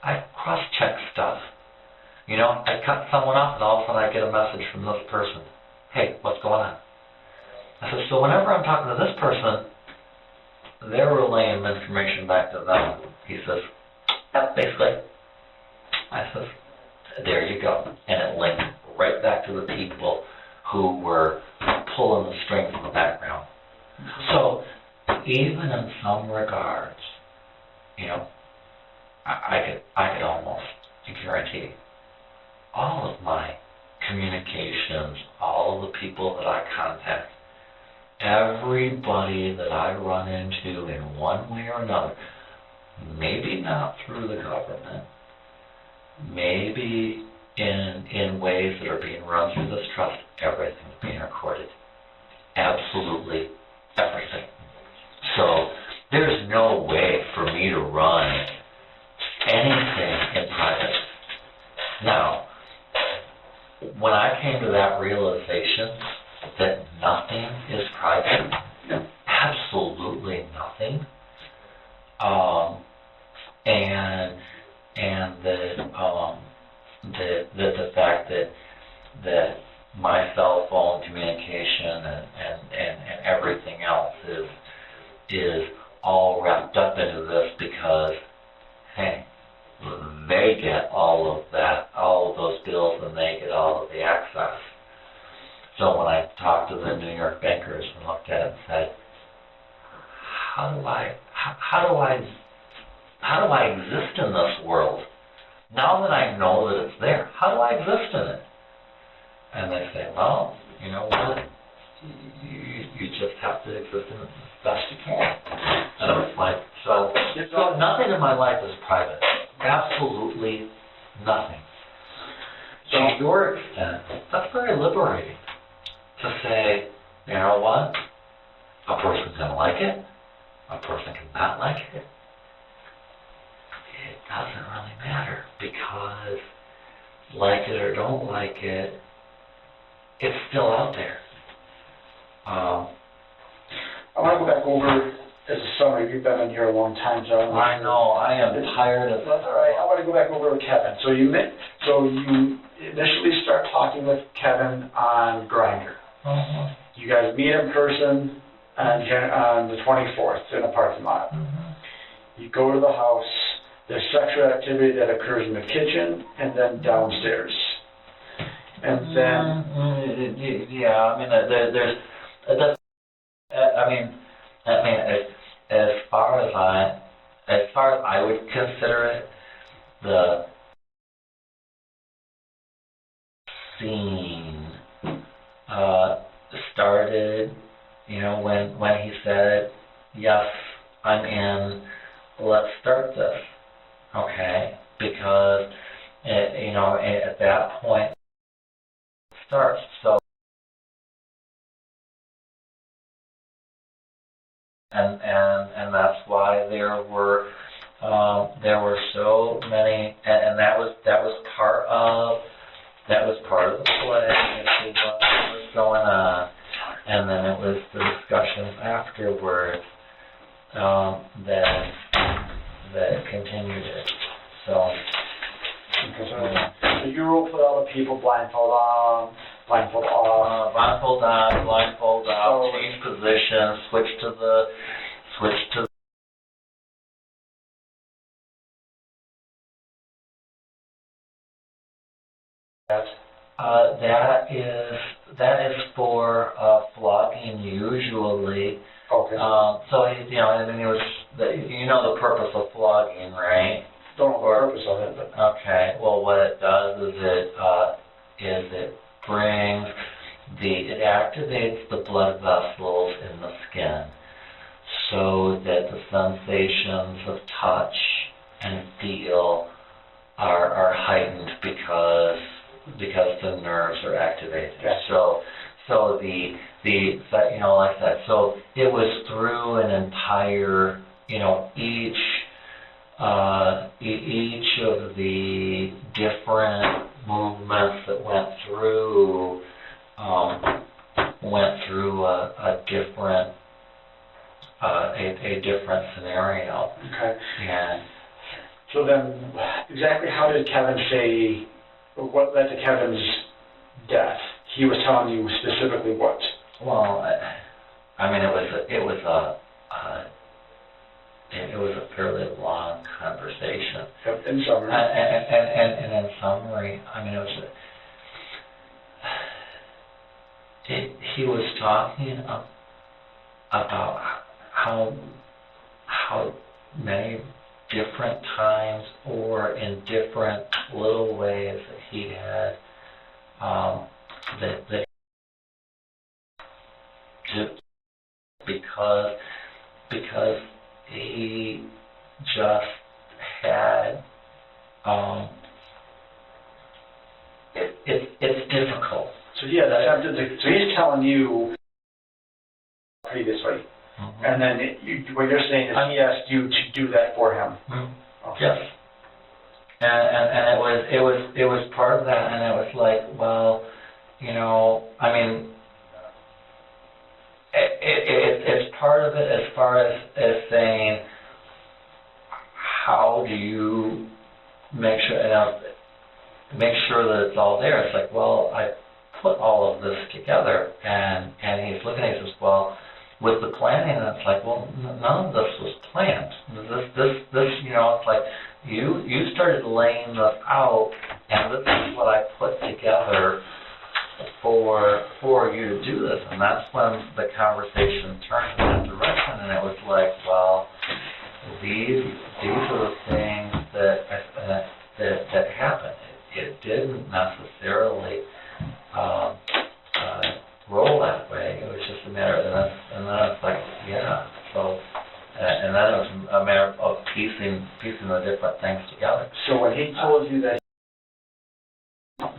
S1: I cross-check stuff. You know, I cut someone off and all of a sudden I get a message from this person. Hey, what's going on? I said, so whenever I'm talking to this person, they're relaying information back to them. He says, yeah, basically. I says, there you go. And it linked right back to the people who were pulling the strings in the background. So even in some regards, you know, I could almost guarantee all of my communications, all of the people that I contact, everybody that I run into in one way or another, maybe not through the government, maybe in ways that are being run through this trust, everything's being recorded. Absolutely everything. So there's no way for me to run anything in private. Now, when I came to that realization that nothing is private, absolutely nothing, and the fact that my cell phone communication and everything else is all wrapped up into this because, hey, they get all of that, all of those bills, and they get all of the access. So when I talked to the New York bankers and looked at it and said, how do I exist in this world? Now that I know that it's there, how do I exist in it? And they say, well, you know what? You just have to exist in it as best you can. And I was like, so nothing in my life is private. Absolutely nothing. So to your extent, that's very liberating to say, you know what? A person's going to like it. A person can not like it. It doesn't really matter because like it or don't like it, it's still out there.
S2: I want to go back over as a summary. You've been in here a long time, John.
S1: I know. I am tired of.
S2: That's all right. I want to go back over with Kevin. So you initially start talking with Kevin on Grindr.
S1: Mm-hmm.
S2: You guys meet in person on the 24th in a parking lot.
S1: Mm-hmm.
S2: You go to the house. There's sexual activity that occurs in the kitchen and then downstairs. And then
S1: yeah, I mean, there's as far as I would consider it, the scene started, you know, when he said, yes, I'm in, let's start this, okay, because you know, at that point it starts. So and that's why there were so many, and that was part of the play. It was what was going on, and then it was the discussions afterwards that continued it. So
S2: you roll put all the people blindfold on, blindfold off.
S1: Blindfold on, blindfold off, change position, switch to that is for flogging usually.
S2: Okay.
S1: So you know, I mean, it was you know the purpose of flogging, right?
S2: Don't know the purpose of it, but
S1: okay. Well, what it does is it brings it activates the blood vessels in the skin, so that the sensations of touch and feel are heightened because the nerves are activated.
S2: Gotcha.
S1: So the like that. So it was through an entire, each of the different movements that went through a different scenario.
S2: Okay.
S1: And
S2: So then, exactly how did Kevin say, what led to Kevin's death? He was telling you specifically what?
S1: well, I mean, it was a fairly long conversation.
S2: Yep, in summary.
S1: And in summary, I mean, he was talking about how many different times or in different little ways that he had that because he just had it's difficult.
S2: So yeah, so he's telling you previously,
S1: Mm-hmm.
S2: and then what you're saying is he asked you to do that for him.
S1: Mm-hmm.
S2: Okay.
S1: Yes. And it was part of that, and it was like, well, I mean, it's part of it as far as saying, how do you make sure that it's all there? It's like, well, I put all of this together, and he's looking at it and says, well, with the planning, and it's like, well, none of this was planned. This, it's like, you started laying this out, and this is what I put together for you to do this. And that's when the conversation turned in that direction, and it was like, well, these are the things that happened. It didn't necessarily roll that way. It was just a matter of that, and then it's like, yeah. So, and then it was a matter of piecing the different things together.
S2: So when he told you that,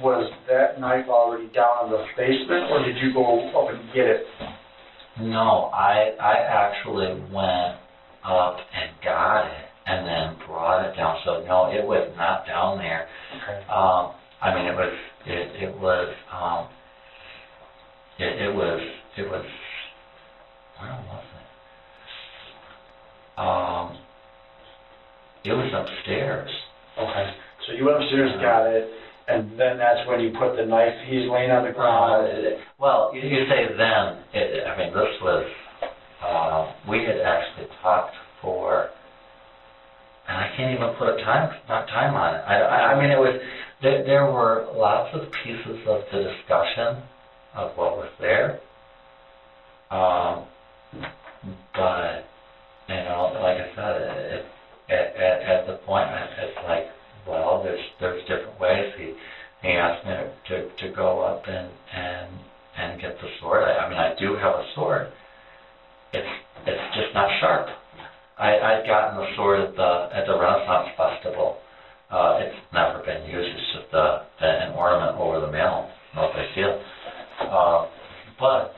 S2: was that knife already down in the basement, or did you go up and get it?
S1: No, I actually went up and got it and then brought it down. So no, it was not down there.
S2: Okay.
S1: I mean, it was where was it? It was upstairs.
S2: Okay. So you went upstairs, got it, and then that's when you put the knife. He's laying on the ground.
S1: Well, you say then. I mean, this was we had actually talked for, and I can't even put a time on it. I mean, it was there were lots of pieces of the discussion of what was there, but like I said, at the point, it's like, well, there's different ways. He asked me to go up and get the sword. I mean, I do have a sword. It's just not sharp. I'd gotten the sword at the Renaissance Festival. It's never been used. It's just an ornament over the mantle. No big deal. But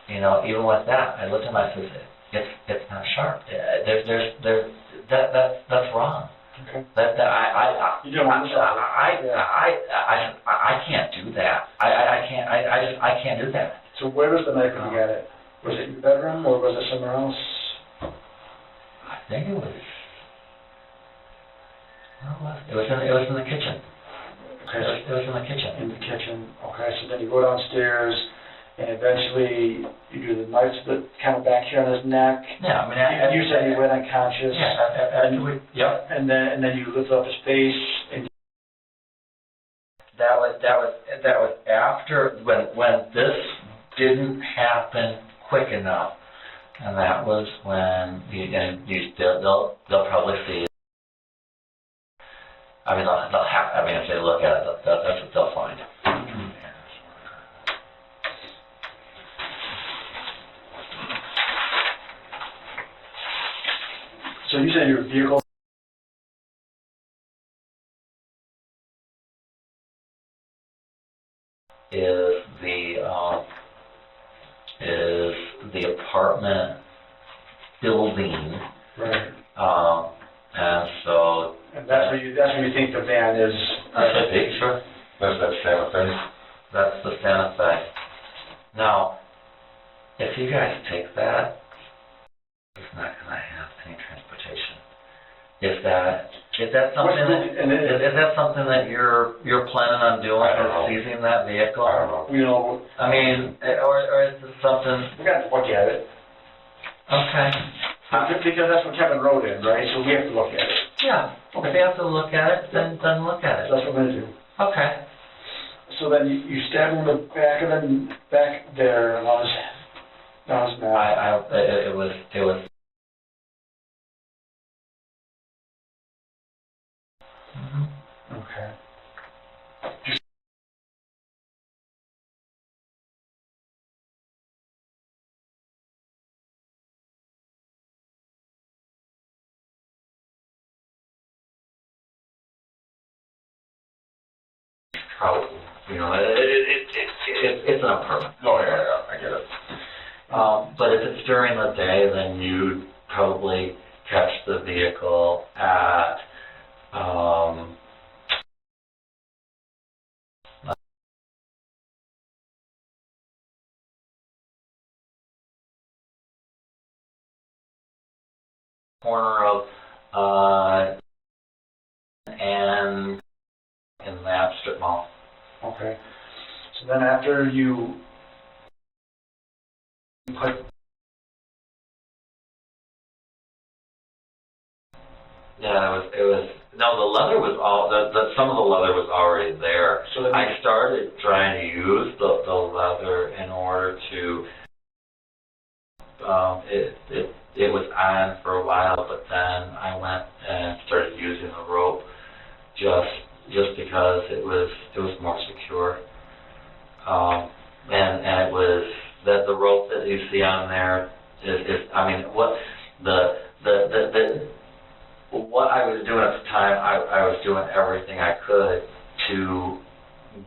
S1: even with that, I looked at my and said, it's not sharp. That's wrong.
S2: Okay.
S1: I can't do that. I can't do that.
S2: So where was the knife when you got it? Was it in your bedroom or was it somewhere else?
S1: I think it was. Where was it? It was in the kitchen.
S2: Okay.
S1: It was in the kitchen.
S2: In the kitchen. Okay. So then you go downstairs, and eventually you do the knife kind of back here on his neck.
S1: Yeah, I mean,
S2: you said he went unconscious.
S1: Yeah. Yep.
S2: And then you lift up his face and.
S1: That was after when this didn't happen quick enough, and that was when they'll probably see. I mean, if they look at it, that's what they'll find.
S2: So you said your vehicle
S1: apartment building.
S2: Right.
S1: And so.
S2: And that's where you think the van is.
S1: Sure.
S3: That's that Santa Fe.
S1: That's the Santa Fe. Now, if you guys take that, it's not going to have any transportation. Is that something that you're planning on doing,
S3: I don't know.
S1: seizing that vehicle?
S3: I don't know.
S2: You know,
S1: I mean, or is this something?
S2: we got to look at it.
S1: Okay.
S2: Because that's what Kevin wrote in, right? So we have to look at it.
S1: Yeah. If you have to look at it, then look at it.
S2: That's what we're going to do.
S1: Okay.
S2: So then you stab him in the back, and then back there on his mouth.
S1: It was.
S2: Okay.
S1: Probably. You know, it's an apartment.
S3: Oh, yeah, I get it.
S1: But if it's during the day, then you'd probably catch the vehicle at corner of and in the Map Strip Mall.
S2: Okay. So then after you put.
S1: Yeah, it was. No, the leather was some of the leather was already there.
S2: So then
S1: I started trying to use the leather in order to. It was on for a while, but then I went and started using the rope just because it was more secure. And it was that the rope that you see on there is I mean what what I was doing at the time, I was doing everything I could to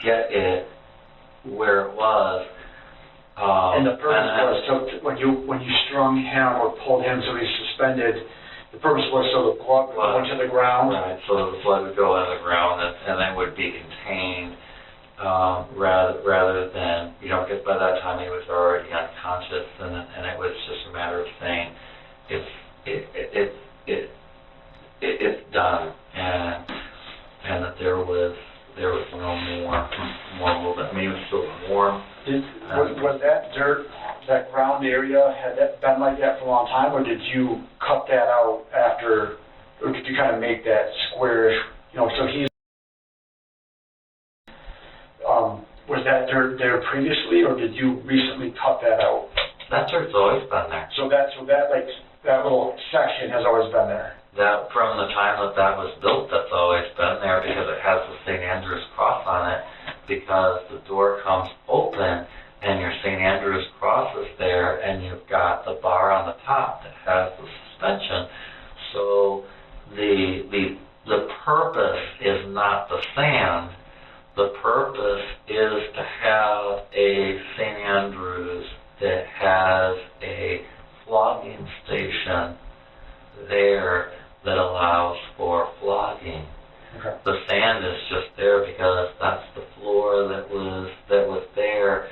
S1: get it where it was.
S2: And the purpose was so when you strung him or pulled him so he's suspended, the purpose was so the blood would go into the ground.
S1: Right, so the blood would go into the ground and then would be contained rather than, you know, because by that time he was already unconscious and it was just a matter of saying it's done and that there was no more movement. I mean, it was still warm.
S2: Was that dirt, that ground area, had that been like that for a long time, or did you cut that out after, or did you kind of make that squarish, you know, so he's, was that dirt there previously, or did you recently cut that out?
S1: That dirt's always been there.
S2: So that like, that little section has always been there?
S1: That from the time that was built, that's always been there because it has the St. Andrew's cross on it, because the door comes open and your St. Andrew's cross is there and you've got the bar on the top that has the suspension. So the purpose is not the sand. The purpose is to have a St. Andrew's that has a flogging station there that allows for flogging.
S2: Okay.
S1: The sand is just there because that's the floor that was there,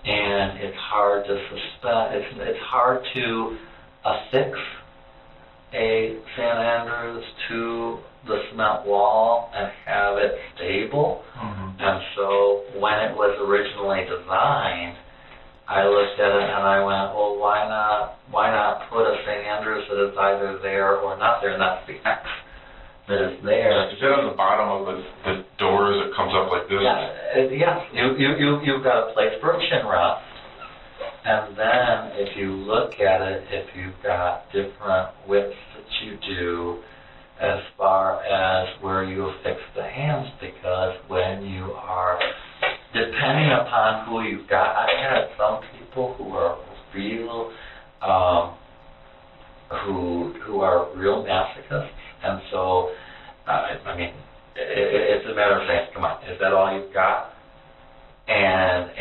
S1: and it's hard to suspend. It's hard to affix a St. Andrews to the cement wall and have it stable.
S3: Mm-hmm.
S1: And so when it was originally designed, I looked at it and I went, well, why not put a St. Andrews that is either there or not there, and that's the X that is there.
S3: Is that on the bottom of the doors that comes up like this?
S1: Yes. You've got a place for a chin rest, and then if you look at it, if you've got different widths that you do as far as where you affix the hands, because when you are, depending upon who you've got, I've had some people who are real, who are real masochists, and so, I mean, it's a matter of saying, come on, is that all you've got? And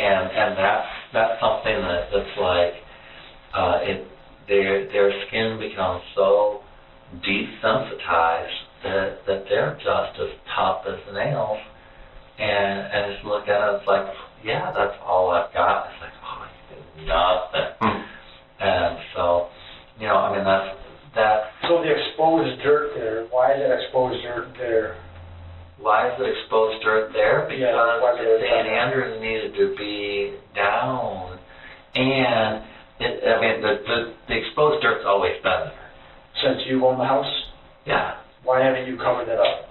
S1: that's something that's like, their skin becomes so desensitized that they're just as tough as nails. And just look at it, it's like, yeah, that's all I've got. It's like, oh, you did nothing. And so, you know, I mean, that's.
S2: So the exposed dirt there, why is that exposed dirt there?
S1: Why is it exposed dirt there? Because
S2: Yeah,
S1: St. Andrews needed to be down. And, the exposed dirt's always been there.
S2: Since you own the house?
S1: Yeah.
S2: Why haven't you covered that up?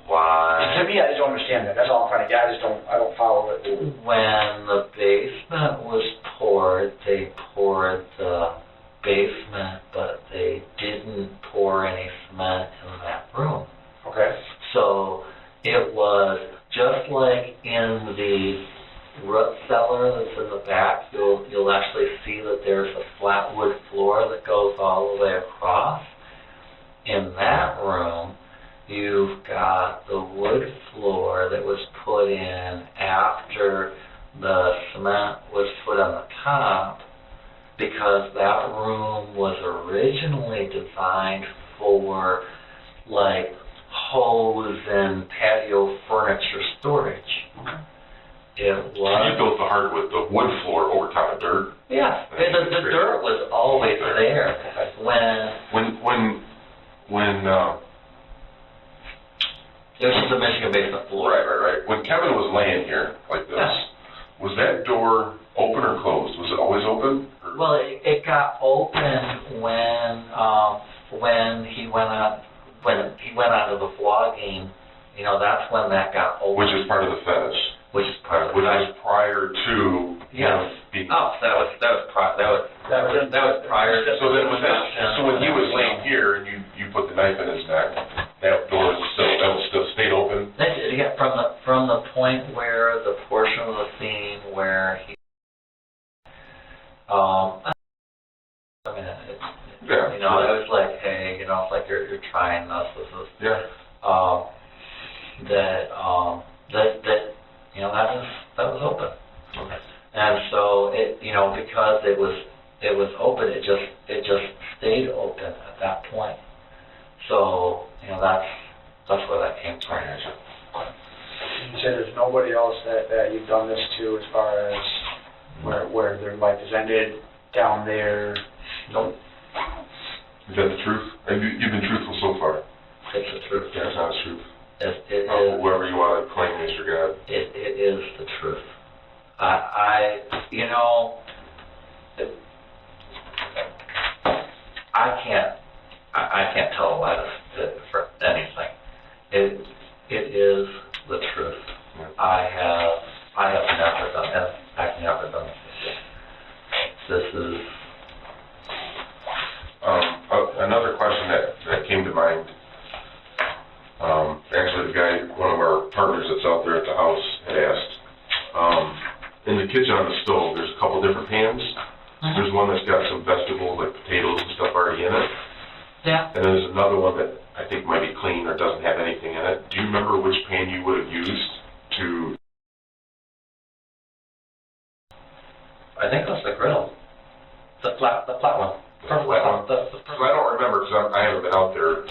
S1: Why?
S2: To me, I just don't understand that. That's all I'm trying to get. I don't follow it.
S1: When the basement was poured, they poured the basement, but they didn't pour any cement in that room.
S2: Okay.
S1: So it was just like in the root cellar that's in the back. You'll actually see that there's a flat wood floor that goes all the way across. In that room, you've got the wood floor that was put in after the cement was put on the top, because that room was originally designed for like hose and patio furniture storage. It was.
S3: So you built the wood floor over top of dirt?
S1: Yeah, the dirt was always there.
S3: When
S1: it was just a Michigan basement floor.
S3: Right. When Kevin was laying here like this, was that door open or closed? Was it always open? Or?
S1: Well, it got open when he went onto the vlogging. You know, that's when that got open.
S3: Which is part of the fetish.
S1: Which is part of the
S3: Which
S1: fetish.
S3: was prior to being.
S1: Oh, that was prior.
S3: So then when he was laying here and you put the knife in his neck, that door was still stayed open.
S1: Yeah, from the point where the portion of the scene where he. You know, it was like, hey, you know, it's like you're trying this is.
S3: Yeah.
S1: That you know, that was open.
S3: Okay.
S1: And so it, you know, because it was open, it just stayed open at that point. So, you know, that's where that came from.
S2: You said there's nobody else that you've done this to as far as where their life has ended down there?
S1: Nope.
S3: Is that the truth? You've been truthful so far.
S1: It's the truth.
S3: Yeah, it's not the truth.
S1: It is.
S3: Whoever you want to claim as your God.
S1: It is the truth. You know, I can't tell a lie for anything. It is the truth.
S3: Yeah.
S1: I have never done it. I've never done it. This is.
S3: Another question that came to mind. Actually, the guy, one of our partners that's out there at the house, had asked. In the kitchen on the stove, there's a couple different pans.
S1: Mm-hmm.
S3: There's one that's got some vegetables, like potatoes and stuff already in it.
S1: Yeah.
S3: And there's another one that I think might be clean or doesn't have anything in it. Do you remember which pan you would have used to?
S1: I think that's the grill. The flat one.
S3: So I don't remember because I haven't been out there.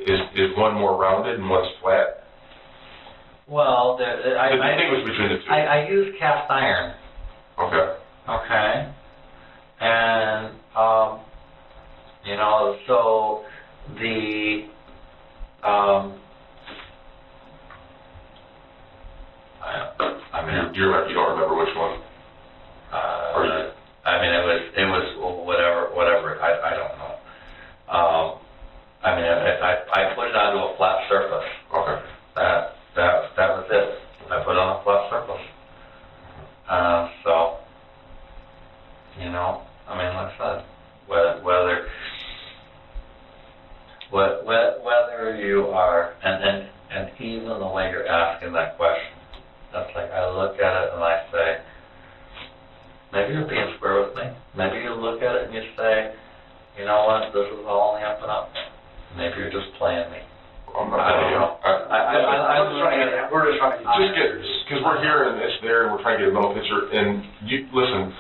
S3: Is one more rounded and one's flat?
S1: Well,
S3: I distinguish between the two.
S1: I use cast iron.
S3: Okay.
S1: Okay. And you know, so the I mean,
S3: you don't remember which one?
S1: I mean, it was whatever. I don't know. I mean, I put it onto a flat surface.
S3: Okay.
S1: That was it. I put it on a flat surface. So, you know, I mean, like I said, whether you are, and even the way you're asking that question, that's like, I look at it and I say, maybe you're being square with me. Maybe you look at it and you say, you know what, this is all on the up and up. Maybe you're just playing me.
S3: I'm not
S1: I don't know.
S2: We're just trying to
S3: just get, because we're here and it's there and we're trying to get a mental picture. And you listen,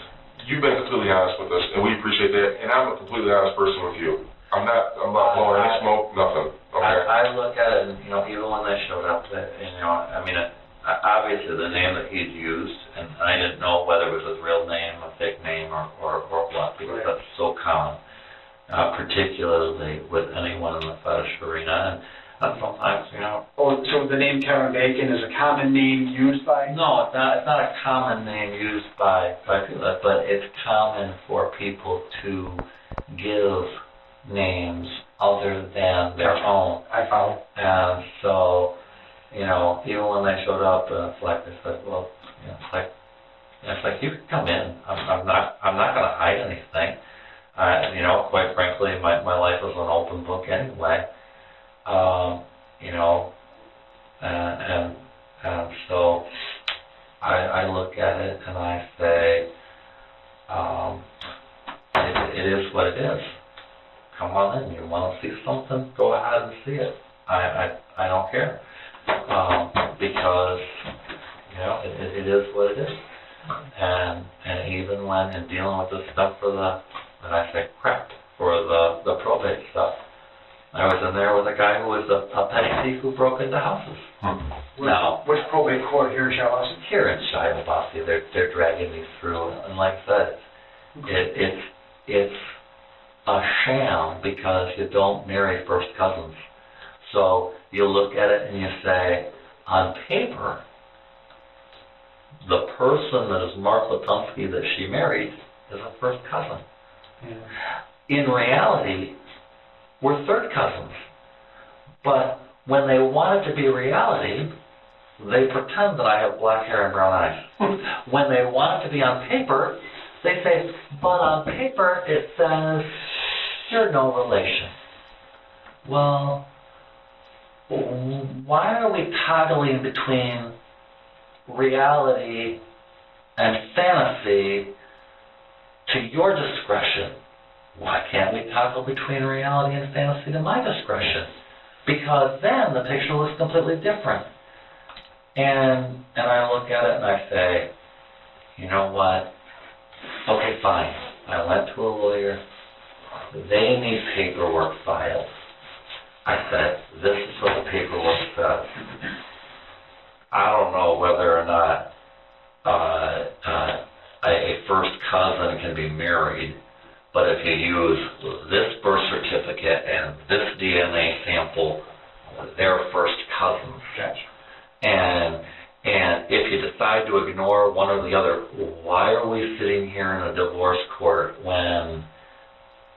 S3: you've been completely honest with us, and we appreciate that, and I'm a completely honest person with you. I'm not blowing any smoke, nothing, okay?
S1: I look at it, and, you know, even when they showed up, you know, I mean, obviously the name that he'd used, and I didn't know whether it was his real name, a fake name, or what, because that's so common, particularly with anyone in the fetish arena, and sometimes, you know.
S2: Oh, so the name Kevin Bacon is a common name used by?
S1: No, it's not a common name used by people, but it's common for people to give names other than their own.
S2: I follow.
S1: And so, you know, even when they showed up, it's like they said, well, you know, it's like you can come in. I'm not going to hide anything. You know, quite frankly, my life is an open book anyway. You know, and so I look at it and I say, it is what it is. Come on in. You want to see something? Go ahead and see it. I don't care. Because, you know, it is what it is. And even when in dealing with this stuff for and I say crap, for the probate stuff, I was in there with a guy who was a petty thief who broke into houses. Now,
S2: which probate court here in Shiawassee?
S1: Here in Shiawassee, they're dragging me through, and like I said, it's a sham because you don't marry first cousins. So you look at it and you say, on paper, the person that is Mark Latunski that she married is a first cousin. Yeah. In reality, we're third cousins. But when they want it to be reality, they pretend that I have black hair and brown eyes. When they want it to be on paper, they say, but on paper it says you're no relation. Well, why are we toggling between reality and fantasy to your discretion? Why can't we toggle between reality and fantasy to my discretion? Because then the picture looks completely different. And I look at it and I say, you know what? Okay, fine. I went to a lawyer. They need paperwork filed. I said, this is what the paperwork says. I don't know whether or not a first cousin can be married, but if you use this birth certificate and this DNA sample, they're first cousins.
S2: Gotcha.
S1: And if you decide to ignore one or the other, why are we sitting here in a divorce court when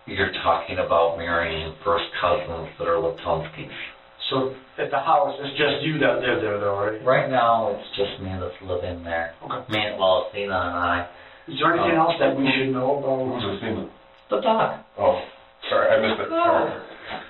S1: you're talking about marrying first cousins that are Latunskis?
S2: So at the house, it's just you that live there, though, right?
S1: Right now, it's just me that's living there.
S2: Okay.
S1: Me, well, Athena and I.
S2: Is there anything else that we should know about?
S3: Who's Athena?
S1: The dog.
S3: Oh, sorry, I missed that part.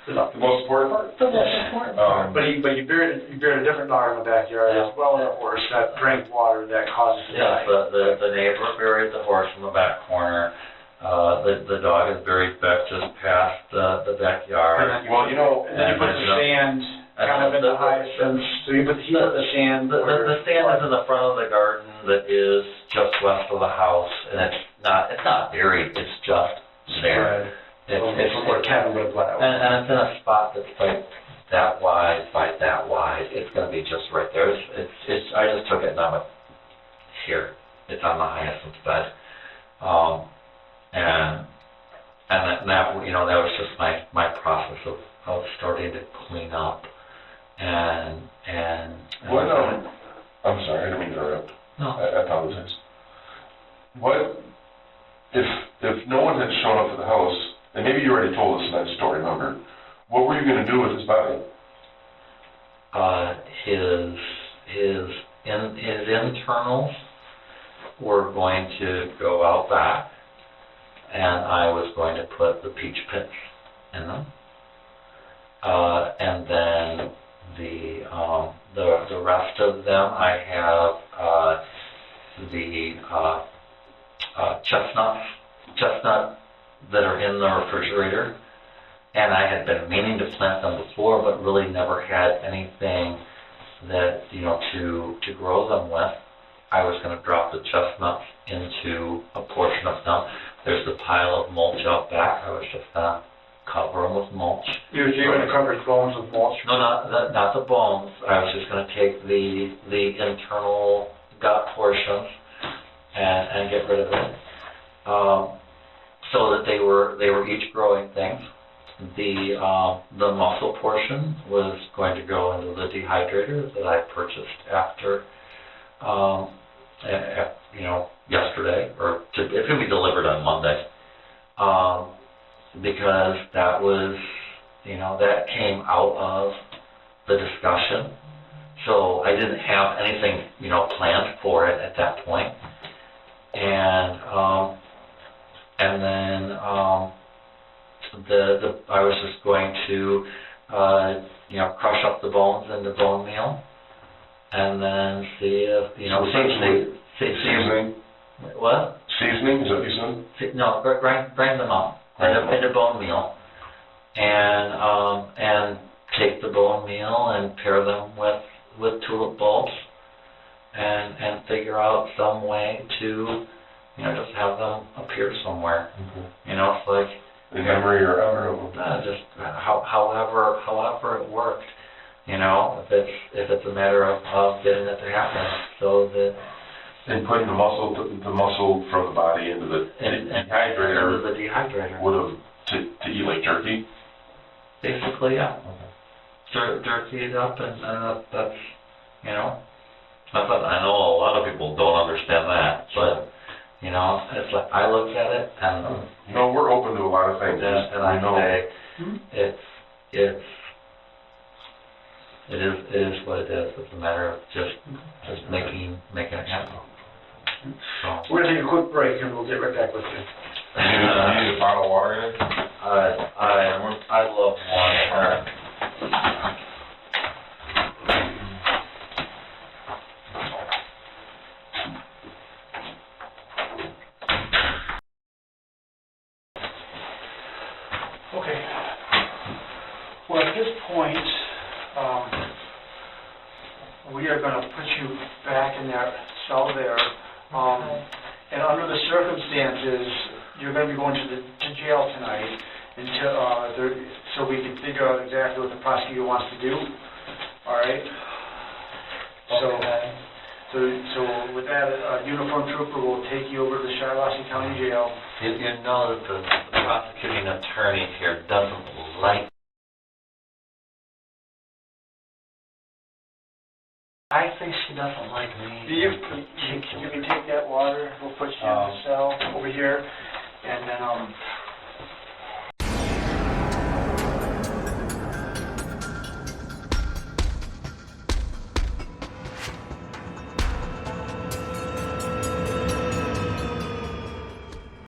S3: The most important part?
S1: The most important part.
S2: But you buried a different dog in the backyard as well as a horse that drank water that causes it to die.
S1: Yes, the neighbor buried the horse in the back corner. The dog is buried back just past the backyard.
S3: Well, you know,
S2: and then you put the sand kind of in the hyacinths. So you put the sand.
S1: The sand is in the front of the garden that is just west of the house, and it's not buried. It's just there. It's
S2: where Kevin would have let out.
S1: And it's in a spot that's like that wide by that wide. It's going to be just right there. I just took it and I went here. It's on the hyacinth bed. And that you know, that was just my process of starting to clean up and
S3: what, I'm sorry, I didn't mean to interrupt.
S1: No.
S3: I apologize. What if no one had shown up at the house, and maybe you already told us in that story, remember? What were you going to do with his body?
S1: His internals were going to go out back, and I was going to put the peach pits in them, and then the rest of them I have the chestnut that are in the refrigerator, and I had been meaning to plant them before, but really never had anything that, you know, to grow them with. I was going to drop the chestnuts into a portion of them. There's the pile of mulch out back. I was just going to cover them with mulch.
S2: You're going to cover the bones with mulch?
S1: No, not the bones. I was just going to take the internal gut portions and get rid of it, so that they were each growing things. The muscle portion was going to go into the dehydrator that I purchased after, yesterday, or it's going to be delivered on Monday, because that was, that came out of the discussion. So I didn't have anything, planned for it at that point. And then I was just going to, crush up the bones into bone meal, and then see if,
S3: essentially, seasoning.
S1: What?
S3: Seasoning, is that what you said?
S1: No, grind them up into bone meal, and take the bone meal and pair them with tulip bulbs, and figure out some way to, just have them appear somewhere.
S3: Mm-hmm.
S1: It's like
S3: in memory or honorable.
S1: Just however it worked. If it's a matter of getting it to happen, so that.
S3: And putting the muscle from the body into the dehydrator.
S1: Into the dehydrator.
S3: Would have to eat like jerky.
S1: Basically, yeah. Jerky it up, and that's I know a lot of people don't understand that, but it's like I look at it and.
S3: No, we're open to a lot of things.
S1: And I say it is what it is. It's a matter of just making it happen. So.
S2: We're going to take a quick break and we'll get right back with you.
S3: You need a bottle of water in it?
S1: I love water.
S2: Okay. Well, at this point, we are going to put you back in that cell there. And under the circumstances, you're going to be going to jail tonight until so we can figure out exactly what the prosecutor wants to do. All right.
S1: Okay.
S2: So with that, a uniformed trooper will take you over to the Shiawassee County Jail.
S1: You know that the prosecuting attorney here doesn't like. I think she doesn't like me.
S2: You can take that water. We'll put you in the cell over here, and then